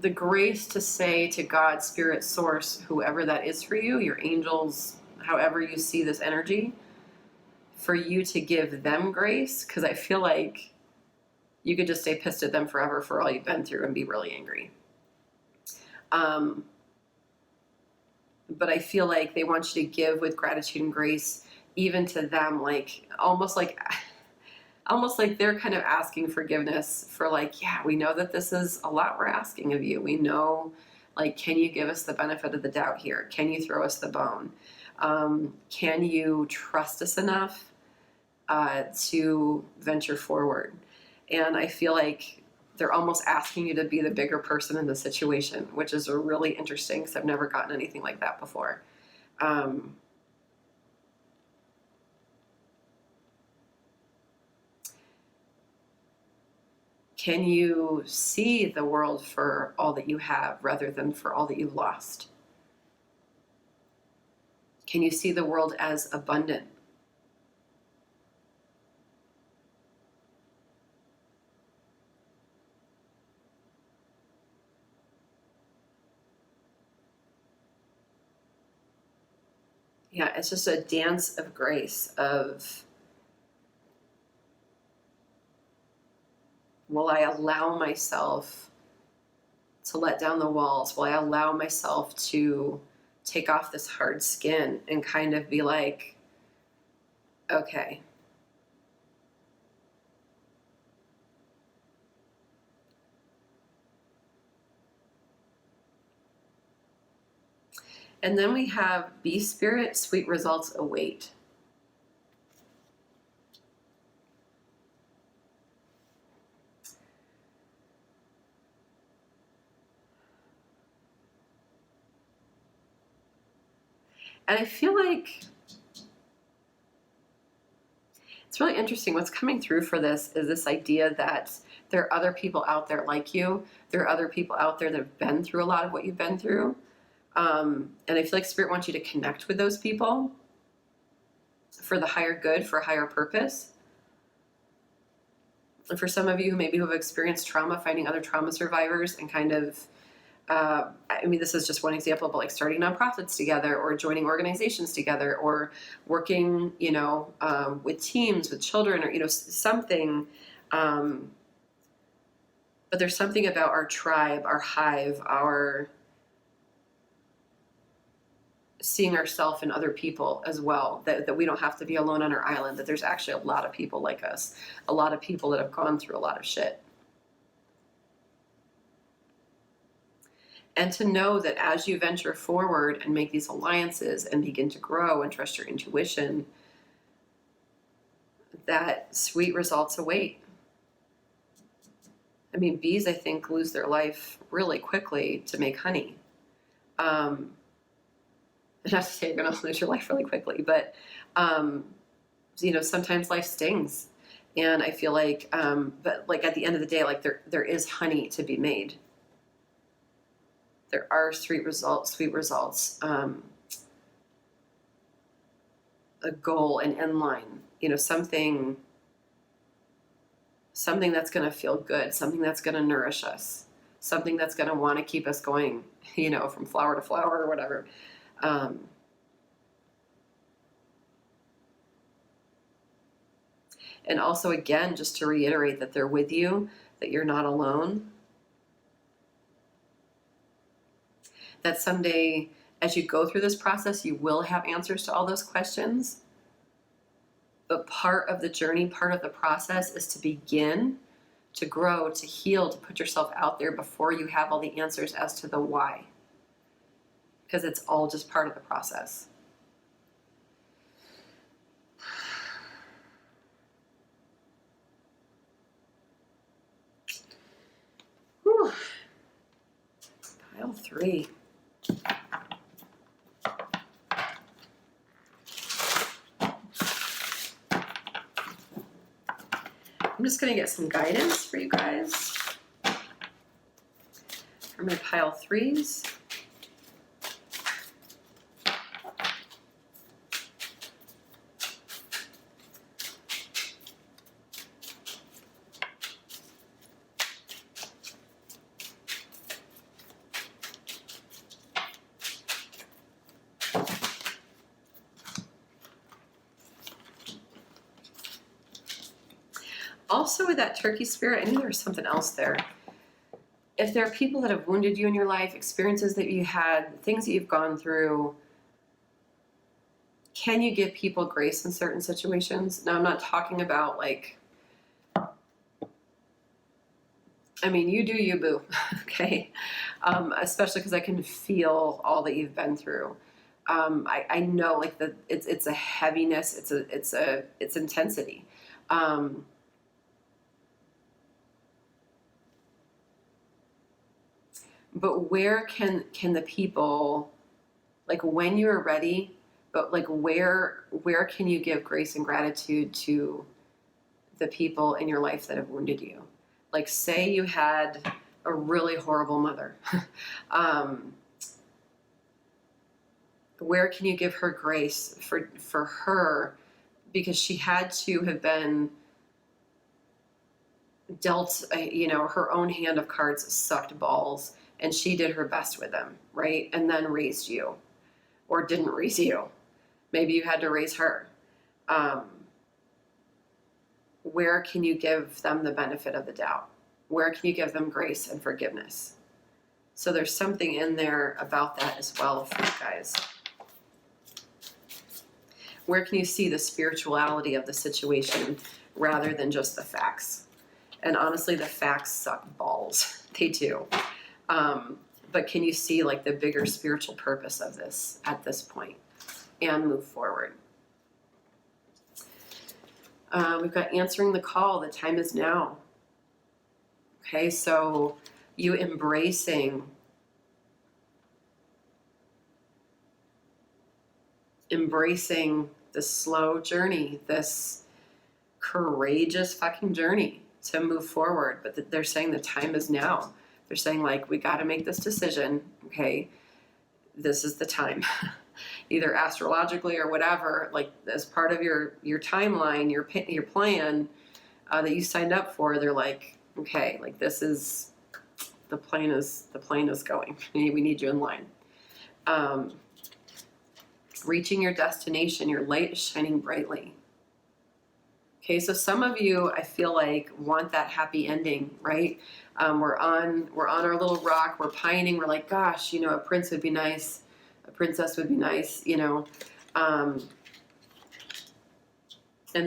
[SPEAKER 1] the grace to say to God, Spirit, Source, whoever that is for you, your angels, however you see this energy, for you to give them grace, because I feel like you could just stay pissed at them forever for all you've been through and be really angry. But I feel like they want you to give with gratitude and grace, even to them, like almost like they're kind of asking forgiveness for like, yeah, we know that this is a lot we're asking of you. We know, like, can you give us the benefit of the doubt here? Can you throw us the bone? Can you trust us enough to venture forward? And I feel like they're almost asking you to be the bigger person in the situation, which is really interesting because I've never gotten anything like that before. Can you see the world for all that you have rather than for all that you've lost? Can you see the world as abundant? Yeah, it's just a dance of grace of, will I allow myself to let down the walls? Will I allow myself to take off this hard skin and kind of be like, okay. And then we have Bee Spirit, sweet results await. And I feel like it's really interesting. What's coming through for this is this idea that there are other people out there like you. There are other people out there that have been through a lot of what you've been through. And I feel like Spirit wants you to connect with those people for the higher good, for a higher purpose. And for some of you who have experienced trauma, finding other trauma survivors and kind of, I mean, this is just one example, but like starting nonprofits together or joining organizations together or working, with teams, with children or, something. But there's something about our tribe, our hive, our seeing ourselves in other people as well, that we don't have to be alone on our island, that there's actually a lot of people like us, a lot of people that have gone through a lot of shit. And to know that as you venture forward and make these alliances and begin to grow and trust your intuition, that sweet results await. I mean, bees, I think, lose their life really quickly to make honey. Not to say you're going to lose your life really quickly, but, sometimes life stings. And I feel like, but like at the end of the day, like there is honey to be made. There are sweet results, a goal, an end line, something that's going to feel good, something that's going to nourish us, something that's going to want to keep us going, from flower to flower or whatever. And also, again, just to reiterate that they're with you, that you're not alone. That someday, as you go through this process, you will have answers to all those questions. But part of the journey, part of the process is to begin, to grow, to heal, to put yourself out there before you have all the answers as to the why. Because it's all just part of the process. Whew. Pile 3. I'm just going to get some guidance for you guys for my pile 3s. Also with that turkey spirit, I knew there was something else there. If there are people that have wounded you in your life, experiences that you had, things that you've gone through, can you give people grace in certain situations? Now, I'm not talking about you do you, boo, okay? Especially because I can feel all that you've been through. I know it's a heaviness, it's intensity. But where can the people, when you're ready, but where can you give grace and gratitude to the people in your life that have wounded you? Say you had a really horrible mother. Where can you give her grace for her, because she had to have been dealt, her own hand of cards sucked balls. And she did her best with them, right? And then raised you, or didn't raise you. Maybe you had to raise her. Where can you give them the benefit of the doubt? Where can you give them grace and forgiveness? So there's something in there about that as well for you guys. Where can you see the spirituality of the situation rather than just the facts? And honestly, the facts suck balls. They do. But can you see the bigger spiritual purpose of this at this point and move forward? We've got answering the call. The time is now. Okay, so you embracing embracing this slow journey, this courageous fucking journey to move forward. But they're saying the time is now. They're saying, like, we got to make this decision. Okay, this is the time. Either astrologically or whatever, like as part of your timeline, your plan that you signed up for. They're like, okay, like this is the plane is going. We need you in line. Reaching your destination, your light is shining brightly. Okay, so some of you, I feel like, want that happy ending, right? We're on our little rock, we're pining, we're like, gosh, you know, a prince would be nice, a princess would be nice, you know. And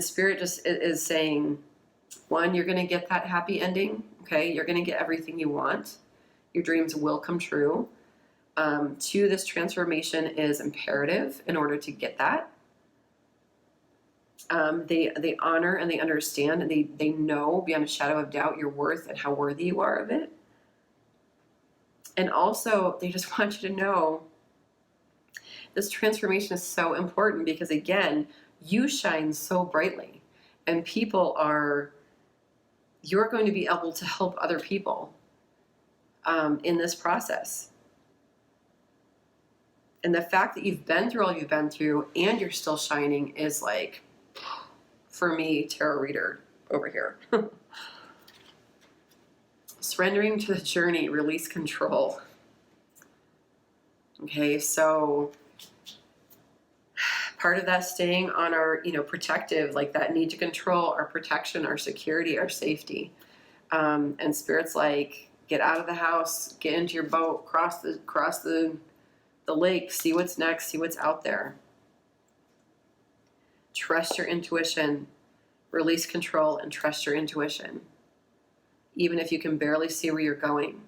[SPEAKER 1] Spirit just is saying, one, you're gonna get that happy ending, okay? You're gonna get everything you want. Your dreams will come true. Two, this transformation is imperative in order to get that. They honor and they understand and they know beyond a shadow of doubt your worth and how worthy you are of it. And also, they just want you to know this transformation is so important because, again, you shine so brightly and you're going to be able to help other people in this process. And the fact that you've been through all you've been through and you're still shining is like, for me, tarot reader over here. Surrendering to the journey, release control. Okay, so part of that staying on our, protective, like that need to control our protection, our security, our safety. And Spirit's like, get out of the house, get into your boat, cross the lake, see what's next, see what's out there. Trust your intuition, release control, and trust your intuition, even if you can barely see where you're going.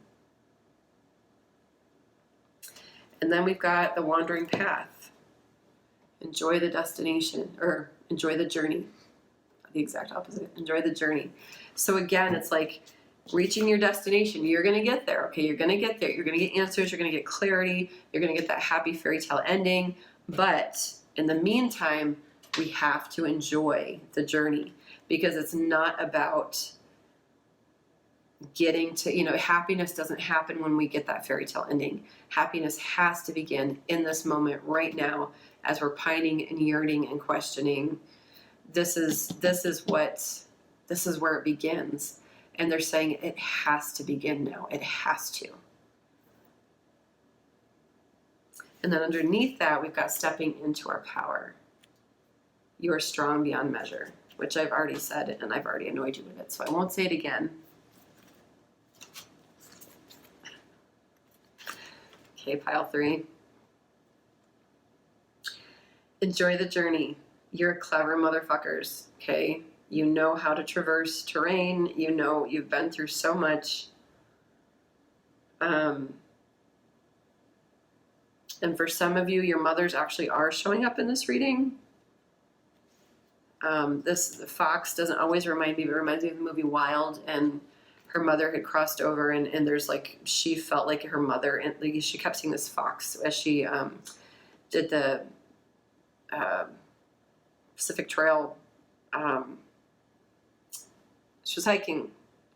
[SPEAKER 1] And then we've got the wandering path. Enjoy the destination, or enjoy the journey. The exact opposite. Enjoy the journey. So again, it's like reaching your destination. You're going to get there, okay? You're going to get there. You're going to get answers. You're going to get clarity. You're going to get that happy fairy tale ending. But in the meantime, we have to enjoy the journey because it's not about getting to, happiness doesn't happen when we get that fairy tale ending. Happiness has to begin in this moment right now as we're pining and yearning and questioning. This is where it begins. And they're saying it has to begin now. It has to. And then underneath that, we've got stepping into our power. You are strong beyond measure, which I've already said, and I've already annoyed you with it, so I won't say it again. Okay, pile 3. Enjoy the journey. You're clever motherfuckers, okay? You know how to traverse terrain. You know you've been through so much. And for some of you, your mothers actually are showing up in this reading. This fox doesn't always remind me, but it reminds me of the movie Wild, and her mother had crossed over, and there's like, she felt like her mother, and like she kept seeing this fox as she did the Pacific Trail. She was hiking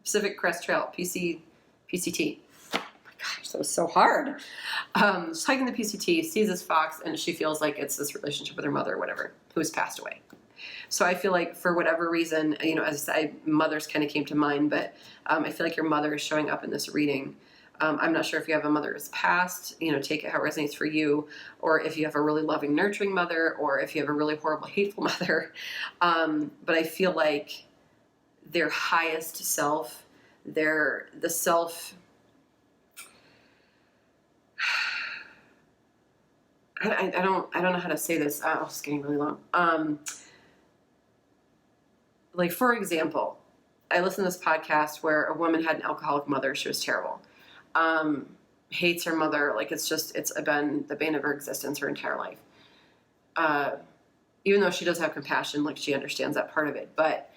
[SPEAKER 1] Pacific Crest Trail, PCT. Oh my gosh, that was so hard. She's hiking the PCT, sees this fox, and she feels like it's this relationship with her mother or whatever, who has passed away. So I feel like for whatever reason, as I said, mothers kind of came to mind, but I feel like your mother is showing up in this reading. I'm not sure if you have a mother who's passed, take it how it resonates for you, or if you have a really loving, nurturing mother, or if you have a really horrible, hateful mother. But I feel like their highest self, the self, I don't know how to say this. Oh, it's getting really long. Like, for example, I listened to this podcast where a woman had an alcoholic mother. She was terrible. Hates her mother. Like, it's been the bane of her existence her entire life. Even though she does have compassion, like, she understands that part of it. But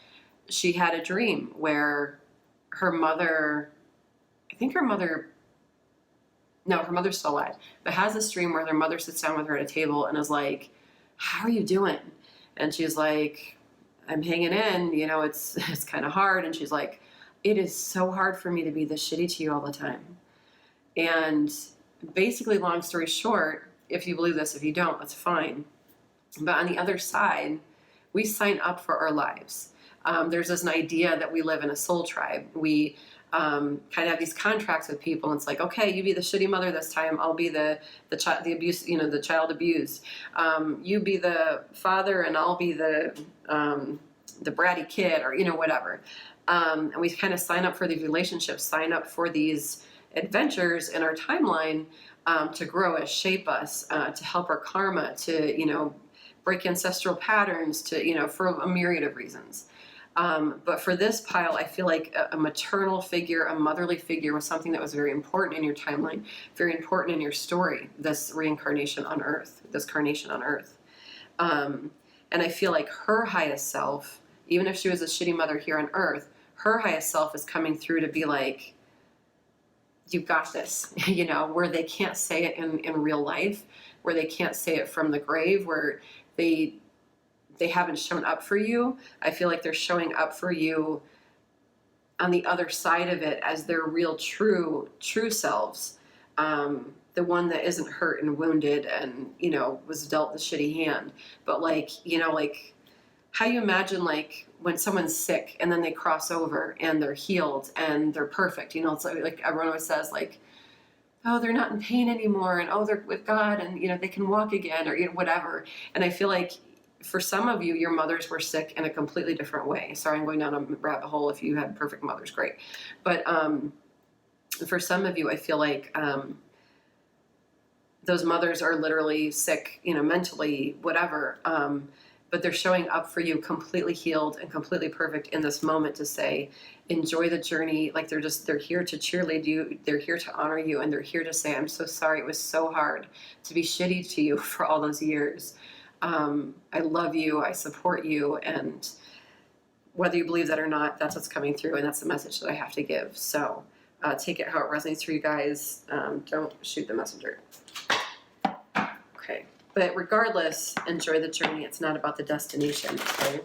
[SPEAKER 1] she had a dream where her mother's still alive, but has this dream where their mother sits down with her at a table and is like, how are you doing? And she's like, I'm hanging in, you know, it's kind of hard. And she's like, it is so hard for me to be this shitty to you all the time. And basically, long story short, if you believe this, if you don't, that's fine. But on the other side, we sign up for our lives. There's this idea that we live in a soul tribe. We kind of have these contracts with people. And it's like, okay, you be the shitty mother this time. I'll be the abuse, you know, the child abused. You be the father, and I'll be the bratty kid, or, you know, whatever. And we kind of sign up for these relationships, sign up for these adventures in our timeline to grow us, shape us, to help our karma, to, you know, break ancestral patterns, to, you know, for a myriad of reasons. But for this pile, I feel like a maternal figure, a motherly figure was something that was very important in your timeline, very important in your story, this reincarnation on Earth, this carnation on Earth. And I feel like her highest self, even if she was a shitty mother here on Earth, her highest self is coming through to be like, you've got this, you know, where they can't say it in real life, where they can't say it from the grave, where they haven't shown up for you. I feel like they're showing up for you on the other side of it as their real true selves. The one that isn't hurt and wounded and, you know, was dealt the shitty hand. But like, you know, like how you imagine like when someone's sick and then they cross over and they're healed and they're perfect, you know, it's like everyone always says like, oh, they're not in pain anymore. And oh, they're with God and, you know, they can walk again, or, you know, whatever. And I feel like for some of you, your mothers were sick in a completely different way. Sorry, I'm going down a rabbit hole. If you had perfect mothers, great. But for some of you, I feel like those mothers are literally sick, you know, mentally, whatever. But they're showing up for you completely healed and completely perfect in this moment to say, enjoy the journey. Like they're here to cheerlead you. They're here to honor you. And they're here to say, I'm so sorry. It was so hard to be shitty to you for all those years. I love you. I support you. And whether you believe that or not, that's what's coming through. And that's the message that I have to give. So take it how it resonates for you guys. Don't shoot the messenger. Okay. But regardless, enjoy the journey. It's not about the destination, okay?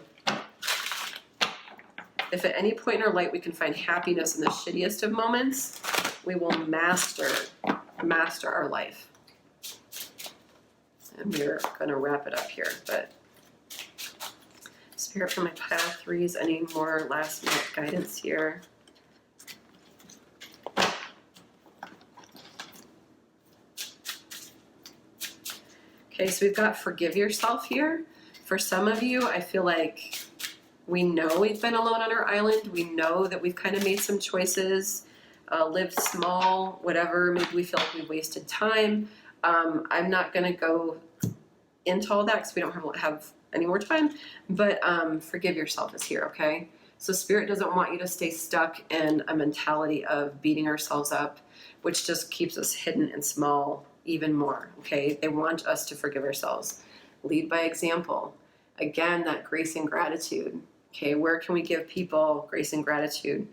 [SPEAKER 1] If at any point in our life we can find happiness in the shittiest of moments, we will master our life. And we're going to wrap it up here. But Spirit for my pile threes, any more last minute guidance here? Okay, so we've got forgive yourself here. For some of you, I feel like we know we've been alone on our island. We know that we've kind of made some choices, lived small, whatever. Maybe we feel like we wasted time. I'm not going to go into all that because we don't have any more time. But forgive yourself is here, okay? So Spirit doesn't want you to stay stuck in a mentality of beating ourselves up, which just keeps us hidden and small even more, okay? They want us to forgive ourselves. Lead by example. Again, that grace and gratitude, okay? Where can we give people grace and gratitude?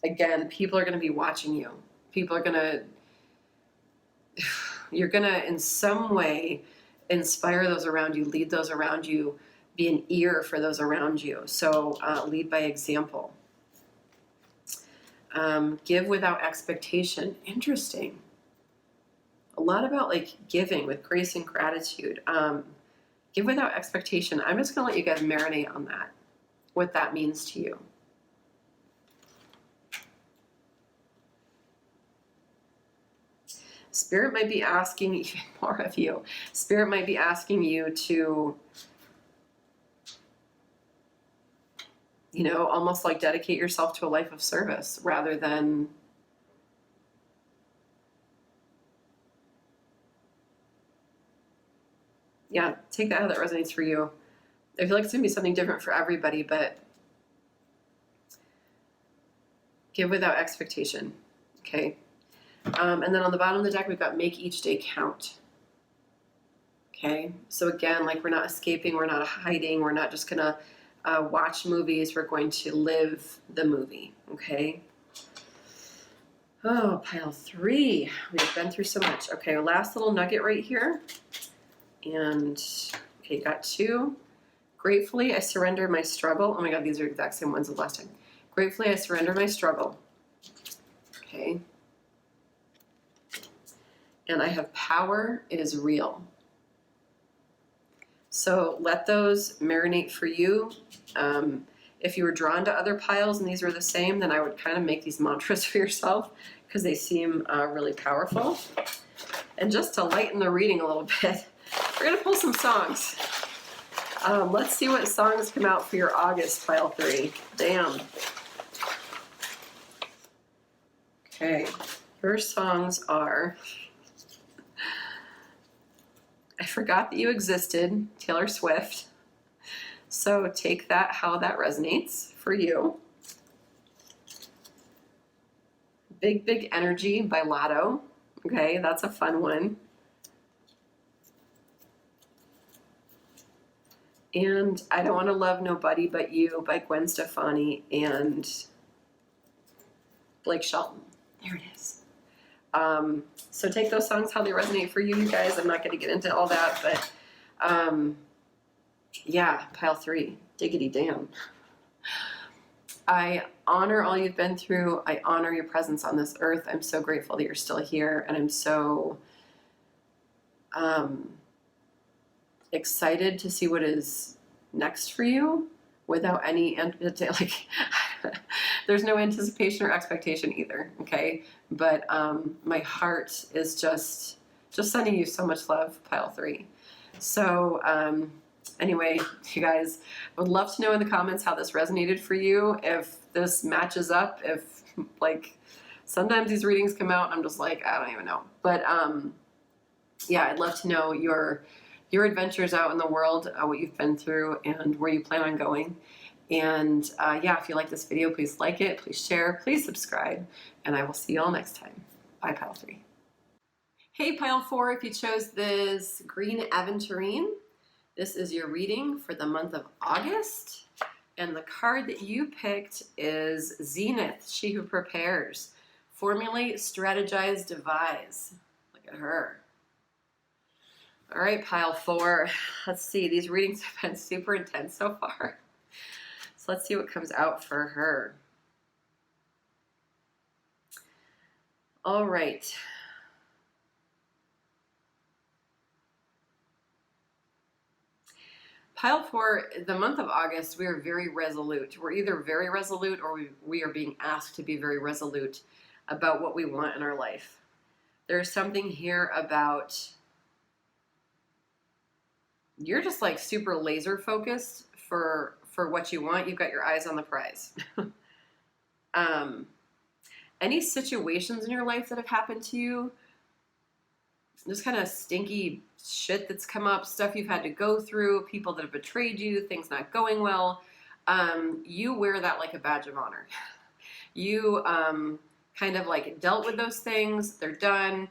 [SPEAKER 1] Again, people are going to be watching you. People are going to, you're going to in some way inspire those around you, lead those around you, be an ear for those around you. So lead by example. Give without expectation. Interesting. A lot about like giving with grace and gratitude. Give without expectation. I'm just going to let you guys marinate on that, what that means to you. Spirit might be asking even more of you. Spirit might be asking you to, you know, almost like dedicate yourself to a life of service rather than yeah, take that how that resonates for you. I feel like it's going to be something different for everybody, but give without expectation, okay? And then on the bottom of the deck, we've got make each day count, okay? So again, like we're not escaping, we're not hiding, we're not just going to watch movies, we're going to live the movie, okay? Oh, pile three. We've been through so much. Okay, last little nugget right here. And Okay, you got 2. Gratefully, I surrender my struggle. Oh my God, these are the exact same ones as last time. Gratefully, I surrender my struggle. Okay. And I have power. It is real. So let those marinate for you. If you were drawn to other piles and these were the same, then I would kind of make these mantras for yourself because they seem really powerful. And just to lighten the reading a little bit, we're going to pull some songs. Let's see what songs come out for your August, pile 3. Damn. Okay, your songs are I Forgot That You Existed, Taylor Swift. So take that how that resonates for you. Big Big Energy by Latto. Okay, that's a fun one. And I Don't Want to Love Nobody But You by Gwen Stefani and Blake Shelton. There it is. So take those songs how they resonate for you guys. I'm not going to get into all that, but yeah, pile 3. Diggity damn. I honor all you've been through. I honor your presence on this earth. I'm so grateful that you're still here, and I'm so excited to see what is next for you without any, like, there's no anticipation or expectation either, okay? But my heart is just sending you so much love, pile 3. So anyway, you guys, I would love to know in the comments how this resonated for you, if this matches up, if, like, sometimes these readings come out and I'm just like, I don't even know. But yeah, I'd love to know your adventures out in the world, what you've been through, and where you plan on going. And yeah, if you like this video, please like it, please share, please subscribe, and I will see you all next time. Bye, pile 3. Hey, pile 4, if you chose this green Aventurine, this is your reading for the month of August. And the card that you picked is Zenith, She Who Prepares. Formulate, strategize, devise. Look at her. All right, pile 4. Let's see. These readings have been super intense so far. So let's see what comes out for her. All right. Pile 4, the month of August, we are very resolute. We're either very resolute or we are being asked to be very resolute about what we want in our life. There's something here about you're just like super laser focused for what you want. You've got your eyes on the prize. Any situations in your life that have happened to you, just kind of stinky shit that's come up, stuff you've had to go through, people that have betrayed you, things not going well, you wear that like a badge of honor. You kind of like dealt with those things, they're done,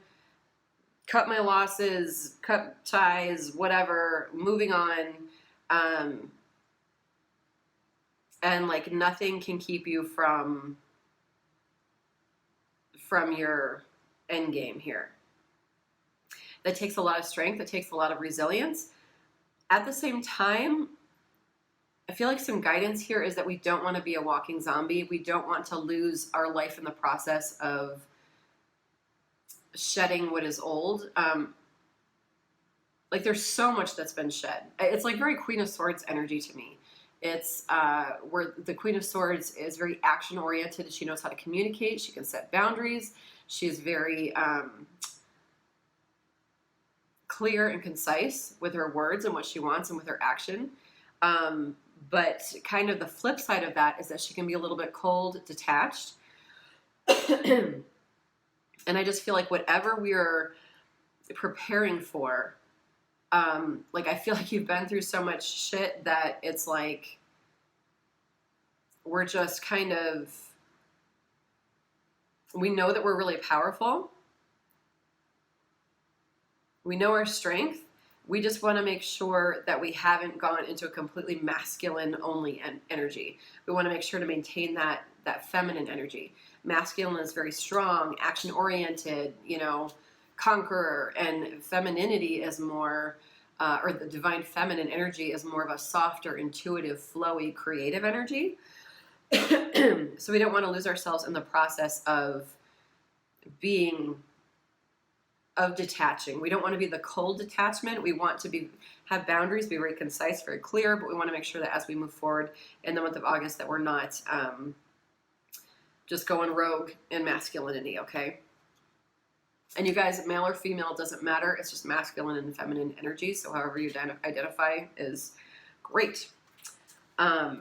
[SPEAKER 1] cut my losses, cut ties, whatever, moving on. And like nothing can keep you from your end game here. That takes a lot of strength. It takes a lot of resilience. At the same time, I feel like some guidance here is that we don't want to be a walking zombie. We don't want to lose our life in the process of shedding what is old. Like there's so much that's been shed. It's like very Queen of Swords energy to me. It's where the Queen of Swords is very action oriented. She knows how to communicate. She can set boundaries. She's very clear and concise with her words and what she wants and with her action. But kind of the flip side of that is that she can be a little bit cold, detached. And I just feel like whatever we're preparing for, like I feel like you've been through so much shit that it's like we're just kind of, we know that we're really powerful. We know our strength. We just want to make sure that we haven't gone into a completely masculine only energy. We want to make sure to maintain that feminine energy. Masculine is very strong, action oriented, you know, conqueror, and femininity is more or the divine feminine energy is more of a softer, intuitive, flowy, creative energy. So we don't want to lose ourselves in the process of detaching. We don't want to be the cold detachment. We want to have boundaries, be very concise, very clear, but we want to make sure that as we move forward in the month of August that we're not just going rogue in masculinity, okay? And you guys, male or female, doesn't matter. It's just masculine and feminine energy. So however you identify is great. I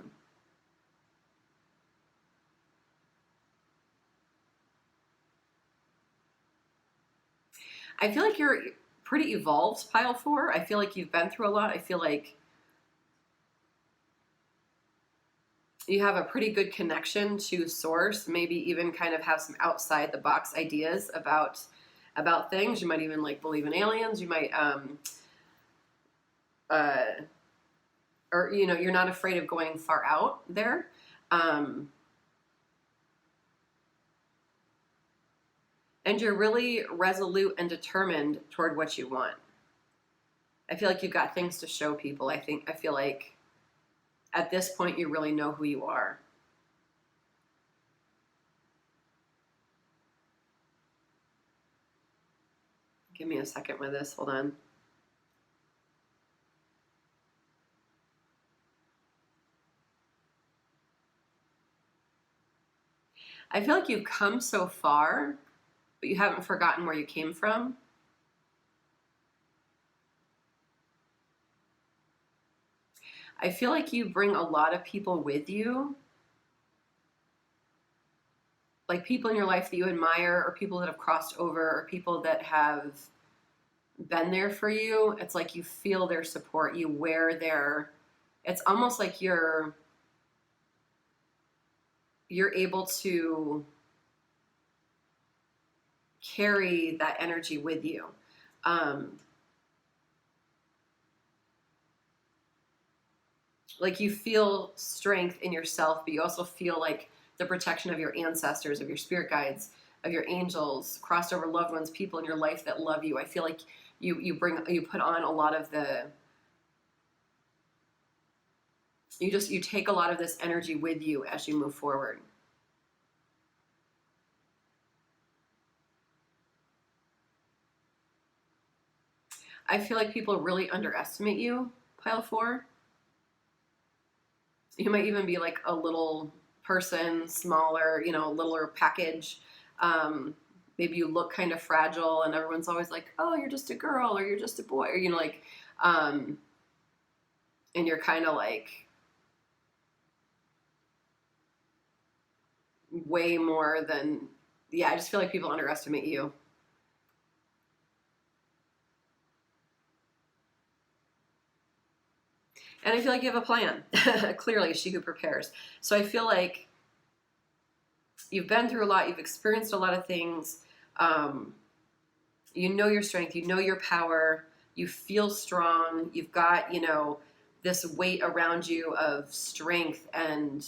[SPEAKER 1] feel like you're pretty evolved, pile 4. I feel like you've been through a lot. I feel like you have a pretty good connection to source, maybe even kind of have some outside the box ideas about things. You might even like believe in aliens. You might, or, you know, you're not afraid of going far out there. And you're really resolute and determined toward what you want. I feel like you've got things to show people. I feel like at this point you really know who you are. Give me a second with this. Hold on. I feel like you've come so far, but you haven't forgotten where you came from. I feel like you bring a lot of people with you. Like people in your life that you admire, or people that have crossed over, or people that have been there for you. It's like you feel their support. You wear their, it's almost like you're able to carry that energy with you. Like you feel strength in yourself, but you also feel like the protection of your ancestors, of your spirit guides, of your angels, crossed over loved ones, people in your life that love you. I feel like you put on a lot of you take a lot of this energy with you as you move forward. I feel like people really underestimate you, pile 4. You might even be like a little person, smaller, you know, littler package. Maybe you look kind of fragile and everyone's always like, oh, you're just a girl or you're just a boy, or, you know, like, and you're kind of like way more than, yeah, I just feel like people underestimate you. And I feel like you have a plan. Clearly, she who prepares. So I feel like you've been through a lot. You've experienced a lot of things. You know your strength. You know your power. You feel strong. You've got, you know, this weight around you of strength, and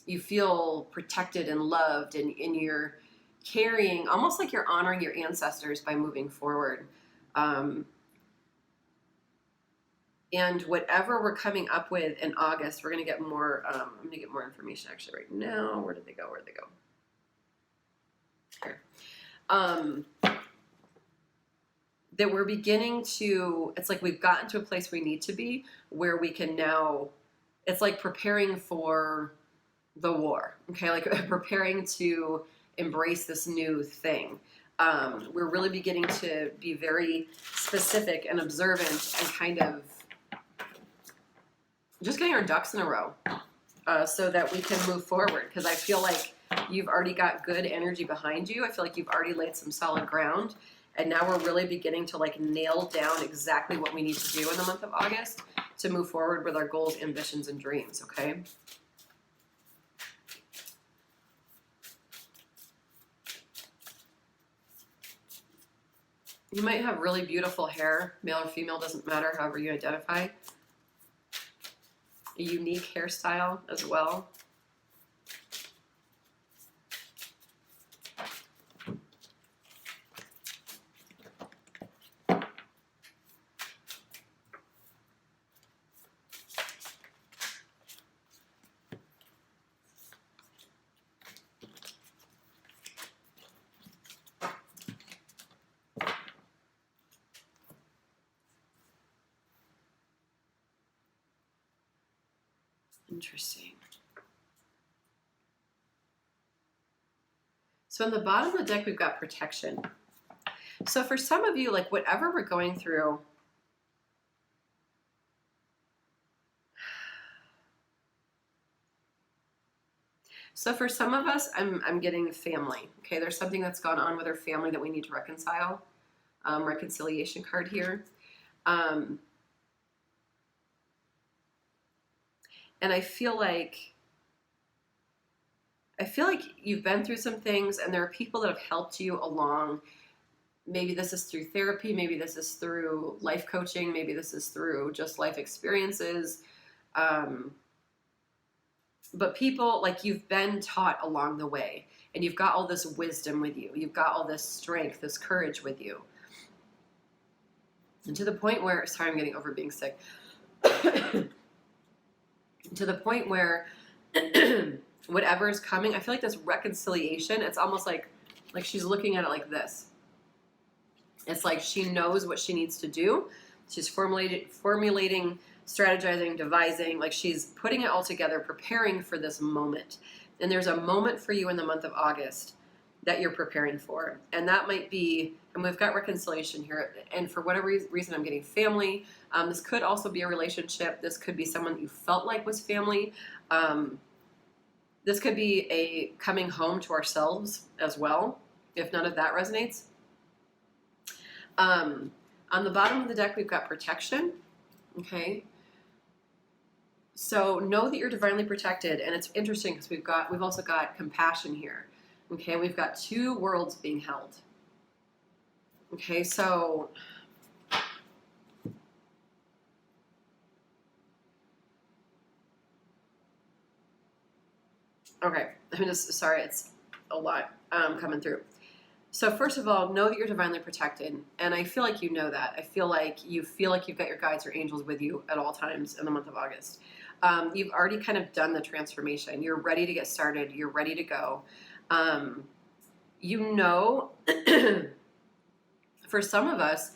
[SPEAKER 1] you feel protected and loved, and you're carrying, almost like you're honoring your ancestors by moving forward. And whatever we're coming up with in August, we're going to get more, I'm going to get more information actually right now. Where did they go? Here. That we're beginning to, it's like we've gotten to a place we need to be where we can now, it's like preparing for the war, okay? Like preparing to embrace this new thing. We're really beginning to be very specific and observant and kind of just getting our ducks in a row so that we can move forward. Because I feel like you've already got good energy behind you. I feel like you've already laid some solid ground. And now we're really beginning to like nail down exactly what we need to do in the month of August to move forward with our goals, ambitions, and dreams, okay? You might have really beautiful hair, male or female, doesn't matter, however you identify. A unique hairstyle as well. Interesting. So on the bottom of the deck, we've got protection. So for some of you, like whatever we're going through, so for some of us, I'm getting family. Okay, there's something that's gone on with our family that we need to reconcile. Reconciliation card here. And I feel like you've been through some things, and there are people that have helped you along. Maybe this is through therapy, maybe this is through life coaching, maybe this is through just life experiences. But people, like, you've been taught along the way, and you've got all this wisdom with you. You've got all this strength, this courage with you. And to the point where, sorry, I'm getting over being sick. To the point where whatever is coming, I feel like this reconciliation, it's almost like she's looking at it like this. It's like she knows what she needs to do. She's formulating, strategizing, devising, like she's putting it all together, preparing for this moment. And there's a moment for you in the month of August that you're preparing for. And that might be, and we've got reconciliation here, and for whatever reason I'm getting family. This could also be a relationship. This could be someone that you felt like was family. This could be a coming home to ourselves as well, if none of that resonates. On the bottom of the deck, we've got protection. Okay. So know that you're divinely protected, and it's interesting because we've also got compassion here. Okay, we've got two worlds being held. Okay, so okay, I'm just sorry, it's a lot coming through. So first of all, know that you're divinely protected, and I feel like you know that. I feel like you've got your guides or angels with you at all times in the month of August. You've already kind of done the transformation. You're ready to get started. You're ready to go. You know, for some of us,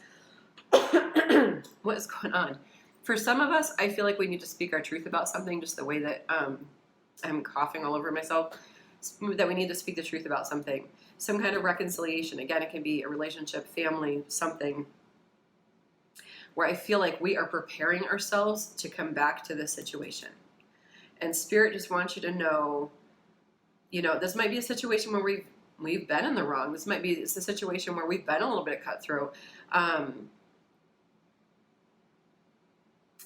[SPEAKER 1] what is going on? For some of us, I feel like we need to speak our truth about something, just the way that I'm coughing all over myself, that we need to speak the truth about something. Some kind of reconciliation. Again, it can be a relationship, family, something where I feel like we are preparing ourselves to come back to this situation. And Spirit just wants you to know, this might be a situation where we've been in the wrong. It's a situation where we've been a little bit cut through.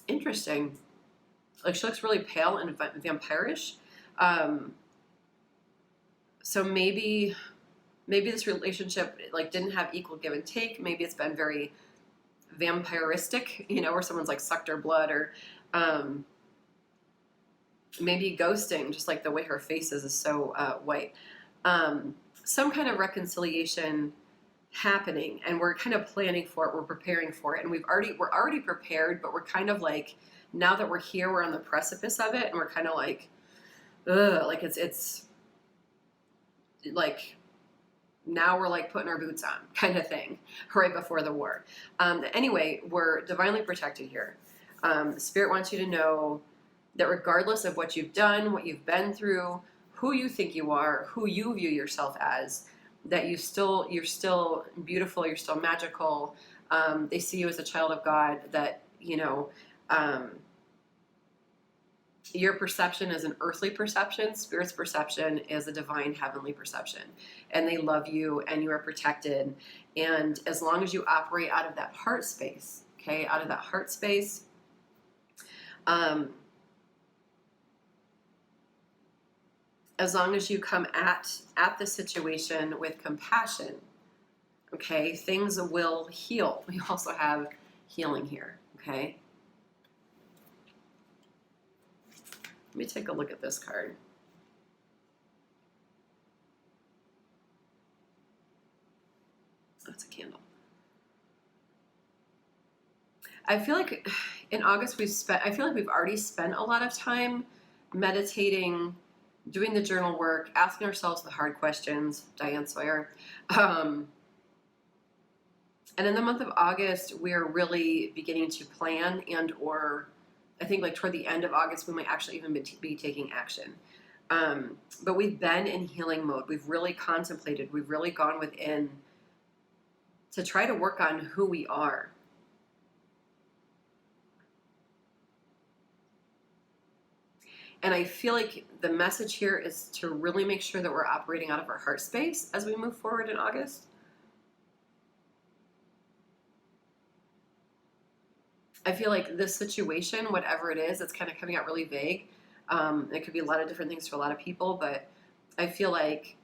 [SPEAKER 1] Interesting. Like, she looks really pale and vampirish. So maybe this relationship like didn't have equal give and take. Maybe it's been very vampiristic, where someone's like sucked her blood, or maybe ghosting, just like the way her face is so white. Some kind of reconciliation happening, and we're kind of planning for it. We're preparing for it, and we're already prepared, but we're kind of like, now that we're here, we're on the precipice of it, and we're kind of like, ugh, like it's like, now we're like putting our boots on kind of thing right before the war. Anyway, we're divinely protected here. Spirit wants you to know that regardless of what you've done, what you've been through, who you think you are, who you view yourself as, that you're still beautiful, you're still magical. They see you as a child of God, that, your perception is an earthly perception. Spirit's perception is a divine heavenly perception. And they love you, and you are protected. And as long as you operate out of that heart space, okay, as long as you come at the situation with compassion, okay, things will heal. We also have healing here, okay? Let me take a look at this card. That's a candle. I feel like in August I feel like we've already spent a lot of time meditating, doing the journal work, asking ourselves the hard questions, Diane Sawyer. And in the month of August, we're really beginning to plan and or I think like toward the end of August, we might actually even be taking action. But we've been in healing mode. We've really contemplated. We've really gone within to try to work on who we are. And I feel like the message here is to really make sure that we're operating out of our heart space as we move forward in August. I feel like this situation, whatever it is, it's kind of coming out really vague. It could be a lot of different things for a lot of people, but I feel like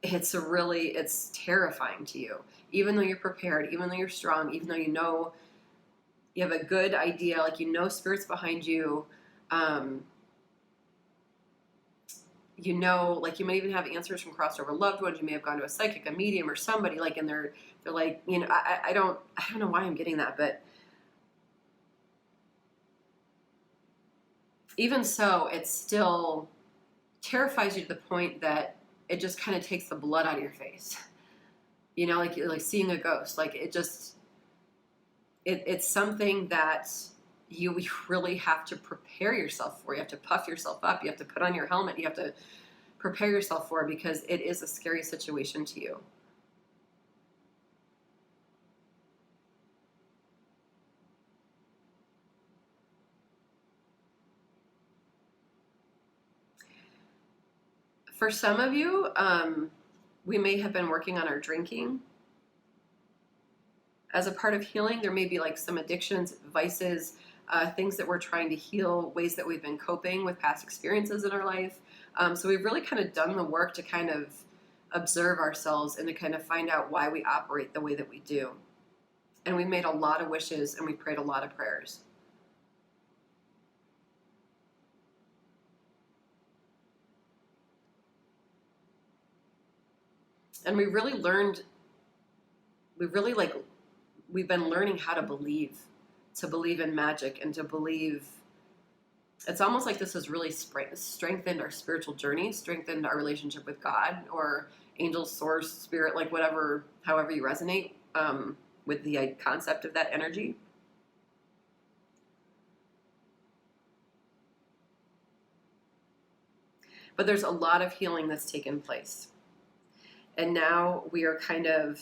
[SPEAKER 1] it's terrifying to you. Even though you're prepared, even though you're strong, even though you know you have a good idea, like you know spirit's behind you, you know, like you may even have answers from crossover loved ones. You may have gone to a psychic, a medium, or somebody like, and they're like, you know, I don't know why I'm getting that, but even so, it still terrifies you to the point that it just kind of takes the blood out of your face. You know, like seeing a ghost. Like it just, it's something that you really have to prepare yourself for. You have to puff yourself up. You have to put on your helmet. You have to prepare yourself for it because it is a scary situation to you. For some of you, we may have been working on our drinking as a part of healing. There may be like some addictions, vices, things that we're trying to heal, ways that we've been coping with past experiences in our life. So we've really kind of done the work to kind of observe ourselves and to kind of find out why we operate the way that we do. And we made a lot of wishes and we prayed a lot of prayers. And we've been learning how to believe in magic and to believe. It's almost like this has really strengthened our spiritual journey, strengthened our relationship with God or angel, source, spirit, like whatever, however you resonate with the concept of that energy. But there's a lot of healing that's taken place. And now we are kind of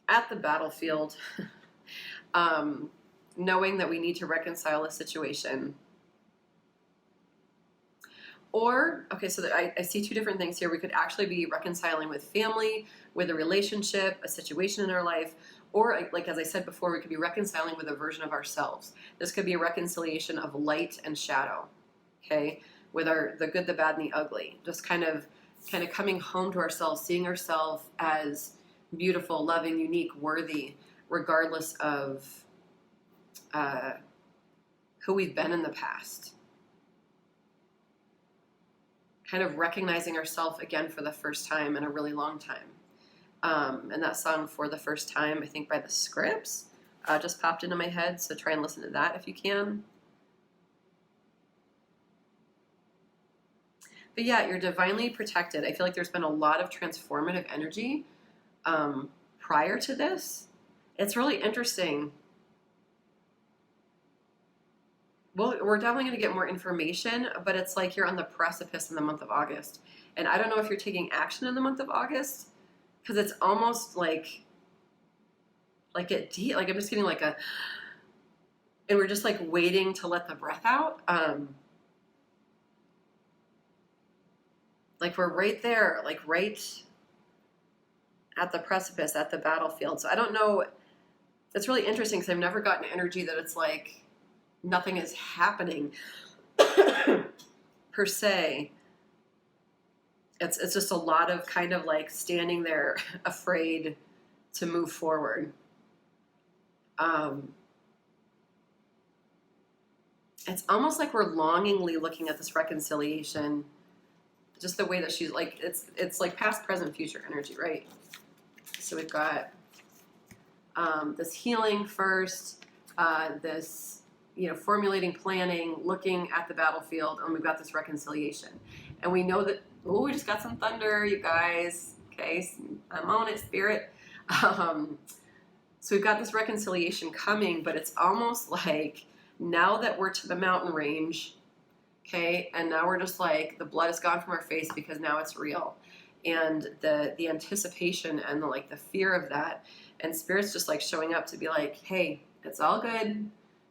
[SPEAKER 1] at the battlefield, knowing that we need to reconcile a situation. Or, okay, so I see two different things here. We could actually be reconciling with family, with a relationship, a situation in our life, or like as I said before, we could be reconciling with a version of ourselves. This could be a reconciliation of light and shadow, okay, with the good, the bad, and the ugly. Just kind of coming home to ourselves, seeing ourselves as beautiful, loving, unique, worthy, regardless of who we've been in the past. Kind of recognizing ourselves again for the first time in a really long time. And that song, For the First Time, I think by the Scripps, just popped into my head, so try and listen to that if you can. But yeah, you're divinely protected. I feel like there's been a lot of transformative energy prior to this. It's really interesting. Well, we're definitely going to get more information, but it's like you're on the precipice in the month of August. And I don't know if you're taking action in the month of August, because it's almost like I'm just getting like a, and we're just like waiting to let the breath out. Like we're right there, like right at the precipice, at the battlefield. So I don't know. It's really interesting because I've never gotten energy that it's like nothing is happening per se. It's just a lot of kind of like standing there afraid to move forward. It's almost like we're longingly looking at this reconciliation. Just the way that she's like, it's like past, present, future energy, right? So we've got this healing first, this, formulating, planning, looking at the battlefield, and we've got this reconciliation. And we know that, we just got some thunder, you guys. Okay, I'm on it, spirit. So we've got this reconciliation coming, but it's almost like now that we're to the mountain range, okay, and now we're just like, the blood is gone from our face because now it's real. And the anticipation and the fear of that, and Spirit's just like showing up to be like, hey, it's all good.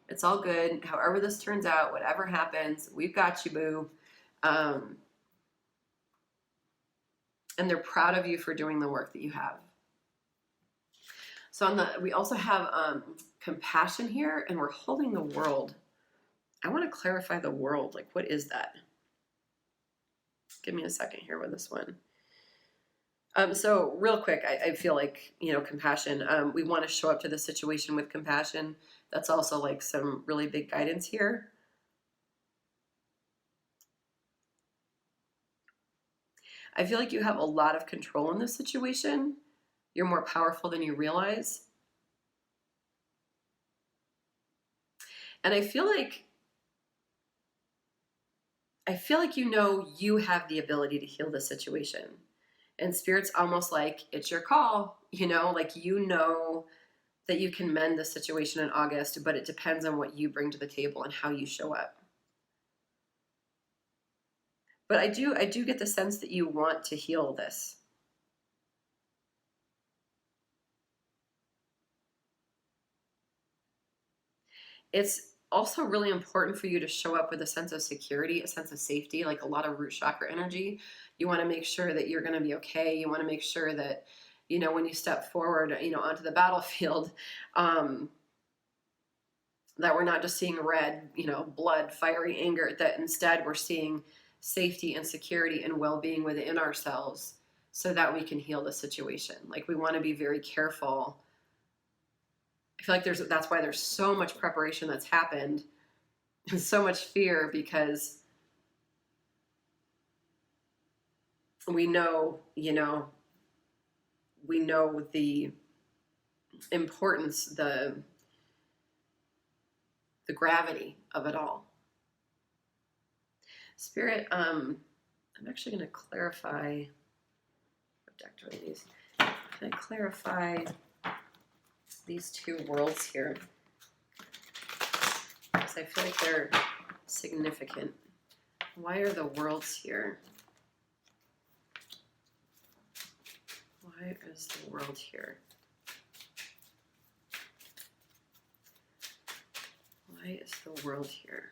[SPEAKER 1] It's all good. However this turns out, whatever happens, we've got you, boo. And they're proud of you for doing the work that you have. So we also have compassion here, and we're holding the world. I want to clarify the world. Like, what is that? Give me a second here with this one. So real quick, I feel like, compassion. We want to show up to the situation with compassion. That's also like some really big guidance here. I feel like you have a lot of control in this situation. You're more powerful than you realize. And I feel like you have the ability to heal the situation. And Spirit's almost like, it's your call, that you can mend the situation in August, but it depends on what you bring to the table and how you show up. But I do get the sense that you want to heal this. It's also really important for you to show up with a sense of security, a sense of safety, like a lot of root chakra energy. You want to make sure that you're going to be okay. You want to make sure that, when you step forward, onto the battlefield, that we're not just seeing red, blood, fiery anger, that instead we're seeing safety and security and well-being within ourselves so that we can heal the situation. Like, we want to be very careful. I feel like that's why there's so much preparation that's happened and so much fear, because we know the importance, the gravity of it all. Spirit, I'm actually going to clarify. Can I clarify these two worlds here? Because I feel like they're significant. Why are the worlds here? Why is the world here? Why is the world here?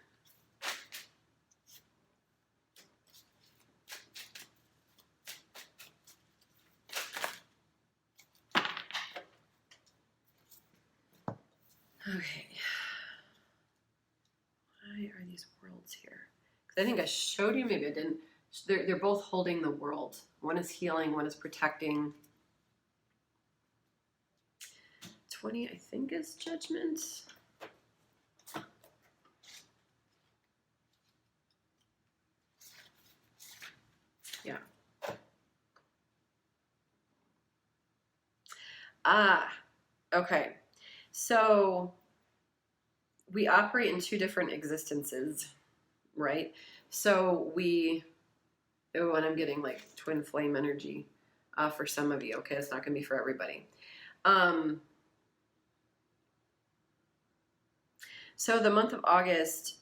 [SPEAKER 1] Okay. Why are these worlds here? Because I think I showed you, maybe I didn't. They're both holding the world. One is healing, one is protecting. 20, I think, is judgment. Yeah. Okay. So we operate in two different existences, right? So and I'm getting like twin flame energy for some of you. Okay, it's not going to be for everybody. So the month of August.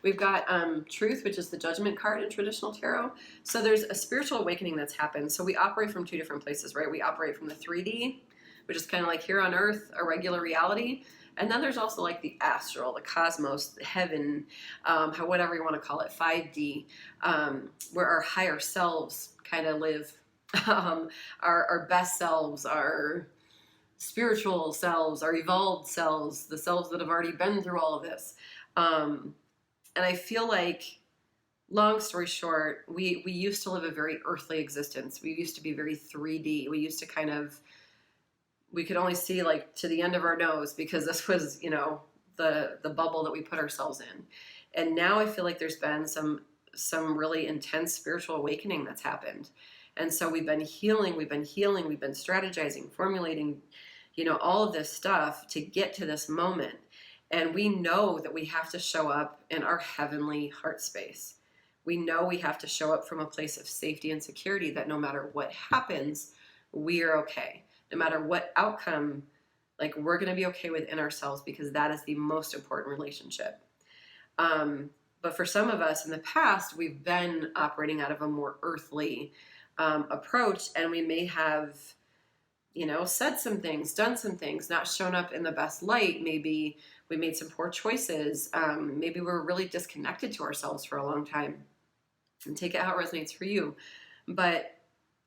[SPEAKER 1] We've got Truth, which is the Judgment card in traditional tarot. So there's a spiritual awakening that's happened. So we operate from two different places, right? We operate from the 3D, which is kind of like here on Earth, a regular reality. And then there's also like the astral, the cosmos, the heaven, whatever you want to call it, 5D, where our higher selves kind of live, our best selves, our spiritual selves, our evolved selves, the selves that have already been through all of this. And I feel like, long story short, we used to live a very earthly existence. We used to be very 3D. We used to we could only see like to the end of our nose, because this was, the bubble that we put ourselves in. And now I feel like there's been some really intense spiritual awakening that's happened. And so we've been healing, we've been strategizing, formulating, all of this stuff to get to this moment. And we know that we have to show up in our heavenly heart space. We know we have to show up from a place of safety and security, that no matter what happens, we're okay. No matter what outcome, like we're going to be okay within ourselves, because that is the most important relationship. But for some of us in the past, we've been operating out of a more earthly approach, and we may have, you know, said some things, done some things, not shown up in the best light. Maybe we made some poor choices. Maybe we were really disconnected to ourselves for a long time. And take it how it resonates for you. But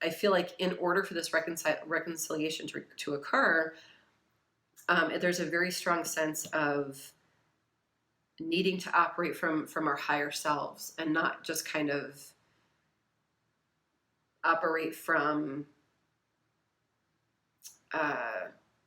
[SPEAKER 1] I feel like in order for this reconciliation to occur, there's a very strong sense of needing to operate from our higher selves, and not just kind of operate from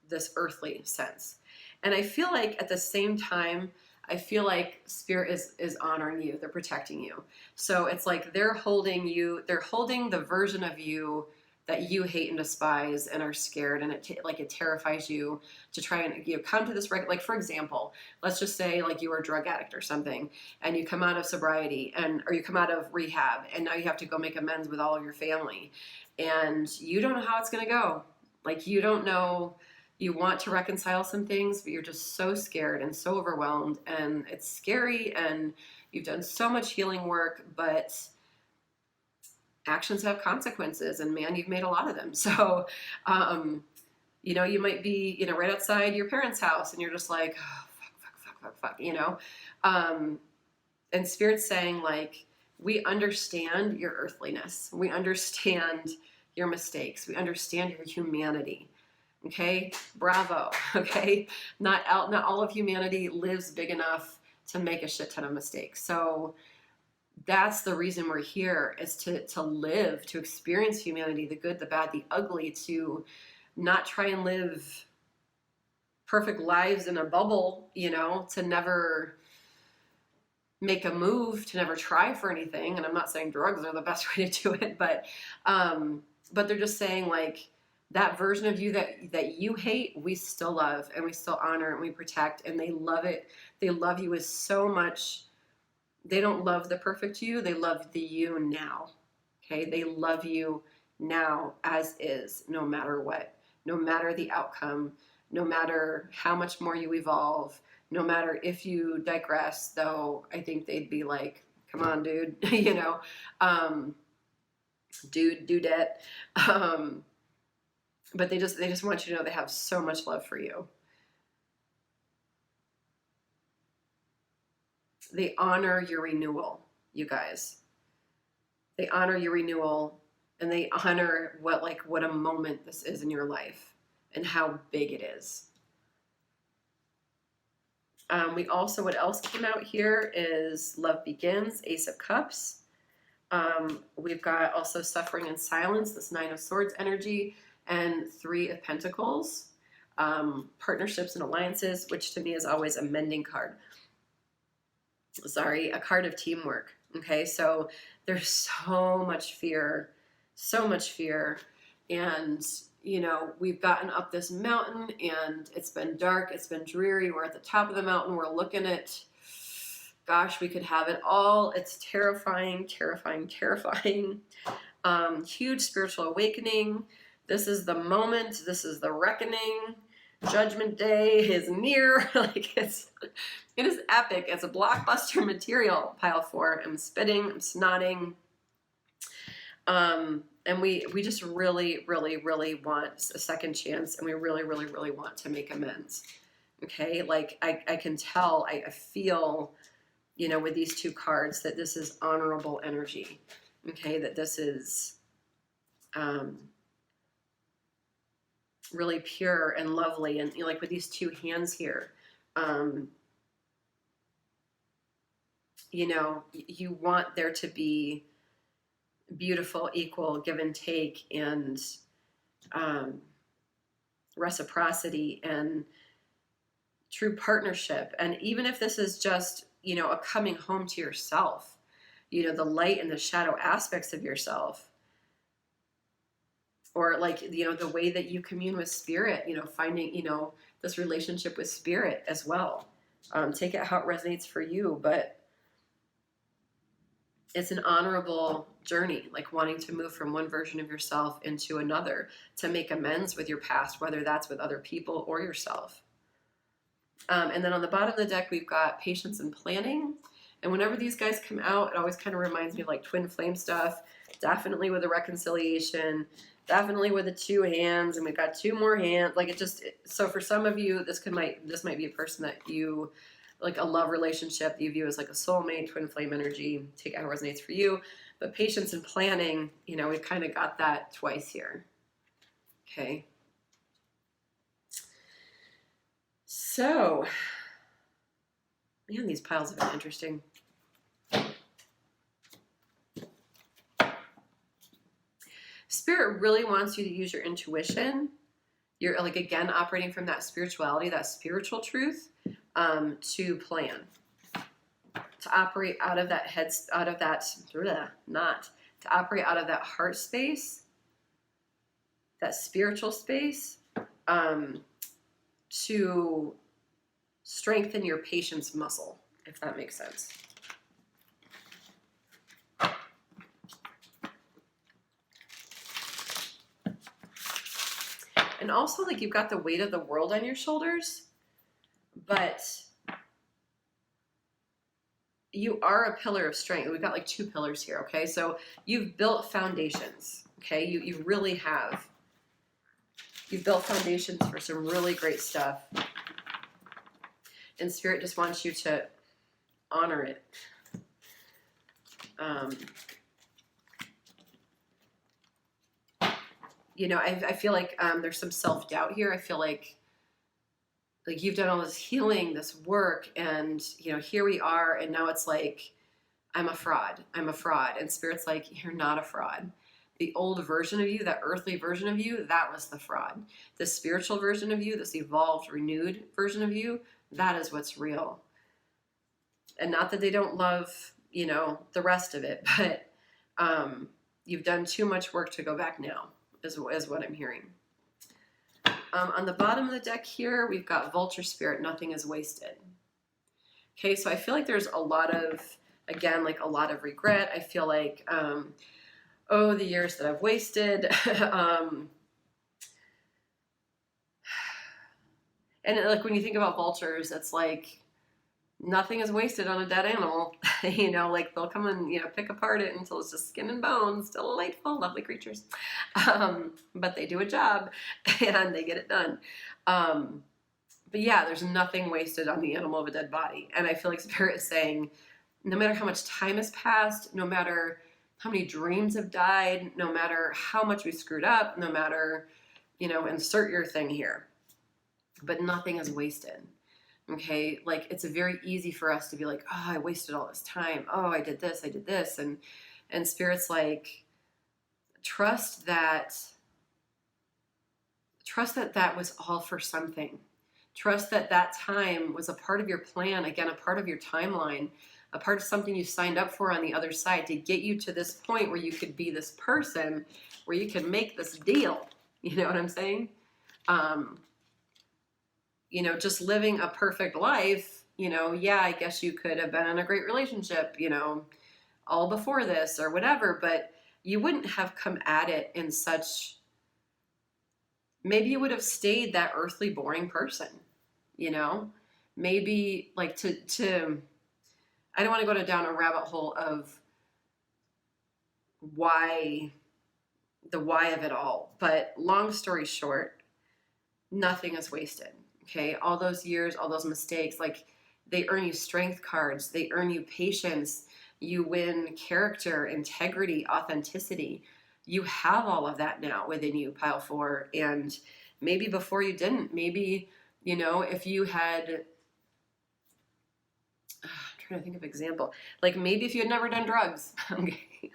[SPEAKER 1] this earthly sense. And I feel like at the same time, I feel like spirit is honoring you. They're protecting you. So it's like they're holding you, they're holding the version of you that you hate and despise and are scared, and it terrifies you to try and, you know, come to this like, for example, let's just say like you were a drug addict or something, and you come out of sobriety, or you come out of rehab, and now you have to go make amends with all of your family, and you don't know how it's going to go. Like, you don't know. You want to reconcile some things, but you're just so scared and so overwhelmed, and it's scary, and you've done so much healing work, but actions have consequences, and man, you've made a lot of them. So, you know, you might be, you know, right outside your parents' house, and you're just like, oh, fuck, you know? And Spirit's saying, like, we understand your earthliness. We understand your mistakes. We understand your humanity. Okay, bravo. Okay, not all of humanity lives big enough to make a shit ton of mistakes. So that's the reason we're here, is to live, to experience humanity, the good, the bad, the ugly, to not try and live perfect lives in a bubble, you know, to never make a move, to never try for anything. And I'm not saying drugs are the best way to do it, but they're just saying, like, that version of you that you hate, we still love, and we still honor, and we protect, and they love it. They love you with so much. They don't love the perfect you. They love the you now. Okay. They love you now as is, no matter what, no matter the outcome, no matter how much more you evolve, no matter if you digress, though I think they'd be like, come on, dude, you know, dudette. But they just want you to know they have so much love for you. They honor your renewal, you guys. They honor your renewal, and they honor what a moment this is in your life and how big it is. We also, what else came out here is Love Begins, Ace of Cups. We've got also Suffering in Silence, this Nine of Swords energy, and Three of Pentacles, partnerships and alliances, which to me is always a mending card. Sorry, a card of teamwork. Okay, so there's so much fear, and you know, we've gotten up this mountain, and it's been dark, it's been dreary. We're at the top of the mountain, we're looking at, gosh, we could have it all. It's terrifying. Huge spiritual awakening. This is the moment. This is the reckoning. Judgment Day is near. Like, it is epic. It's a blockbuster material. Pile 4. I'm spitting. I'm snotting. And we just really, really, really want a second chance, and we really, really, really want to make amends. Okay, like I can tell, I feel, you know, with these two cards, that this is honorable energy. Okay, that this is really pure and lovely, and, you know, like with these two hands here, you know, you want there to be beautiful, equal give and take, and reciprocity, and true partnership. And even if this is just, you know, a coming home to yourself, you know, the light and the shadow aspects of yourself, or like, you know, the way that you commune with spirit, you know, finding, you know, this relationship with spirit as well. Take it how it resonates for you, but it's an honorable journey, like wanting to move from one version of yourself into another to make amends with your past, whether that's with other people or yourself. And then on the bottom of the deck, we've got patience and planning. And whenever these guys come out, it always kind of reminds me of like twin flame stuff. Definitely with a reconciliation, definitely with the 2 hands, and we've got 2 more hands. Like so for some of you, this might be a person that you, like a love relationship that you view as like a soulmate, twin flame energy. Take out what resonates for you. But patience and planning, you know, we've kind of got that twice here. Okay. So, man, these piles have been interesting. Spirit really wants you to use your intuition. You're like, again, operating from that spirituality, that spiritual truth, to plan, to operate out of that to operate out of that heart space, that spiritual space, to strengthen your patience muscle, if that makes sense. And also, like, you've got the weight of the world on your shoulders, but you are a pillar of strength. We've got like 2 pillars here, okay? So you've built foundations, okay? You really have. You've built foundations for some really great stuff. And Spirit just wants you to honor it. You know, I feel like there's some self-doubt here. I feel like you've done all this healing, this work, and, you know, here we are, and now it's like, I'm a fraud. And Spirit's like, you're not a fraud. The old version of you, that earthly version of you, that was the fraud. The spiritual version of you, this evolved, renewed version of you, that is what's real. And not that they don't love, you know, the rest of it, but you've done too much work to go back now, is what I'm hearing. On the bottom of the deck here, we've got Vulture Spirit, nothing is wasted. Okay, so I feel like there's a lot of, again, like a lot of regret. I feel like, oh, the years that I've wasted. And like when you think about vultures, it's like nothing is wasted on a dead animal. You know, like they'll come and, you know, pick apart it until it's just skin and bones. Still delightful, lovely creatures. But they do a job and they get it done. But yeah, there's nothing wasted on the animal of a dead body. And I feel like Spirit is saying, no matter how much time has passed, no matter how many dreams have died, no matter how much we screwed up, no matter, you know, insert your thing here, but nothing is wasted. Okay, like it's very easy for us to be like, oh, I wasted all this time. Oh, I did this. And Spirit's like, trust that that was all for something. Trust that that time was a part of your plan, again, a part of your timeline, a part of something you signed up for on the other side to get you to this point where you could be this person, where you can make this deal. You know what I'm saying? You know, just living a perfect life, you know, yeah, I guess you could have been in a great relationship, you know, all before this or whatever, but you wouldn't have come at it in such, maybe you would have stayed that earthly boring person, you know, maybe like I don't want to go down a rabbit hole of the why of it all, but long story short, nothing is wasted. Okay, all those years, all those mistakes, like they earn you strength cards, they earn you patience, you win character, integrity, authenticity. You have all of that now within you, pile 4, and maybe before you didn't. Maybe, you know, if you had, I'm trying to think of an example, like maybe if you had never done drugs, okay,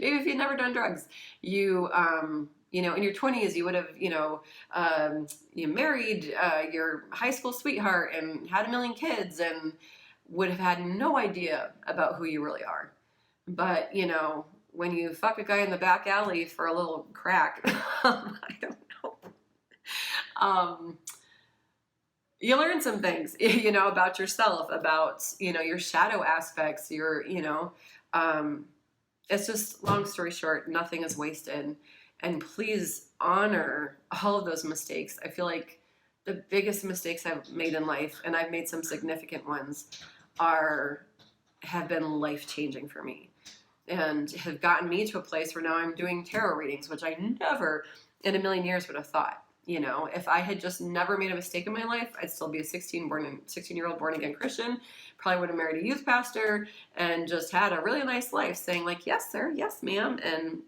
[SPEAKER 1] maybe if you'd never done drugs, you know, in your 20s, you would have, you know, you married your high school sweetheart and had a million kids and would have had no idea about who you really are. But, you know, when you fuck a guy in the back alley for a little crack, I don't know. You learn some things, you know, about yourself, about, you know, your shadow aspects, your, you know, it's just, long story short, nothing is wasted. And please honor all of those mistakes. I feel like the biggest mistakes I've made in life, and I've made some significant ones, have been life-changing for me and have gotten me to a place where now I'm doing tarot readings, which I never in a million years would have thought. You know, if I had just never made a mistake in my life, I'd still be a 16-year-old born-again Christian, probably would have married a youth pastor and just had a really nice life saying like, yes, sir, yes, ma'am, and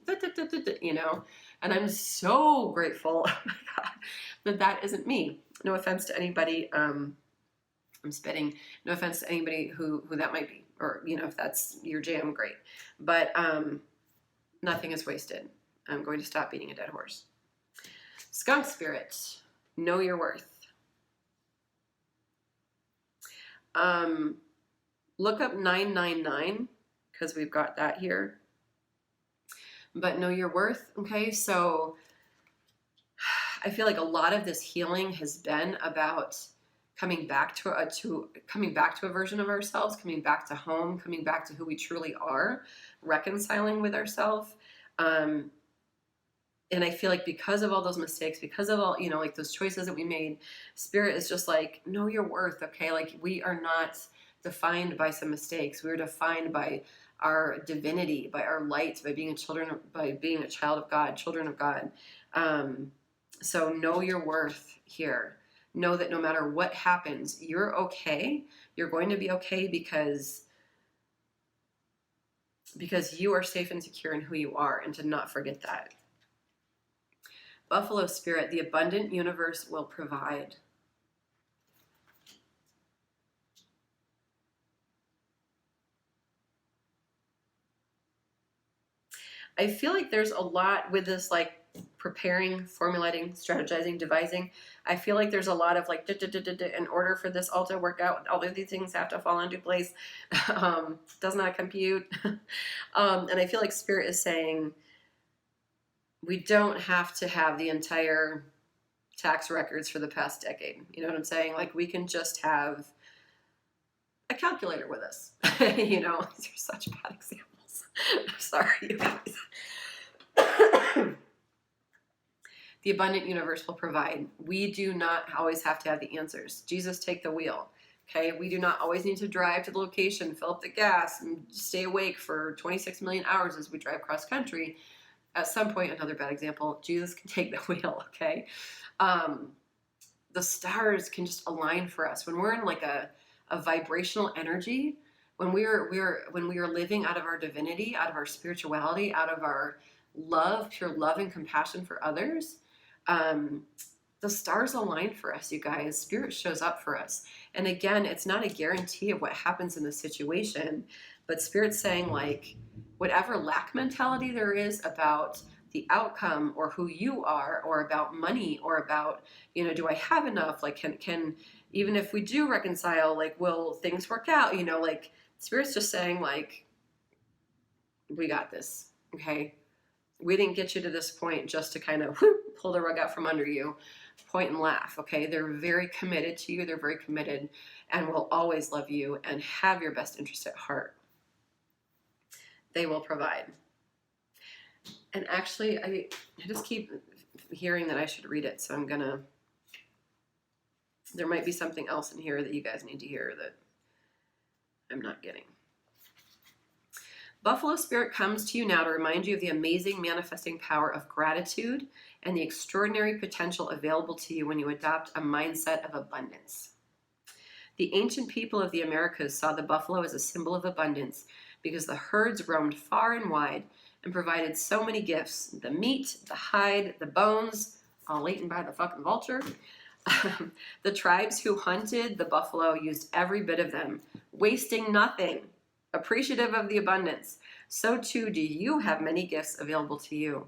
[SPEAKER 1] you know, and I'm so grateful, oh my God, that isn't me. No offense to anybody, I'm spitting, no offense to anybody who that might be, or, you know, if that's your jam, great. But nothing is wasted. I'm going to stop beating a dead horse. Skunk spirit, know your worth. Look up 999 because we've got that here. But know your worth, okay? So I feel like a lot of this healing has been about coming back to a version of ourselves, coming back to home, coming back to who we truly are, reconciling with ourselves. And I feel like because of all those mistakes, because of all, you know, like those choices that we made, Spirit is just like, know your worth, okay? Like we are not defined by some mistakes. We're defined by our divinity, by our light, by being a child of God, children of God. So know your worth here. Know that no matter what happens, you're okay. You're going to be okay because you are safe and secure in who you are, and to not forget that. Buffalo Spirit, the abundant universe will provide. I feel like there's a lot with this, like preparing, formulating, strategizing, devising. I feel like there's a lot of like, in order for this all to work out, all of these things have to fall into place. Does not compute. And I feel like Spirit is saying, we don't have to have the entire tax records for the past decade. You know what I'm saying? Like we can just have a calculator with us. You know, these are such bad examples. I'm sorry, you guys. The abundant universe will provide. We do not always have to have the answers. Jesus, take the wheel. Okay, we do not always need to drive to the location, fill up the gas, and stay awake for 26 million hours as we drive cross country. At some point, another bad example, Jesus can take the wheel, okay? The stars can just align for us. When we're in like a vibrational energy, when we are living out of our divinity, out of our spirituality, out of our love, pure love and compassion for others, the stars align for us, you guys. Spirit shows up for us. And again, it's not a guarantee of what happens in the situation, but Spirit's saying like, whatever lack mentality there is about the outcome or who you are, or about money, or about, you know, do I have enough? Like, can even if we do reconcile, like, will things work out? You know, like Spirit's just saying like, we got this, okay? We didn't get you to this point just to kind of pull the rug out from under you, point and laugh, okay? They're very committed to you. They're very committed and will always love you and have your best interest at heart. They will provide. And actually, I just keep hearing that I should read it, so I'm gonna, there might be something else in here that you guys need to hear that I'm not getting. Buffalo Spirit comes to you now to remind you of the amazing manifesting power of gratitude and the extraordinary potential available to you when you adopt a mindset of abundance. The ancient people of the Americas saw the buffalo as a symbol of abundance because the herds roamed far and wide and provided so many gifts: the meat, the hide, the bones, all eaten by the fucking vulture. The tribes who hunted the buffalo used every bit of them, wasting nothing, appreciative of the abundance. So too do you have many gifts available to you.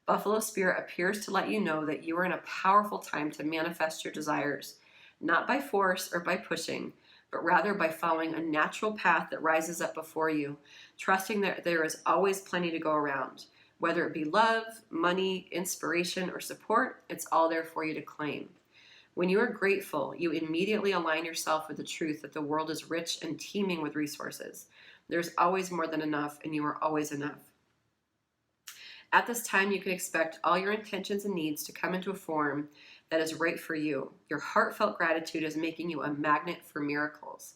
[SPEAKER 1] Buffalo Spirit appears to let you know that you are in a powerful time to manifest your desires, not by force or by pushing, but rather by following a natural path that rises up before you, trusting that there is always plenty to go around. Whether it be love, money, inspiration, or support, it's all there for you to claim. When you are grateful, you immediately align yourself with the truth that the world is rich and teeming with resources. There's always more than enough, and you are always enough. At this time, you can expect all your intentions and needs to come into a form that is right for you. Your heartfelt gratitude is making you a magnet for miracles.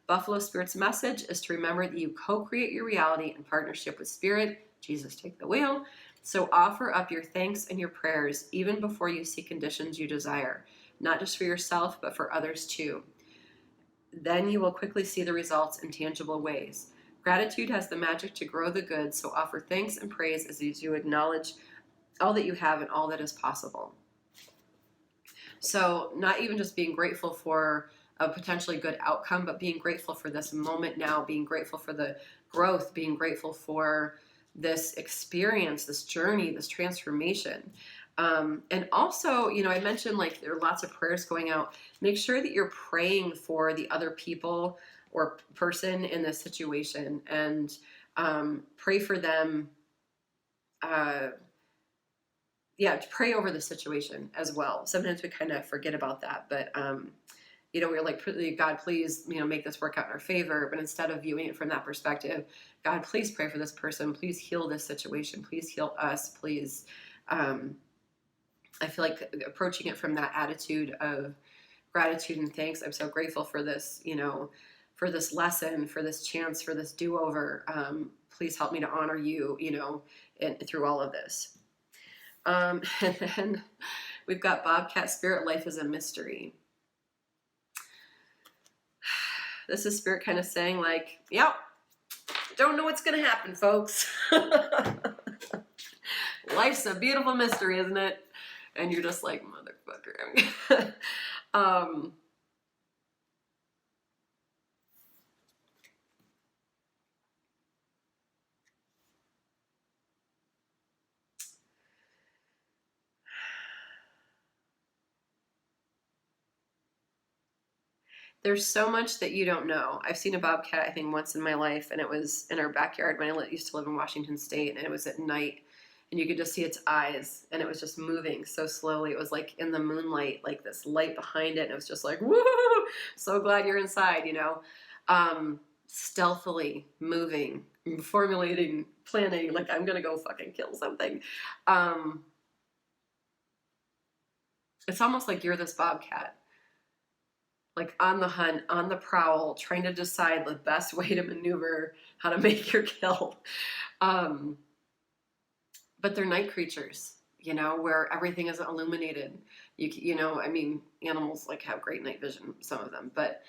[SPEAKER 1] Buffalo Spirit's message is to remember that you co-create your reality in partnership with Spirit. Jesus, take the wheel. So offer up your thanks and your prayers even before you see conditions you desire, not just for yourself, but for others too. Then you will quickly see the results in tangible ways. Gratitude has the magic to grow the good, so offer thanks and praise as you acknowledge all that you have and all that is possible. So not even just being grateful for a potentially good outcome, but being grateful for this moment now, being grateful for the growth, being grateful for this experience, this journey, this transformation. And also, you know, I mentioned like there are lots of prayers going out. Make sure that you're praying for the other people or person in this situation, and pray for them. Pray over the situation as well. Sometimes we kind of forget about that, but you know, we're like, God, please, you know, make this work out in our favor. But instead of viewing it from that perspective, God, please pray for this person. Please heal this situation. Please heal us. Please. I feel like approaching it from that attitude of gratitude and thanks. I'm so grateful for this, you know, for this lesson, for this chance, for this do-over. Please help me to honor you, you know, through all of this. And then we've got Bobcat Spirit, life is a mystery. This is Spirit kind of saying like, yep, don't know what's going to happen, folks. Life's a beautiful mystery, isn't it? And you're just like, motherfucker. There's so much that you don't know. I've seen a bobcat, I think, once in my life, and it was in our backyard when I used to live in Washington State, and it was at night, and you could just see its eyes, and it was just moving so slowly. It was like in the moonlight, like this light behind it, and it was just like, woo! So glad you're inside, you know? Stealthily moving, formulating, planning, like I'm gonna go fucking kill something. It's almost like you're this bobcat, like on the hunt, on the prowl, trying to decide the best way to maneuver, how to make your kill. But they're night creatures, you know, where everything is illuminated. You know, I mean, animals like have great night vision, some of them, but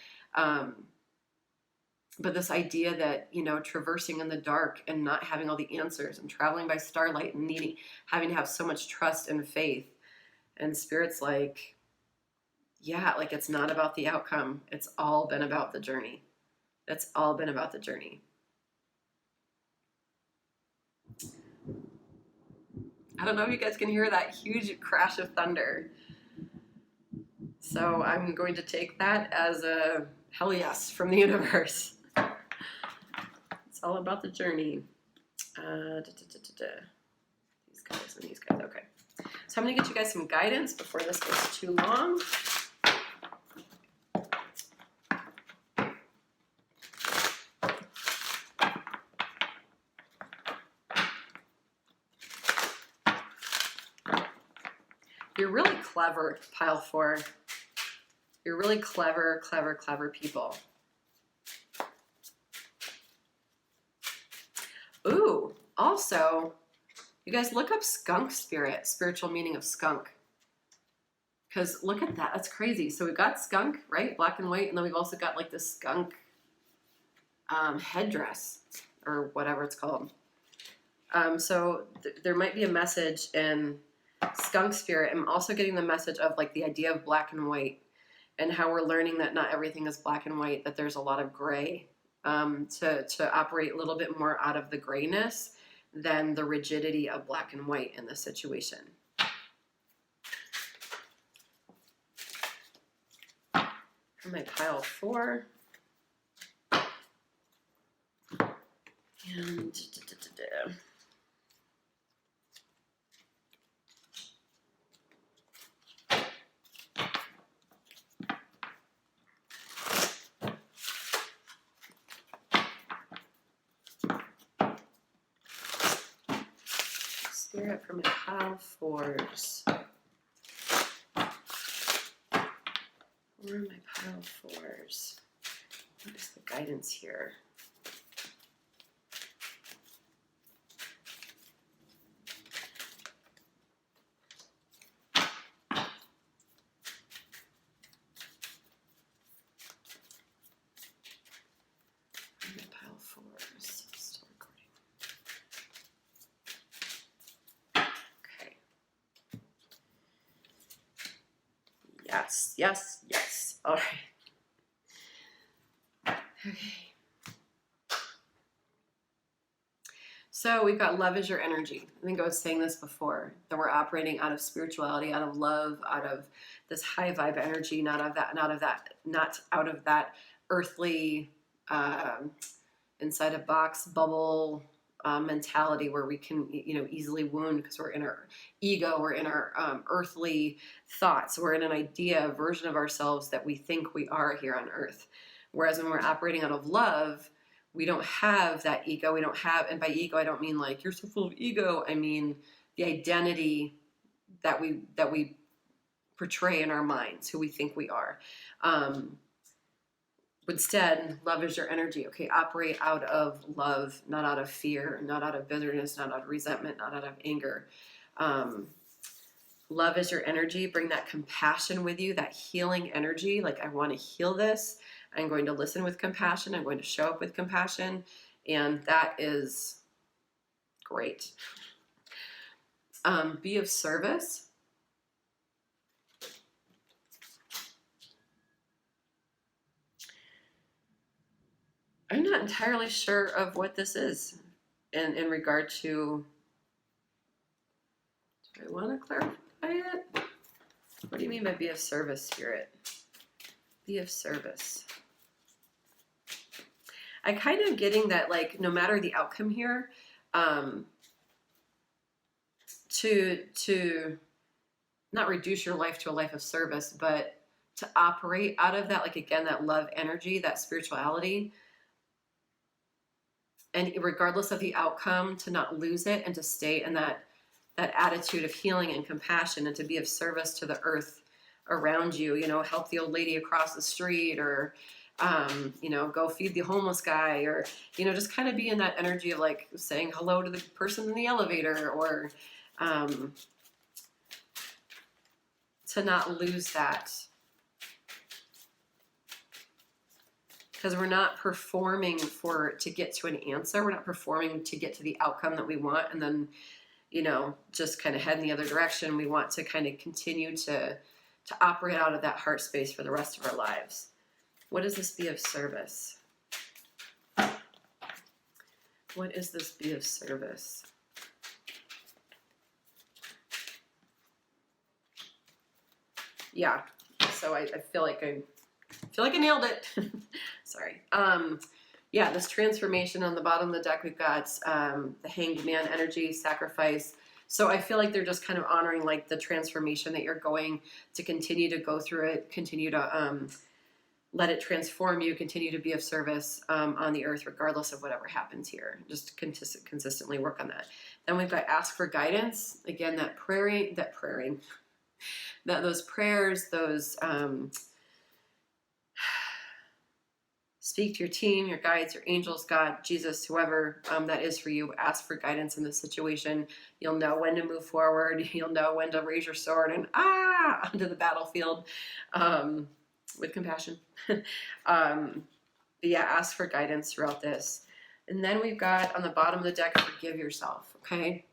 [SPEAKER 1] this idea that, you know, traversing in the dark and not having all the answers and traveling by starlight and having to have so much trust and faith, and Spirit's like, yeah, like it's not about the outcome. It's all been about the journey. It's all been about the journey. I don't know if you guys can hear that huge crash of thunder. So I'm going to take that as a hell yes from the universe. It's all about the journey. These guys and these guys. Okay. So I'm going to get you guys some guidance before this gets too long. You're really clever, pile 4. You're really clever, clever, clever people. Ooh, also, you guys look up skunk spirit, spiritual meaning of skunk. Because look at that, that's crazy. So we've got skunk, right? Black and white, and then we've also got like this skunk headdress, or whatever it's called. So there might be a message in skunk spirit. I'm also getting the message of like the idea of black and white, and how we're learning that not everything is black and white, that there's a lot of gray, to operate a little bit more out of the grayness than the rigidity of black and white in this situation. For my pile 4. And Spirit for my pile fours. Where are my pile fours? What is the guidance here? Pile fours. Still recording. Okay. Yes, yes, yes. All right. Okay. So we've got love is your energy. I think I was saying this before, that we're operating out of spirituality, out of love, out of this high vibe energy, not out of that earthly, inside a box bubble mentality where we can, easily wound because we're in our ego, we're in our earthly thoughts, we're in an idea, a version of ourselves that we think we are here on earth. Whereas when we're operating out of love, we don't have that ego. We don't have, and by ego, I don't mean like you're so full of ego. I mean the identity that we portray in our minds, who we think we are. Instead, love is your energy. Okay, operate out of love, not out of fear, not out of bitterness, not out of resentment, not out of anger. Love is your energy. Bring that compassion with you, that healing energy. Like, I want to heal this. I'm going to listen with compassion. I'm going to show up with compassion. And that is great. Be of service. I'm not entirely sure of what this is in regard to, do I want to clarify it? What do you mean by be of service, Spirit? Be of service. I kind of getting that, like, no matter the outcome here, to not reduce your life to a life of service, but to operate out of that, like, again, that love energy, that spirituality, and regardless of the outcome, to not lose it and to stay in that attitude of healing and compassion, and to be of service to the earth around you. Help the old lady across the street, or go feed the homeless guy, or just kind of be in that energy of, like, saying hello to the person in the elevator, or to not lose that. Because we're not performing to get to an answer. We're not performing to get to the outcome that we want and then, just kind of head in the other direction. We want to kind of continue to operate out of that heart space for the rest of our lives. What is this be of service? What is this be of service? Yeah, so I feel like I nailed it. Sorry. Yeah, this transformation on the bottom of the deck, we've got the Hanged Man energy, sacrifice. So I feel like they're just kind of honoring, like, the transformation that you're going to continue to go through it, continue to let it transform you, continue to be of service on the earth, regardless of whatever happens here. Just consistently work on that. Then we've got ask for guidance. Again, those prayers, those speak to your team, your guides, your angels, God, Jesus, whoever that is for you. Ask for guidance in this situation. You'll know when to move forward. You'll know when to raise your sword and onto the battlefield with compassion. Yeah, ask for guidance throughout this. And then we've got on the bottom of the deck, forgive yourself, okay?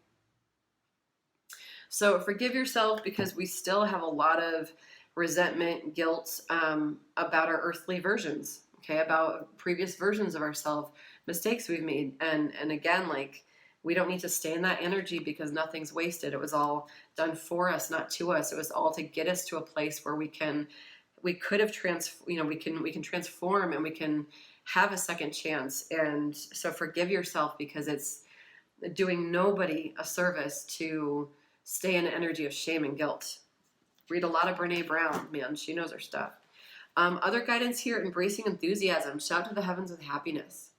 [SPEAKER 1] So forgive yourself, because we still have a lot of resentment, guilt about our earthly versions, okay, about previous versions of ourselves, mistakes we've made. And again, like, we don't need to stay in that energy, because nothing's wasted. It was all done for us, not to us. It was all to get us to a place where we can transform, and we can have a second chance. And so forgive yourself, because it's doing nobody a service to stay in an energy of shame and guilt. Read a lot of Brene Brown, man. She knows her stuff. Other guidance here, embracing enthusiasm. Shout to the heavens with happiness.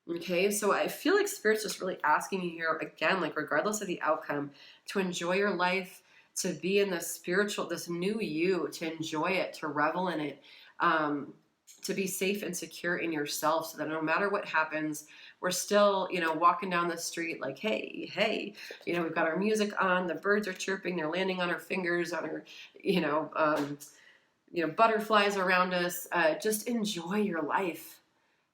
[SPEAKER 1] Okay, so I feel like Spirit's just really asking you here again, like regardless of the outcome, to enjoy your life, to be in this spiritual, this new you, to enjoy it, to revel in it, to be safe and secure in yourself, so that no matter what happens, we're still, walking down the street like, hey, hey, we've got our music on, the birds are chirping, they're landing on our fingers, on our, butterflies around us. Just enjoy your life.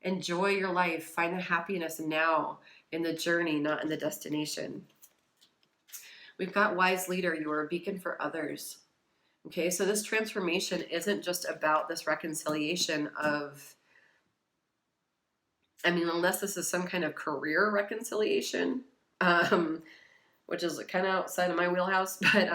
[SPEAKER 1] Enjoy your life. Find the happiness now in the journey, not in the destination. We've got wise leader. You are a beacon for others. Okay, so this transformation isn't just about this reconciliation of, unless this is some kind of career reconciliation, which is kind of outside of my wheelhouse, but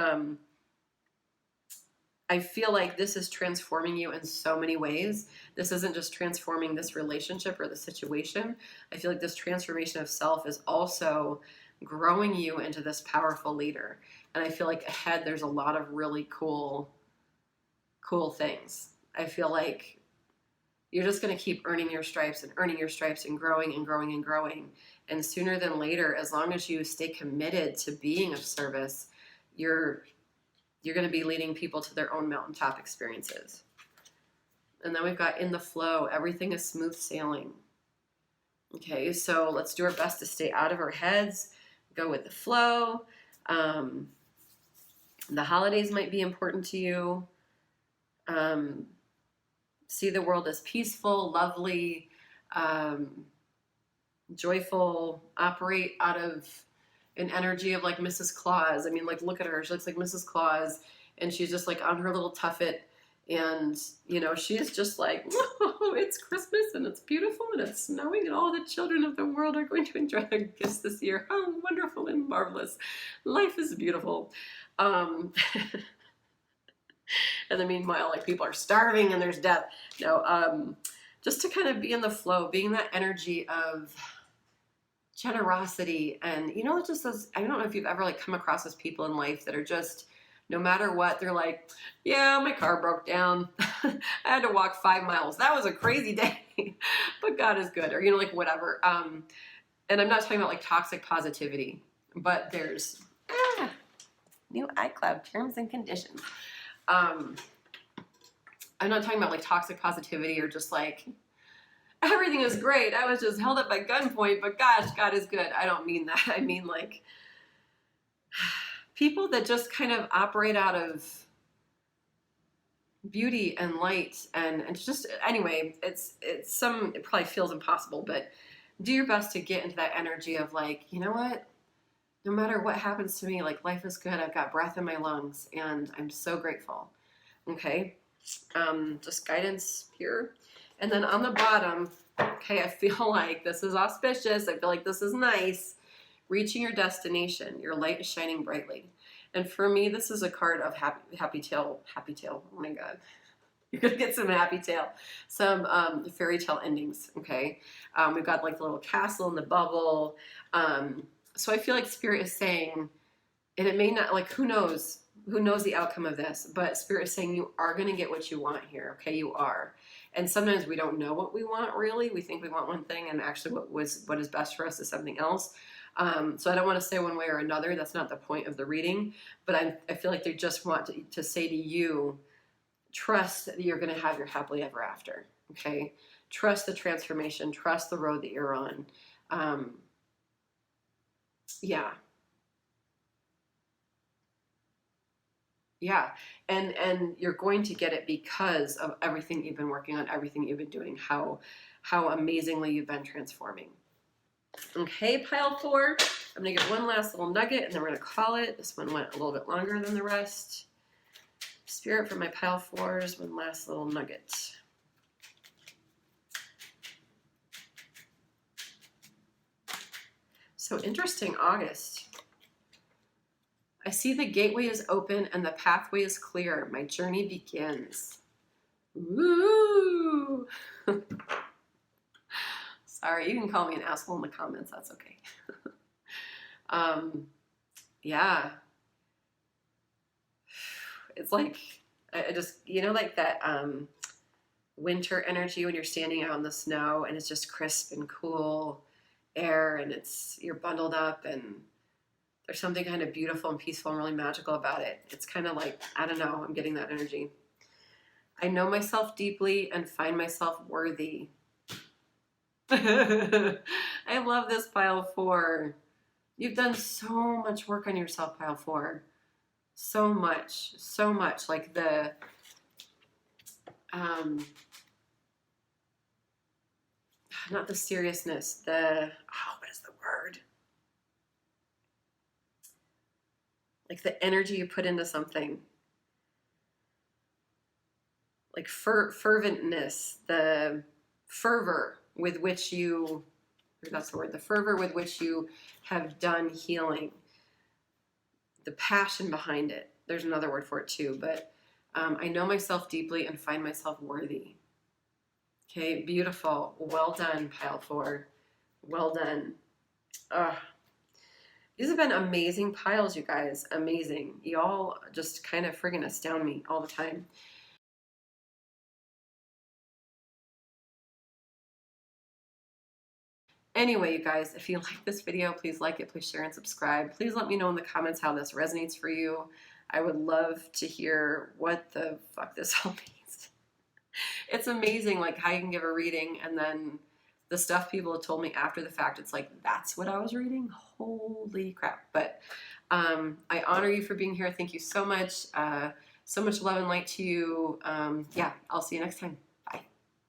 [SPEAKER 1] I feel like this is transforming you in so many ways. This isn't just transforming this relationship or the situation. I feel like this transformation of self is also growing you into this powerful leader. And I feel like ahead there's a lot of really cool things. I feel like you're just going to keep earning your stripes and growing and growing and growing. And sooner than later, as long as you stay committed to being of service, you're going to be leading people to their own mountaintop experiences. And then we've got in the flow, everything is smooth sailing. Okay, so let's do our best to stay out of our heads, go with the flow. The holidays might be important to you. See the world as peaceful, lovely, joyful, operate out of an energy of like Mrs. Claus. Look at her. She looks like Mrs. Claus, and she's just like on her little tuffet, and she's just like, oh, it's Christmas and it's beautiful and it's snowing and all the children of the world are going to enjoy their gifts this year. How wonderful and marvelous. Life is beautiful. And then meanwhile, like, people are starving and there's death. No, just to kind of be in the flow, being that energy of generosity. And just those, I don't know if you've ever like come across those people in life that are just, no matter what, they're like, yeah, my car broke down. I had to walk 5 miles. That was a crazy day, but God is good. Or, like whatever. And I'm not talking about like toxic positivity, but there's new iCloud terms and conditions. I'm not talking about like toxic positivity or just like, everything is great, I was just held up by gunpoint, but gosh, God is good. I don't mean that. I mean like people that just kind of operate out of beauty and light and just, anyway, it probably feels impossible, but do your best to get into that energy of like, you know what? No matter what happens to me, like life is good. I've got breath in my lungs and I'm so grateful. Okay. Just guidance here. And then on the bottom, okay, I feel like this is auspicious. I feel like this is nice. Reaching your destination. Your light is shining brightly. And for me, this is a card of happy tale. Oh my God. You're going to get some happy tale. Some fairy tale endings, okay? We've got like the little castle and the bubble. So I feel like Spirit is saying, and it may not, like, who knows the outcome of this, but Spirit is saying you are going to get what you want here, okay? You are. And sometimes we don't know what we want, really. We think we want one thing, and actually what is best for us is something else. So I don't want to say one way or another. That's not the point of the reading. But I feel like they just want to say to you, trust that you're going to have your happily ever after, okay? Trust the transformation. Trust the road that you're on. Yeah. Yeah, and you're going to get it because of everything you've been working on, everything you've been doing, how amazingly you've been transforming. Okay, pile 4. I'm going to get one last little nugget, and then we're going to call it. This one went a little bit longer than the rest. Spirit for my pile 4s, one last little nugget. So interesting, August. I see the gateway is open and the pathway is clear. My journey begins. Woo! Sorry, you can call me an asshole in the comments. That's okay. Yeah. It's like, I just, like that, winter energy when you're standing out in the snow and it's just crisp and cool air and you're bundled up, and there's something kind of beautiful and peaceful and really magical about it. It's kind of like, I don't know, I'm getting that energy. I know myself deeply and find myself worthy. I love this pile 4. You've done so much work on yourself, pile 4. So much, so much. Like the, not the seriousness, what is the word? Like the energy you put into something. Like ferventness, the fervor with which you, that's the word, the fervor with which you have done healing. The passion behind it. There's another word for it too, but I know myself deeply and find myself worthy. Okay, beautiful. Well done, pile 4. Well done. These have been amazing piles, you guys. Amazing. Y'all just kind of friggin' astound me all the time. Anyway, you guys, if you like this video, please like it, please share and subscribe. Please let me know in the comments how this resonates for you. I would love to hear what the fuck this all means. It's amazing, like, how you can give a reading and then the stuff people have told me after the fact, it's like, that's what I was reading? Holy crap. But I honor you for being here. Thank you so much. So much love and light to you. Yeah, I'll see you next time.